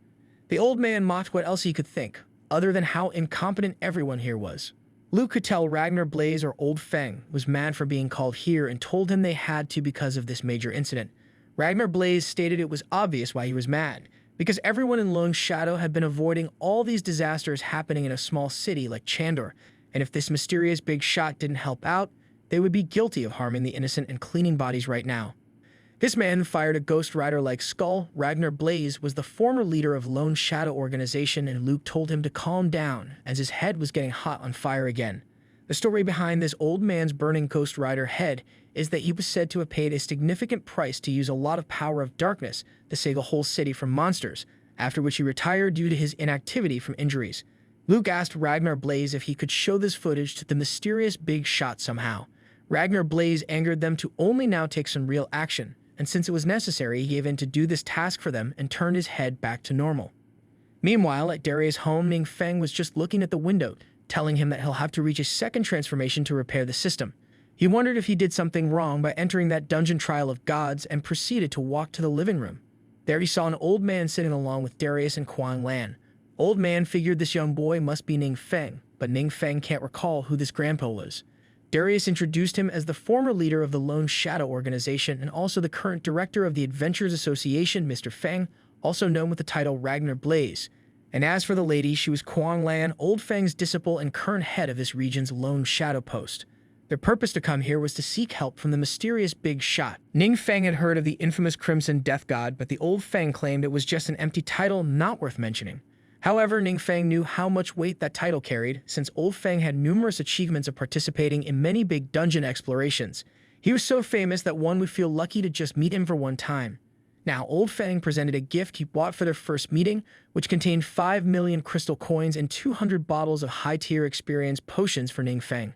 The old man mocked what else he could think, other than how incompetent everyone here was. Luke could tell Ragnar Blaze, or Old Feng, was mad for being called here and told him they had to because of this major incident. Ragnar Blaze stated it was obvious why he was mad, because everyone in Lone Shadow had been avoiding all these disasters happening in a small city like Chandor, and if this mysterious big shot didn't help out, they would be guilty of harming the innocent and cleaning bodies right now. This man fired a Ghost Rider-like skull. Ragnar Blaze was the former leader of Lone Shadow Organization, and Luke told him to calm down as his head was getting hot on fire again. The story behind this old man's burning Ghost Rider head is that he was said to have paid a significant price to use a lot of power of darkness to save a whole city from monsters, after which he retired due to his inactivity from injuries. Luke asked Ragnar Blaze if he could show this footage to the mysterious big shot somehow. Ragnar Blaze angered them to only now take some real action, and since it was necessary, he gave in to do this task for them and turned his head back to normal. Meanwhile, at Darius' home, Ning Feng was just looking at the window, telling him that he'll have to reach a second transformation to repair the system. He wondered if he did something wrong by entering that dungeon trial of gods and proceeded to walk to the living room. There he saw an old man sitting along with Darius and Kuang Lan. Old man figured this young boy must be Ning Feng, but Ning Feng can't recall who this grandpa was. Darius introduced him as the former leader of the Lone Shadow organization and also the current director of the Adventures Association, Mr. Feng, also known with the title Ragnar Blaze. And as for the lady, she was Kuang Lan, Old Feng's disciple and current head of this region's Lone Shadow post. Their purpose to come here was to seek help from the mysterious Big Shot. Ning Feng had heard of the infamous Crimson Death God, but the Old Feng claimed it was just an empty title not worth mentioning. However, Ning Feng knew how much weight that title carried, since Old Feng had numerous achievements of participating in many big dungeon explorations. He was so famous that one would feel lucky to just meet him for one time. Now, Old Feng presented a gift he bought for their first meeting, which contained 5 million crystal coins and 200 bottles of high-tier experience potions for Ning Feng.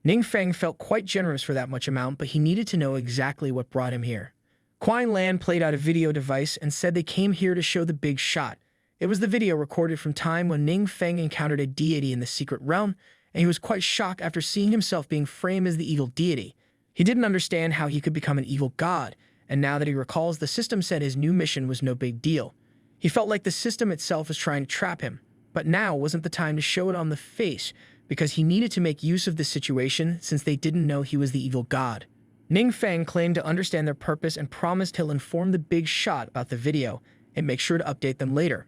Ning Feng felt quite generous for that much amount, but he needed to know exactly what brought him here. Kuang Lan played out a video device and said they came here to show the Big Shot. It was the video recorded from time when Ning Feng encountered a deity in the secret realm, and he was quite shocked after seeing himself being framed as the evil deity. He didn't understand how he could become an evil god, and now that he recalls, the system said his new mission was no big deal. He felt like the system itself was trying to trap him, but now wasn't the time to show it on the face, because he needed to make use of this situation since they didn't know he was the evil god. Ning Feng claimed to understand their purpose and promised he'll inform the Big Shot about the video and make sure to update them later.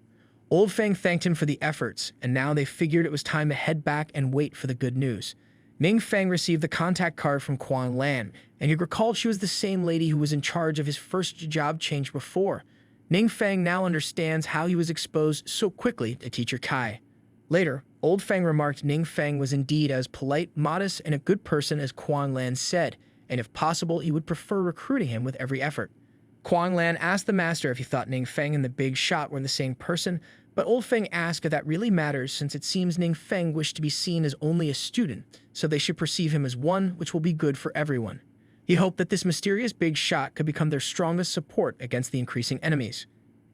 Old Feng thanked him for the efforts, and now they figured it was time to head back and wait for the good news. Ning Feng received the contact card from Kuang Lan, and he recalled she was the same lady who was in charge of his first job change before. Ning Feng now understands how he was exposed so quickly to Teacher Kai. Later, Old Feng remarked Ning Feng was indeed as polite, modest, and a good person as Kuang Lan said, and if possible, he would prefer recruiting him with every effort. Kuang Lan asked the master if he thought Ning Feng and the Big Shot were the same person, but Old Feng asked if that really matters since it seems Ning Feng wished to be seen as only a student, so they should perceive him as one, which will be good for everyone. He hoped that this mysterious Big Shot could become their strongest support against the increasing enemies.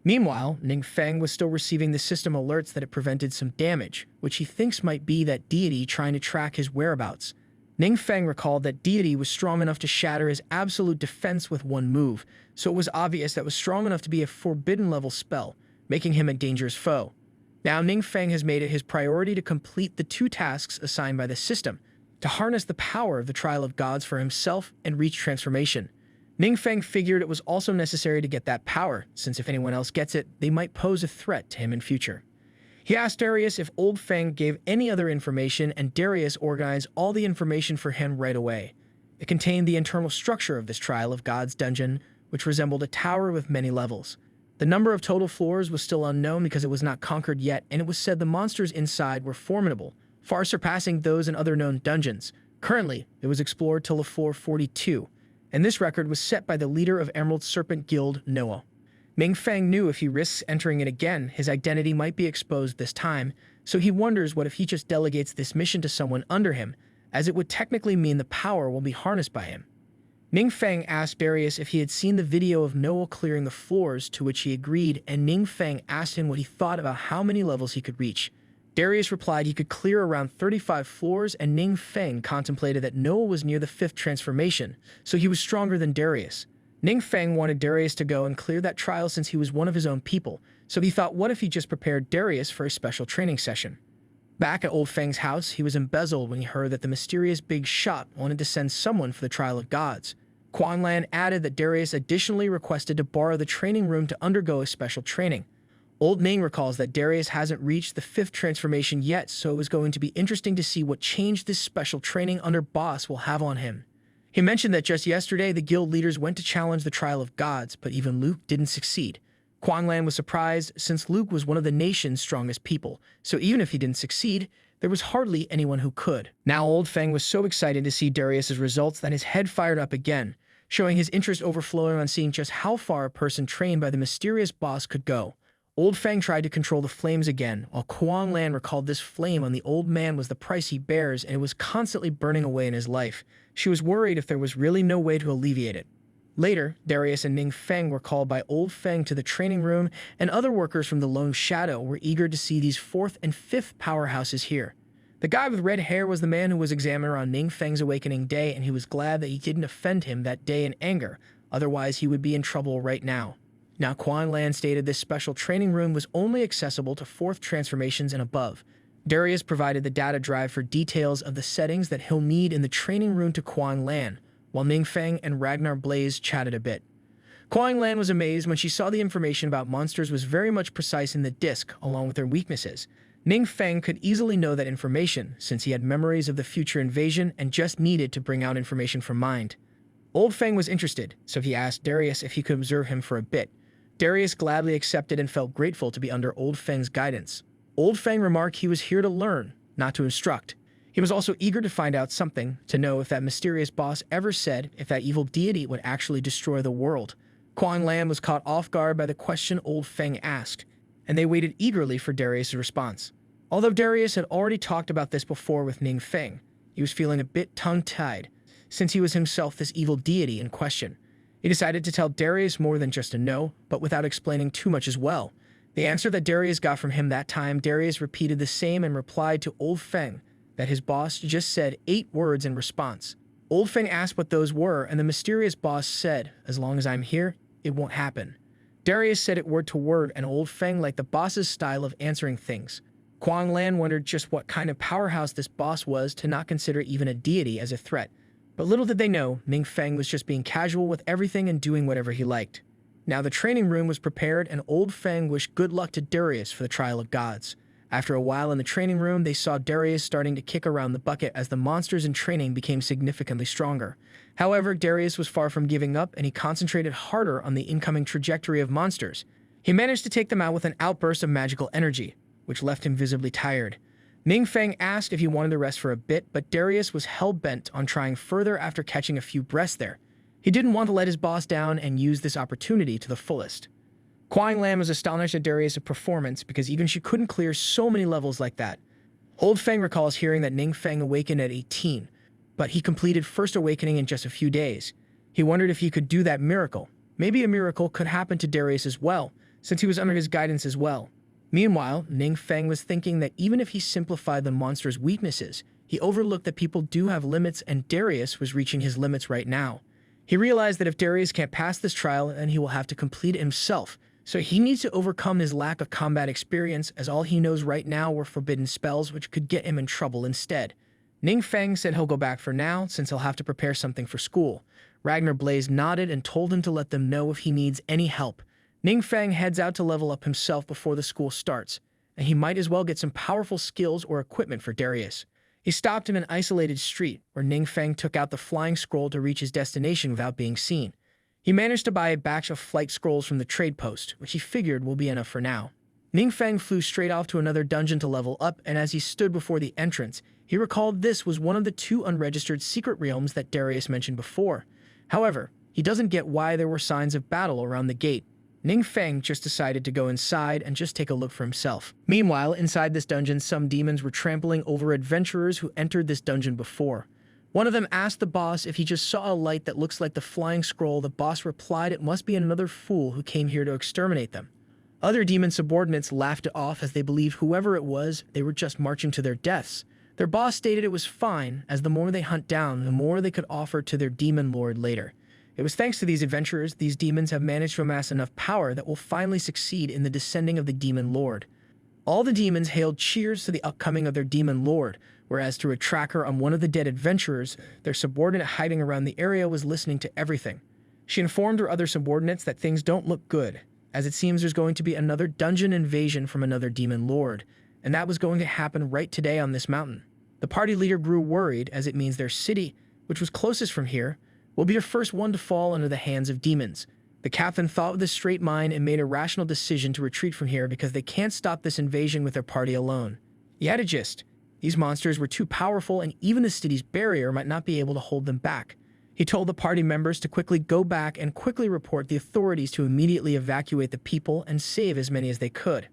Meanwhile, Ning Feng was still receiving the system alerts that it prevented some damage, which he thinks might be that deity trying to track his whereabouts. Ning Feng recalled that deity was strong enough to shatter his absolute defense with one move, so it was obvious that was strong enough to be a forbidden-level spell, making him a dangerous foe. Now Ning Feng has made it his priority to complete the 2 tasks assigned by the system, to harness the power of the Trial of Gods for himself and reach transformation. Ning Feng figured it was also necessary to get that power, since if anyone else gets it, they might pose a threat to him in future. He asked Darius if Old Feng gave any other information, and Darius organized all the information for him right away. It contained the internal structure of this Trial of Gods dungeon, which resembled a tower with many levels. The number of total floors was still unknown because it was not conquered yet, and it was said the monsters inside were formidable, far surpassing those in other known dungeons. Currently, it was explored till floor 42, and this record was set by the leader of Emerald Serpent Guild, Noah. Ning Feng knew if he risks entering it again, his identity might be exposed this time, so he wonders what if he just delegates this mission to someone under him, as it would technically mean the power will be harnessed by him. Ning Feng asked Darius if he had seen the video of Noah clearing the floors, to which he agreed, and Ning Feng asked him what he thought about how many levels he could reach. Darius replied he could clear around 35 floors, and Ning Feng contemplated that Noah was near the 5th transformation, so he was stronger than Darius. Ning Feng wanted Darius to go and clear that trial since he was one of his own people, so he thought what if he just prepared Darius for a special training session. Back at Old Feng's house, he was embezzled when he heard that the mysterious Big Shot wanted to send someone for the Trial of Gods. Kuang Lan added that Darius additionally requested to borrow the training room to undergo a special training. Old Ning recalls that Darius hasn't reached the 5th transformation yet, so it was going to be interesting to see what change this special training under boss will have on him. He mentioned that just yesterday the guild leaders went to challenge the Trial of Gods, but even Luke didn't succeed. Kuang Lan was surprised since Luke was one of the nation's strongest people, so even if he didn't succeed, there was hardly anyone who could. Now Old Feng was so excited to see Darius's results that his head fired up again, showing his interest overflowing on seeing just how far a person trained by the mysterious boss could go. Old Feng tried to control the flames again, while Kuang Lan recalled this flame on the old man was the price he bears and it was constantly burning away in his life. She was worried if there was really no way to alleviate it. Later, Darius and Ning Feng were called by Old Feng to the training room, and other workers from the Lone Shadow were eager to see these 4th and 5th powerhouses here. The guy with red hair was the man who was examiner on Ning Feng's awakening day, and he was glad that he didn't offend him that day in anger, otherwise he would be in trouble right now. Now, Quan Lan stated this special training room was only accessible to fourth transformations and above. Darius provided the data drive for details of the settings that he'll need in the training room to Quan Lan, while Ning Feng and Ragnar Blaze chatted a bit. Quan Lan was amazed when she saw the information about monsters was very much precise in the disc, along with their weaknesses. Ning Feng could easily know that information, since he had memories of the future invasion and just needed to bring out information from mind. Old Feng was interested, so he asked Darius if he could observe him for a bit. Darius gladly accepted and felt grateful to be under Old Feng's guidance. Old Feng remarked he was here to learn, not to instruct. He was also eager to find out something, to know if that mysterious boss ever said if that evil deity would actually destroy the world. Quan Lan was caught off guard by the question Old Feng asked, and they waited eagerly for Darius' response. Although Darius had already talked about this before with Ning Feng, he was feeling a bit tongue-tied, since he was himself this evil deity in question. He decided to tell Darius more than just a no, but without explaining too much as well. The answer that Darius got from him that time, Darius repeated the same and replied to Old Feng that his boss just said 8 words in response. Old Feng asked what those were, and the mysterious boss said, "As long as I'm here, it won't happen." Darius said it word to word, and Old Feng liked the boss's style of answering things. Quan Lan wondered just what kind of powerhouse this boss was to not consider even a deity as a threat. But little did they know, Ning Feng was just being casual with everything and doing whatever he liked. Now the training room was prepared, and Old Feng wished good luck to Darius for the trial of gods. After a while in the training room, they saw Darius starting to kick around the bucket as the monsters in training became significantly stronger. However, Darius was far from giving up, and he concentrated harder on the incoming trajectory of monsters. He managed to take them out with an outburst of magical energy, which left him visibly tired. Ning Feng asked if he wanted to rest for a bit, but Darius was hell-bent on trying further after catching a few breaths there. He didn't want to let his boss down and use this opportunity to the fullest. Quan Lan was astonished at Darius' performance because even she couldn't clear so many levels like that. Old Feng recalls hearing that Ning Feng awakened at 18, but he completed First Awakening in just a few days. He wondered if he could do that miracle. Maybe a miracle could happen to Darius as well, since he was under his guidance as well. Meanwhile, Ning Feng was thinking that even if he simplified the monster's weaknesses, he overlooked that people do have limits, and Darius was reaching his limits right now. He realized that if Darius can't pass this trial, then he will have to complete it himself, so he needs to overcome his lack of combat experience, as all he knows right now were forbidden spells which could get him in trouble instead. Ning Feng said he'll go back for now, since he'll have to prepare something for school. Ragnar Blaze nodded and told him to let them know if he needs any help. Ning Feng heads out to level up himself before the school starts, and he might as well get some powerful skills or equipment for Darius. He stopped in an isolated street, where Ning Feng took out the flying scroll to reach his destination without being seen. He managed to buy a batch of flight scrolls from the trade post, which he figured will be enough for now. Ning Feng flew straight off to another dungeon to level up, and as he stood before the entrance, he recalled this was one of the 2 unregistered secret realms that Darius mentioned before. However, he doesn't get why there were signs of battle around the gate. Ning Feng just decided to go inside and just take a look for himself. Meanwhile, inside this dungeon, some demons were trampling over adventurers who entered this dungeon before. One of them asked the boss if he just saw a light that looks like the flying scroll. The boss replied it must be another fool who came here to exterminate them. Other demon subordinates laughed it off as they believed whoever it was, they were just marching to their deaths. Their boss stated it was fine, as the more they hunt down, the more they could offer to their demon lord later. It was thanks to these adventurers, these demons have managed to amass enough power that will finally succeed in the descending of the demon lord. All the demons hailed cheers to the upcoming of their demon lord, whereas through a tracker on one of the dead adventurers, their subordinate hiding around the area was listening to everything. She informed her other subordinates that things don't look good, as it seems there's going to be another dungeon invasion from another demon lord, and that was going to happen right today on this mountain. The party leader grew worried, as it means their city, which was closest from here, will be the first one to fall under the hands of demons. The captain thought with a straight mind and made a rational decision to retreat from here because they can't stop this invasion with their party alone. He had a gist. These monsters were too powerful, and even the city's barrier might not be able to hold them back. He told the party members to quickly go back and quickly report the authorities to immediately evacuate the people and save as many as they could.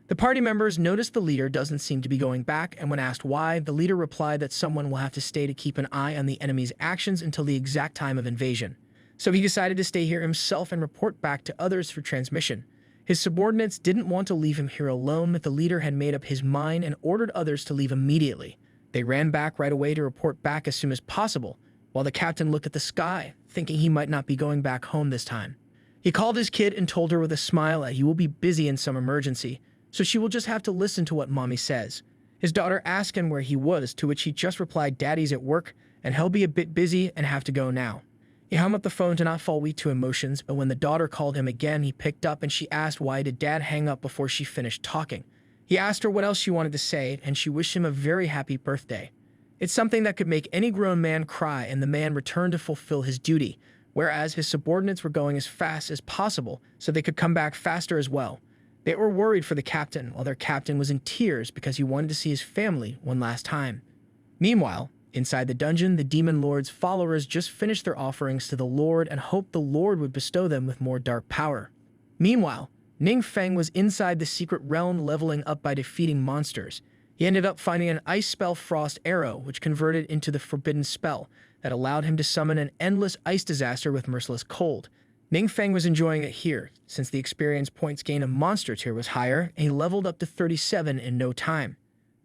The party members noticed the leader doesn't seem to be going back, and when asked why, the leader replied that someone will have to stay to keep an eye on the enemy's actions until the exact time of invasion. So he decided to stay here himself and report back to others for transmission. His subordinates didn't want to leave him here alone, but the leader had made up his mind and ordered others to leave immediately. They ran back right away to report back as soon as possible, while the captain looked at the sky, thinking he might not be going back home this time. He called his kid and told her with a smile that he will be busy in some emergency, so she will just have to listen to what mommy says. His daughter asked him where he was, to which he just replied, "Daddy's at work, and he'll be a bit busy and have to go now." He hung up the phone to not fall weak to emotions, but when the daughter called him again, he picked up and she asked why did Dad hang up before she finished talking. He asked her what else she wanted to say, and she wished him a very happy birthday. It's something that could make any grown man cry, and the man returned to fulfill his duty, whereas his subordinates were going as fast as possible so they could come back faster as well. They were worried for the captain, while their captain was in tears because he wanted to see his family one last time. Meanwhile, inside the dungeon, the demon lord's followers just finished their offerings to the lord and hoped the lord would bestow them with more dark power. Meanwhile, Ning Feng was inside the secret realm leveling up by defeating monsters. He ended up finding an ice spell Frost Arrow, which converted into the forbidden spell that allowed him to summon an endless ice disaster with merciless cold. Ning Feng was enjoying it here, since the experience points gain of monster tier was higher, and he leveled up to 37 in no time.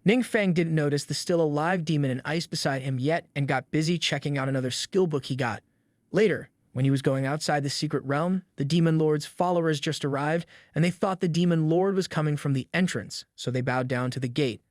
Ning Feng didn't notice the still alive demon in ice beside him yet and got busy checking out another skill book he got. Later, when he was going outside the secret realm, the demon lord's followers just arrived, and they thought the demon lord was coming from the entrance, so they bowed down to the gate.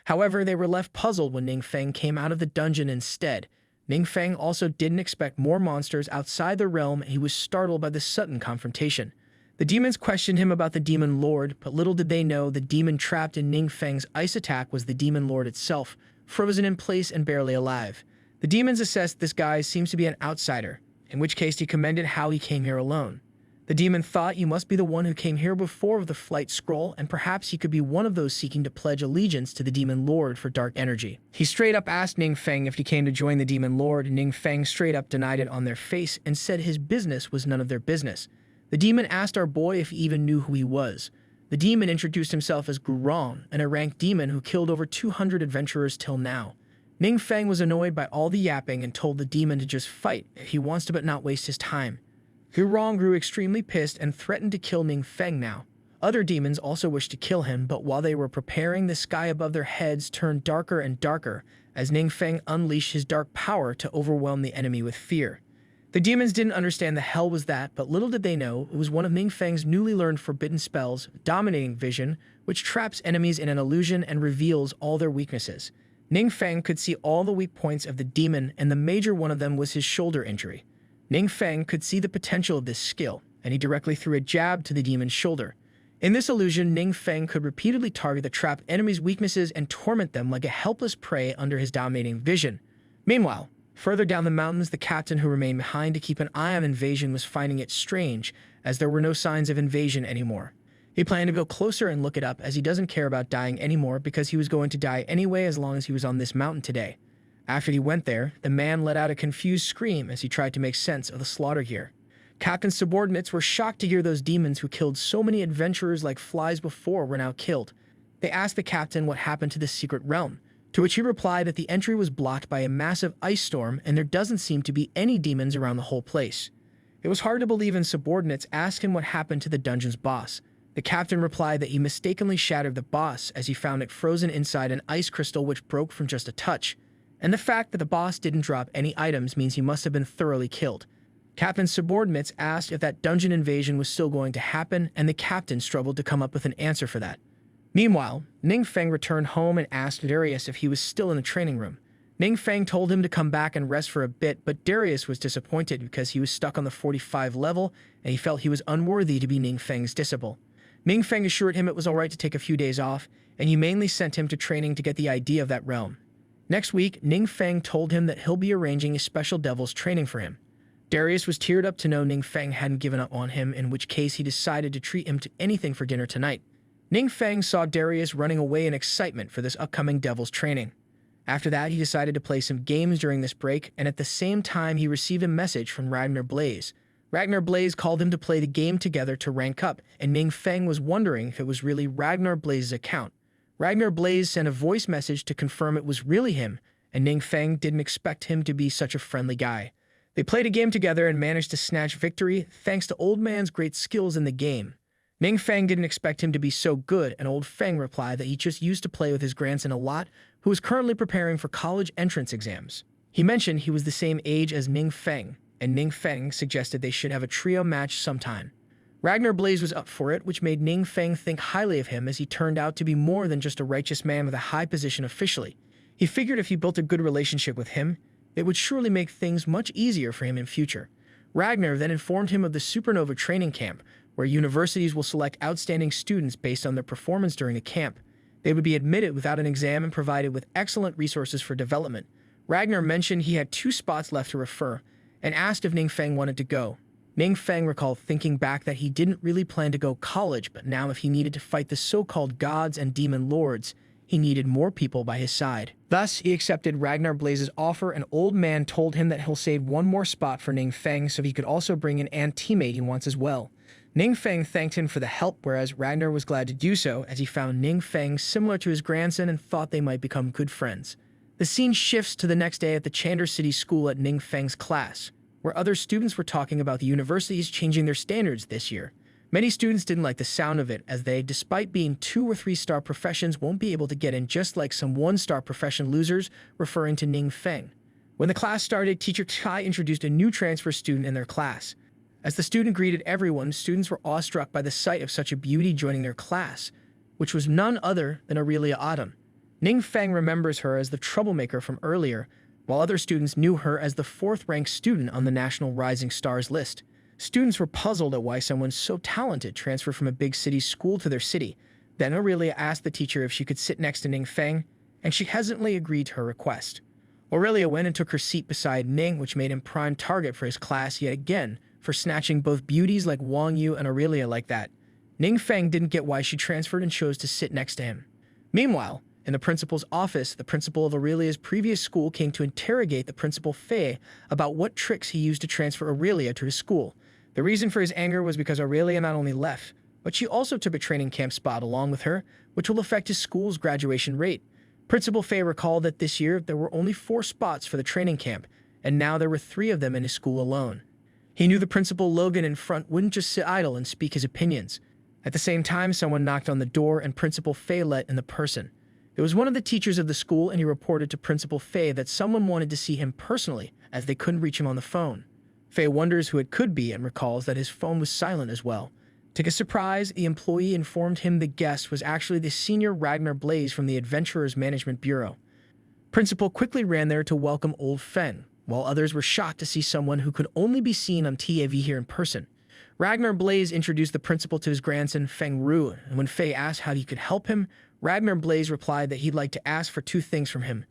However, they were left puzzled when Ning Feng came out of the dungeon instead. Ning Feng also didn't expect more monsters outside the realm, and he was startled by the sudden confrontation. The demons questioned him about the demon lord, but little did they know the demon trapped in Ning Feng's ice attack was the demon lord itself, frozen in place and barely alive. The demons assessed this guy seems to be an outsider, in which case he commended how he came here alone. The demon thought you must be the one who came here before with the flight scroll, and perhaps he could be one of those seeking to pledge allegiance to the demon lord for dark energy. He straight up asked Ning Feng if he came to join the demon lord, and Ning Feng straight up denied it on their face and said his business was none of their business. The demon asked our boy if he even knew who he was. The demon introduced himself as Gurong, an ranked demon who killed over 200 adventurers till now. Ning Feng was annoyed by all the yapping and told the demon to just fight if he wants to but not waste his time. Gurong grew extremely pissed and threatened to kill Ning Feng now. Other demons also wished to kill him, but while they were preparing, the sky above their heads turned darker and darker as Ning Feng unleashed his dark power to overwhelm the enemy with fear. The demons didn't understand the hell was that, but little did they know it was one of Ning Feng's newly learned forbidden spells, Dominating Vision, which traps enemies in an illusion and reveals all their weaknesses. Ning Feng could see all the weak points of the demon, and the major one of them was his shoulder injury. Ning Feng could see the potential of this skill, and he directly threw a jab to the demon's shoulder. In this illusion, Ning Feng could repeatedly target the trapped enemy's weaknesses and torment them like a helpless prey under his dominating vision. Meanwhile, further down the mountains, the captain who remained behind to keep an eye on invasion was finding it strange, as there were no signs of invasion anymore. He planned to go closer and look it up, as he doesn't care about dying anymore because he was going to die anyway as long as he was on this mountain today. After he went there, the man let out a confused scream as he tried to make sense of the slaughter here. Captain's subordinates were shocked to hear those demons who killed so many adventurers like flies before were now killed. They asked the captain what happened to this secret realm, to which he replied that the entry was blocked by a massive ice storm and there doesn't seem to be any demons around the whole place. It was hard to believe, and subordinates asked him what happened to the dungeon's boss. The captain replied that he mistakenly shattered the boss as he found it frozen inside an ice crystal which broke from just a touch. And the fact that the boss didn't drop any items means he must have been thoroughly killed. Captain's subordinates asked if that dungeon invasion was still going to happen, and the captain struggled to come up with an answer for that. Meanwhile, Ning Feng returned home and asked Darius if he was still in the training room. Ning Feng told him to come back and rest for a bit, but Darius was disappointed because he was stuck on the 45 level and he felt he was unworthy to be Ning Feng's disciple. Ning Feng assured him it was alright to take a few days off, and humanely sent him to training to get the idea of that realm. Next week, Ning Feng told him that he'll be arranging a special devil's training for him. Darius was teared up to know Ning Feng hadn't given up on him, in which case he decided to treat him to anything for dinner tonight. Ning Feng saw Darius running away in excitement for this upcoming devil's training. After that, he decided to play some games during this break, and at the same time he received a message from Ragnar Blaze. Ragnar Blaze called him to play the game together to rank up, and Ning Feng was wondering if it was really Ragnar Blaze's account. Ragnar Blaze sent a voice message to confirm it was really him, and Ning Feng didn't expect him to be such a friendly guy. They played a game together and managed to snatch victory thanks to Old Man's great skills in the game. Ning Feng didn't expect him to be so good, and Old Feng replied that he just used to play with his grandson a lot, who was currently preparing for college entrance exams. He mentioned he was the same age as Ning Feng, and Ning Feng suggested they should have a trio match sometime. Ragnar Blaze was up for it, which made Ning Feng think highly of him as he turned out to be more than just a righteous man with a high position officially. He figured if he built a good relationship with him, it would surely make things much easier for him in future. Ragnar then informed him of the Supernova training camp, where universities will select outstanding students based on their performance during the camp. They would be admitted without an exam and provided with excellent resources for development. Ragnar mentioned he had 2 spots left to refer, and asked if Ning Feng wanted to go. Ning Feng recalled thinking back that he didn't really plan to go college, but now if he needed to fight the so-called gods and demon lords, he needed more people by his side. Thus, he accepted Ragnar Blaze's offer. An old man told him that he'll save 1 more spot for Ning Feng so he could also bring an teammate he wants as well. Ning Feng thanked him for the help, whereas Ragnar was glad to do so as he found Ning Feng similar to his grandson and thought they might become good friends. The scene shifts to the next day at the Chandler City School at Ning Feng's class, where other students were talking about the universities changing their standards this year. Many students didn't like the sound of it, as they, despite being 2- or 3-star professions, won't be able to get in, just like some 1-star profession losers, referring to Ning Feng. When the class started, teacher Kai introduced a new transfer student in their class. As the student greeted everyone, students were awestruck by the sight of such a beauty joining their class, which was none other than Aurelia Autumn. Ning Feng remembers her as the troublemaker from earlier, while other students knew her as the 4th-ranked student on the National Rising Stars list. Students were puzzled at why someone so talented transferred from a big city school to their city. Then Aurelia asked the teacher if she could sit next to Ning Feng, and she hesitantly agreed to her request. Aurelia went and took her seat beside Ning, which made him prime target for his class yet again, for snatching both beauties like Wang Yu and Aurelia like that. Ning Feng didn't get why she transferred and chose to sit next to him. Meanwhile, in the principal's office, the principal of Aurelia's previous school came to interrogate the principal Fei about what tricks he used to transfer Aurelia to his school. The reason for his anger was because Aurelia not only left, but she also took a training camp spot along with her, which will affect his school's graduation rate. Principal Fei recalled that this year there were only 4 spots for the training camp, and now there were 3 of them in his school alone. He knew the principal Logan in front wouldn't just sit idle and speak his opinions. At the same time, someone knocked on the door and Principal Fei let in the person. It was one of the teachers of the school, and he reported to Principal Fei that someone wanted to see him personally, as they couldn't reach him on the phone. Fei wonders who it could be and recalls that his phone was silent as well. To his surprise, the employee informed him the guest was actually the senior Ragnar Blaze from the Adventurers Management Bureau. Principal quickly ran there to welcome old Feng, while others were shocked to see someone who could only be seen on TV here in person. Ragnar Blaze introduced the principal to his grandson Feng Ru, and when Fei asked how he could help him, Ragnar Blaze replied that he'd like to ask for 2 things from him.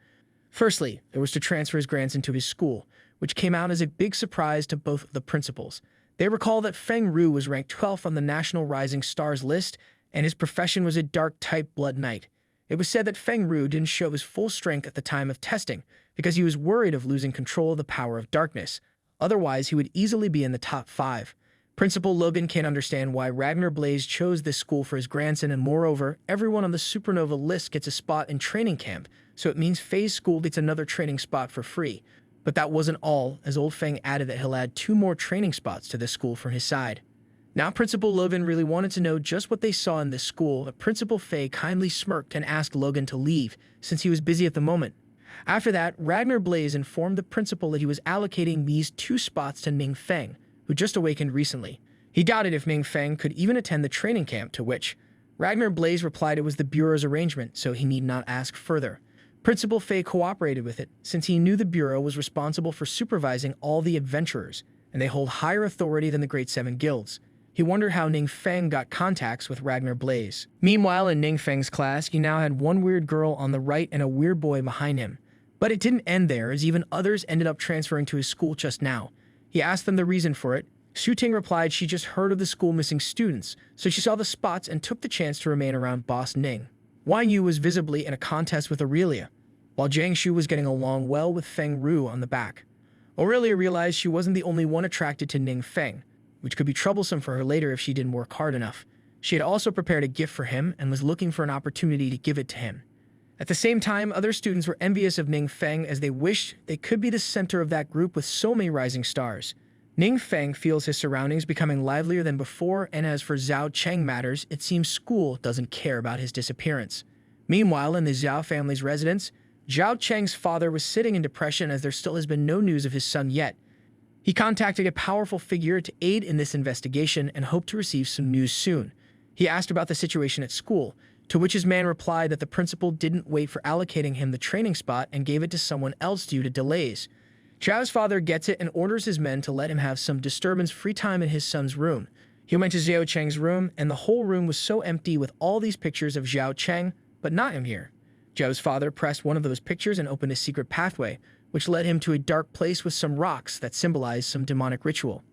Firstly, there was to transfer his grandson to his school, which came out as a big surprise to both of the principals. They recall that Feng Ru was ranked 12th on the National Rising Stars list, and his profession was a dark-type blood knight. It was said that Feng Ru didn't show his full strength at the time of testing, because he was worried of losing control of the power of darkness. Otherwise, he would easily be in the top 5. Principal Logan can't understand why Ragnar Blaze chose this school for his grandson, and moreover, everyone on the Supernova list gets a spot in training camp, so it means Fei's school gets another training spot for free. But that wasn't all, as old Feng added that he'll add 2 more training spots to this school from his side. Now Principal Logan really wanted to know just what they saw in this school, but Principal Fei kindly smirked and asked Logan to leave, since he was busy at the moment. After that, Ragnar Blaze informed the principal that he was allocating these 2 spots to Ning Feng, who just awakened recently. He doubted if Ning Feng could even attend the training camp, to which Ragnar Blaze replied it was the Bureau's arrangement, so he need not ask further. Principal Fei cooperated with it, since he knew the Bureau was responsible for supervising all the adventurers, and they hold higher authority than the Great 7 guilds. He wondered how Ning Feng got contacts with Ragnar Blaze. Meanwhile, in Ning Feng's class, he now had one weird girl on the right and a weird boy behind him. But it didn't end there, as even others ended up transferring to his school just now. He asked them the reason for it. Xu Ting replied she just heard of the school missing students, so she saw the spots and took the chance to remain around Boss Ning. Wang Yu was visibly in a contest with Aurelia, while Jiang Shu was getting along well with Feng Ru on the back. Aurelia realized she wasn't the only one attracted to Ning Feng, which could be troublesome for her later if she didn't work hard enough. She had also prepared a gift for him and was looking for an opportunity to give it to him. At the same time, other students were envious of Ning Feng, as they wished they could be the center of that group with so many rising stars. Ning Feng feels his surroundings becoming livelier than before, and as for Zhao Cheng matters, it seems school doesn't care about his disappearance. Meanwhile, in the Zhao family's residence, Zhao Cheng's father was sitting in depression, as there still has been no news of his son yet. He contacted a powerful figure to aid in this investigation and hoped to receive some news soon. He asked about the situation at school, to which his man replied that the principal didn't wait for allocating him the training spot and gave it to someone else due to delays. Zhao's father gets it and orders his men to let him have some disturbance-free time in his son's room. He went to Xiao Cheng's room, and the whole room was so empty with all these pictures of Xiao Cheng, but not him here. Zhao's father pressed one of those pictures and opened a secret pathway, which led him to a dark place with some rocks that symbolized some demonic ritual.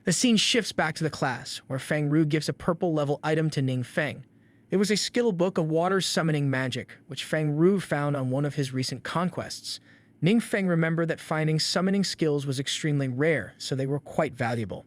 The scene shifts back to the class, where Feng Ru gives a purple-level item to Ning Feng. It was a skill book of water summoning magic, which Feng Ru found on one of his recent conquests. Ning Feng remembered that finding summoning skills was extremely rare, so they were quite valuable.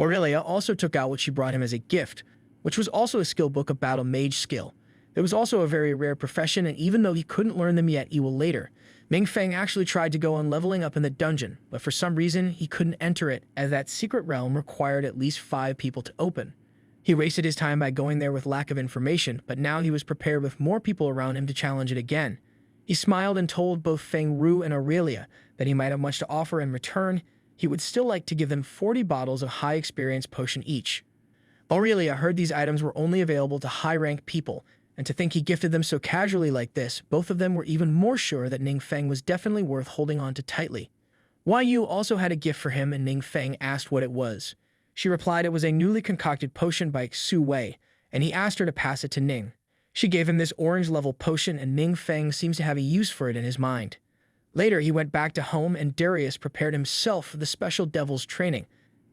Aurelia also took out what she brought him as a gift, which was also a skill book of battle mage skill. It was also a very rare profession, and even though he couldn't learn them yet, he will later. Ning Feng actually tried to go on leveling up in the dungeon, but for some reason, he couldn't enter it, as that secret realm required at least 5 people to open. He wasted his time by going there with lack of information, but now he was prepared with more people around him to challenge it again. He smiled and told both Feng Ru and Aurelia that he might have much to offer in return. He would still like to give them 40 bottles of high-experience potion each. Aurelia heard these items were only available to high-ranked people, and to think he gifted them so casually like this, both of them were even more sure that Ning Feng was definitely worth holding on to tightly. Wai Yu also had a gift for him, and Ning Feng asked what it was. She replied it was a newly concocted potion by Su Wei, and he asked her to pass it to Ning. She gave him this orange-level potion, and Ning Feng seems to have a use for it in his mind. Later, he went back to home, and Darius prepared himself for the special devil's training.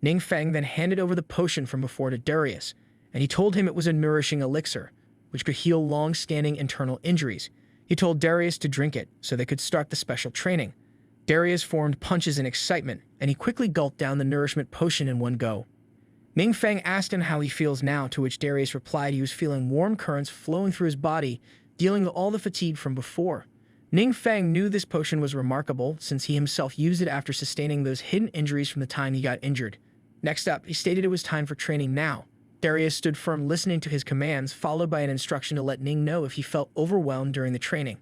Ning Feng then handed over the potion from before to Darius, and he told him it was a nourishing elixir, which could heal long-standing internal injuries. He told Darius to drink it, so they could start the special training. Darius formed punches in excitement, and he quickly gulped down the nourishment potion in one go. Ning Feng asked him how he feels now, to which Darius replied he was feeling warm currents flowing through his body, dealing with all the fatigue from before. Ning Feng knew this potion was remarkable, since he himself used it after sustaining those hidden injuries from the time he got injured. Next up, he stated it was time for training now. Darius stood firm, listening to his commands, followed by an instruction to let Ning know if he felt overwhelmed during the training.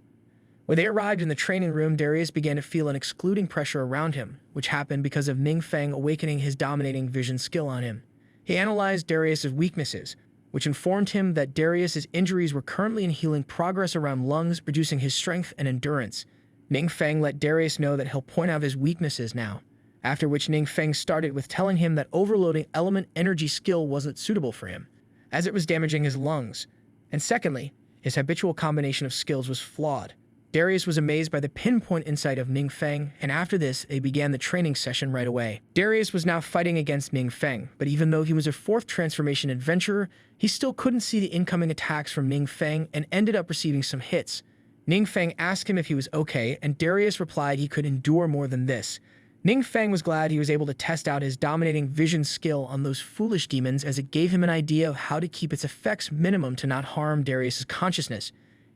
When they arrived in the training room, Darius began to feel an excluding pressure around him, which happened because of Ning Feng awakening his dominating vision skill on him. He analyzed Darius's weaknesses, which informed him that Darius's injuries were currently in healing progress around lungs, reducing his strength and endurance. Ning Feng let Darius know that he'll point out his weaknesses now, after which Ning Feng started with telling him that overloading element energy skill wasn't suitable for him, as it was damaging his lungs. And secondly, his habitual combination of skills was flawed. Darius was amazed by the pinpoint insight of Ning Feng, and after this, they began the training session right away. Darius was now fighting against Ning Feng, but even though he was a 4th transformation adventurer, he still couldn't see the incoming attacks from Ning Feng and ended up receiving some hits. Ning Feng asked him if he was okay, and Darius replied he could endure more than this. Ning Feng was glad he was able to test out his dominating vision skill on those foolish demons, as it gave him an idea of how to keep its effects minimum to not harm Darius's consciousness.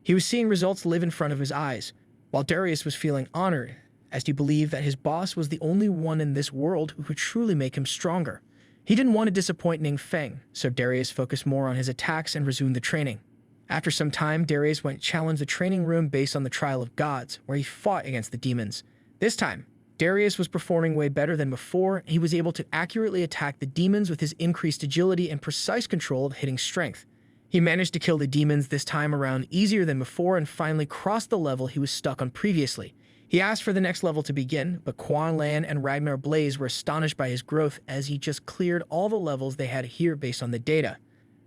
He was seeing results live in front of his eyes, while Darius was feeling honored, as he believed that his boss was the only one in this world who could truly make him stronger. He didn't want to disappoint Ning Feng, so Darius focused more on his attacks and resumed the training. After some time, Darius went challenge the training room based on the Trial of Gods, where he fought against the demons. This time, Darius was performing way better than before, and he was able to accurately attack the demons with his increased agility and precise control of hitting strength. He managed to kill the demons this time around easier than before and finally crossed the level he was stuck on previously. He asked for the next level to begin, but Quan Lan and Ragnar Blaze were astonished by his growth, as he just cleared all the levels they had here based on the data.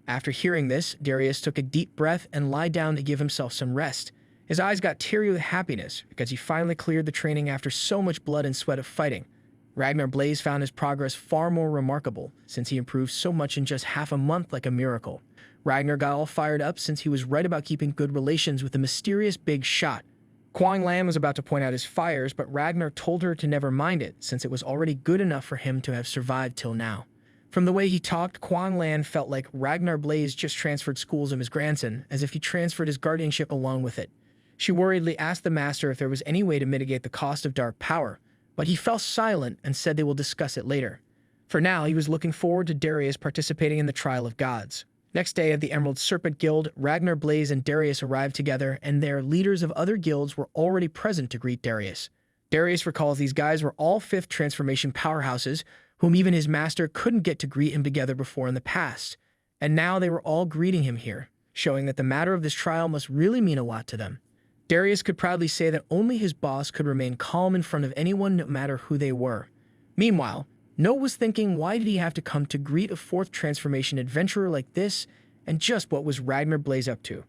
After hearing this, Darius took a deep breath and lied down to give himself some rest. His eyes got teary with happiness because he finally cleared the training after so much blood and sweat of fighting. Ragnar Blaze found his progress far more remarkable, since he improved so much in just half a month, like a miracle. Ragnar got all fired up since he was right about keeping good relations with the mysterious big shot. Quan Lan was about to point out his fires, but Ragnar told her to never mind it, since it was already good enough for him to have survived till now. From the way he talked, Quan Lan felt like Ragnar Blaze just transferred schools of his grandson, as if he transferred his guardianship along with it. She worriedly asked the master if there was any way to mitigate the cost of dark power, but he fell silent and said they will discuss it later. For now, he was looking forward to Darius participating in the Trial of Gods. Next day at the Emerald Serpent Guild, Ragnar Blaze and Darius arrived together, and their leaders of other guilds were already present to greet Darius. Darius recalls these guys were all fifth transformation powerhouses, whom even his master couldn't get to greet him together before in the past. And now they were all greeting him here, showing that the matter of this trial must really mean a lot to them. Darius could proudly say that only his boss could remain calm in front of anyone no matter who they were. Meanwhile, Noah was thinking, why did he have to come to greet a fourth transformation adventurer like this, and just what was Ragnar Blaze up to?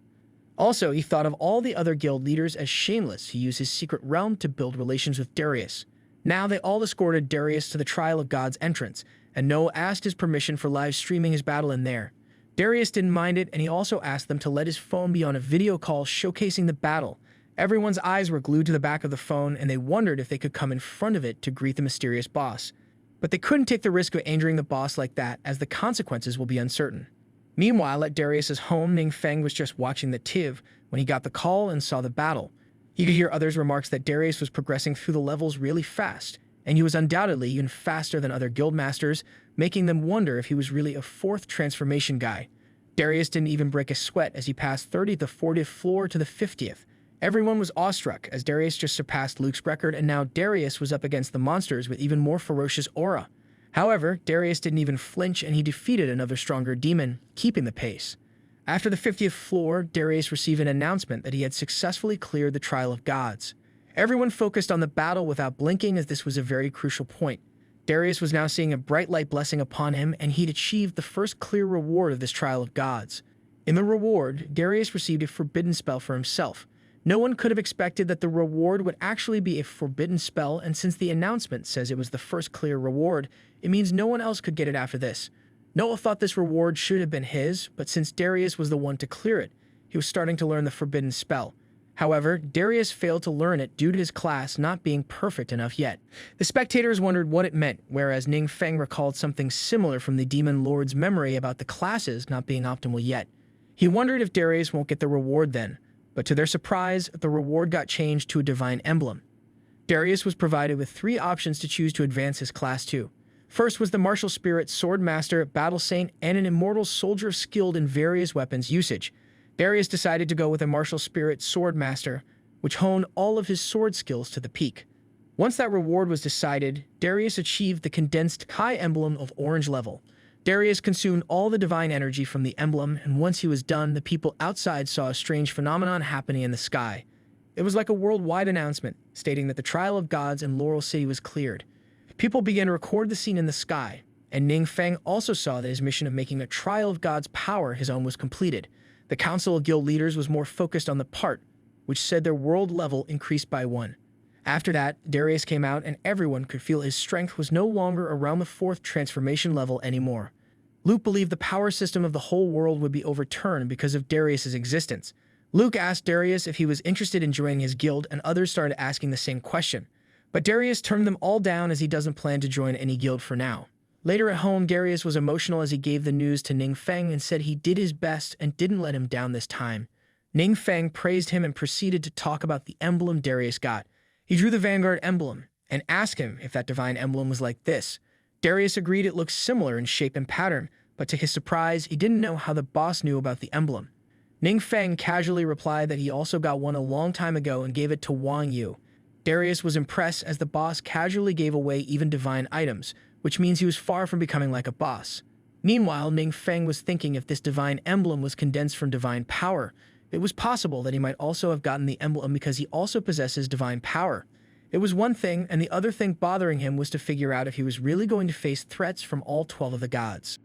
Also, he thought of all the other guild leaders as shameless who used his secret realm to build relations with Darius. Now they all escorted Darius to the Trial of God's entrance, and Noah asked his permission for live streaming his battle in there. Darius didn't mind it, and he also asked them to let his phone be on a video call showcasing the battle. Everyone's eyes were glued to the back of the phone, and they wondered if they could come in front of it to greet the mysterious boss. But they couldn't take the risk of injuring the boss like that, as the consequences will be uncertain. Meanwhile, at Darius's home, Ning Feng was just watching the TV when he got the call and saw the battle. He could hear others' remarks that Darius was progressing through the levels really fast, and he was undoubtedly even faster than other guild masters, making them wonder if he was really a fourth transformation guy. Darius didn't even break a sweat as he passed 30th to 40th floor to the 50th. Everyone was awestruck as Darius just surpassed Luke's record, and now Darius was up against the monsters with even more ferocious aura. However, Darius didn't even flinch, and he defeated another stronger demon, keeping the pace. After the 50th floor, Darius received an announcement that he had successfully cleared the Trial of Gods. Everyone focused on the battle without blinking, as this was a very crucial point. Darius was now seeing a bright light blessing upon him, and he'd achieved the first clear reward of this Trial of Gods. In the reward, Darius received a forbidden spell for himself. No one could have expected that the reward would actually be a forbidden spell, and since the announcement says it was the first clear reward, it means no one else could get it after this. Noah thought this reward should have been his, but since Darius was the one to clear it, he was starting to learn the forbidden spell. However, Darius failed to learn it due to his class not being perfect enough yet. The spectators wondered what it meant, whereas Ning Feng recalled something similar from the Demon Lord's memory about the classes not being optimal yet. He wondered if Darius won't get the reward then, but to their surprise, the reward got changed to a divine emblem. Darius was provided with 3 options to choose to advance his class to. First was the Martial Spirit, Sword Master, Battle Saint, and an Immortal Soldier skilled in various weapons usage. Darius decided to go with a Martial Spirit, Sword Master, which honed all of his sword skills to the peak. Once that reward was decided, Darius achieved the condensed Kai emblem of orange level. Darius consumed all the divine energy from the emblem, and once he was done, the people outside saw a strange phenomenon happening in the sky. It was like a worldwide announcement, stating that the Trial of Gods in Laurel City was cleared. People began to record the scene in the sky, and Ning Feng also saw that his mission of making a Trial of God's power his own was completed. The Council of Guild Leaders was more focused on the part, which said their world level increased by 1. After that, Darius came out, and everyone could feel his strength was no longer around the 4th transformation level anymore. Luke believed the power system of the whole world would be overturned because of Darius's existence. Luke asked Darius if he was interested in joining his guild, and others started asking the same question. But Darius turned them all down as he doesn't plan to join any guild for now. Later at home, Darius was emotional as he gave the news to Ning Feng and said he did his best and didn't let him down this time. Ning Feng praised him and proceeded to talk about the emblem Darius got. He drew the Vanguard emblem and asked him if that divine emblem was like this. Darius agreed it looked similar in shape and pattern, but to his surprise, he didn't know how the boss knew about the emblem. Ning Feng casually replied that he also got one a long time ago and gave it to Wang Yu. Darius was impressed as the boss casually gave away even divine items, which means he was far from becoming like a boss. Meanwhile, Ning Feng was thinking if this divine emblem was condensed from divine power, it was possible that he might also have gotten the emblem because he also possesses divine power. It was one thing, and the other thing bothering him was to figure out if he was really going to face threats from all 12 of the gods.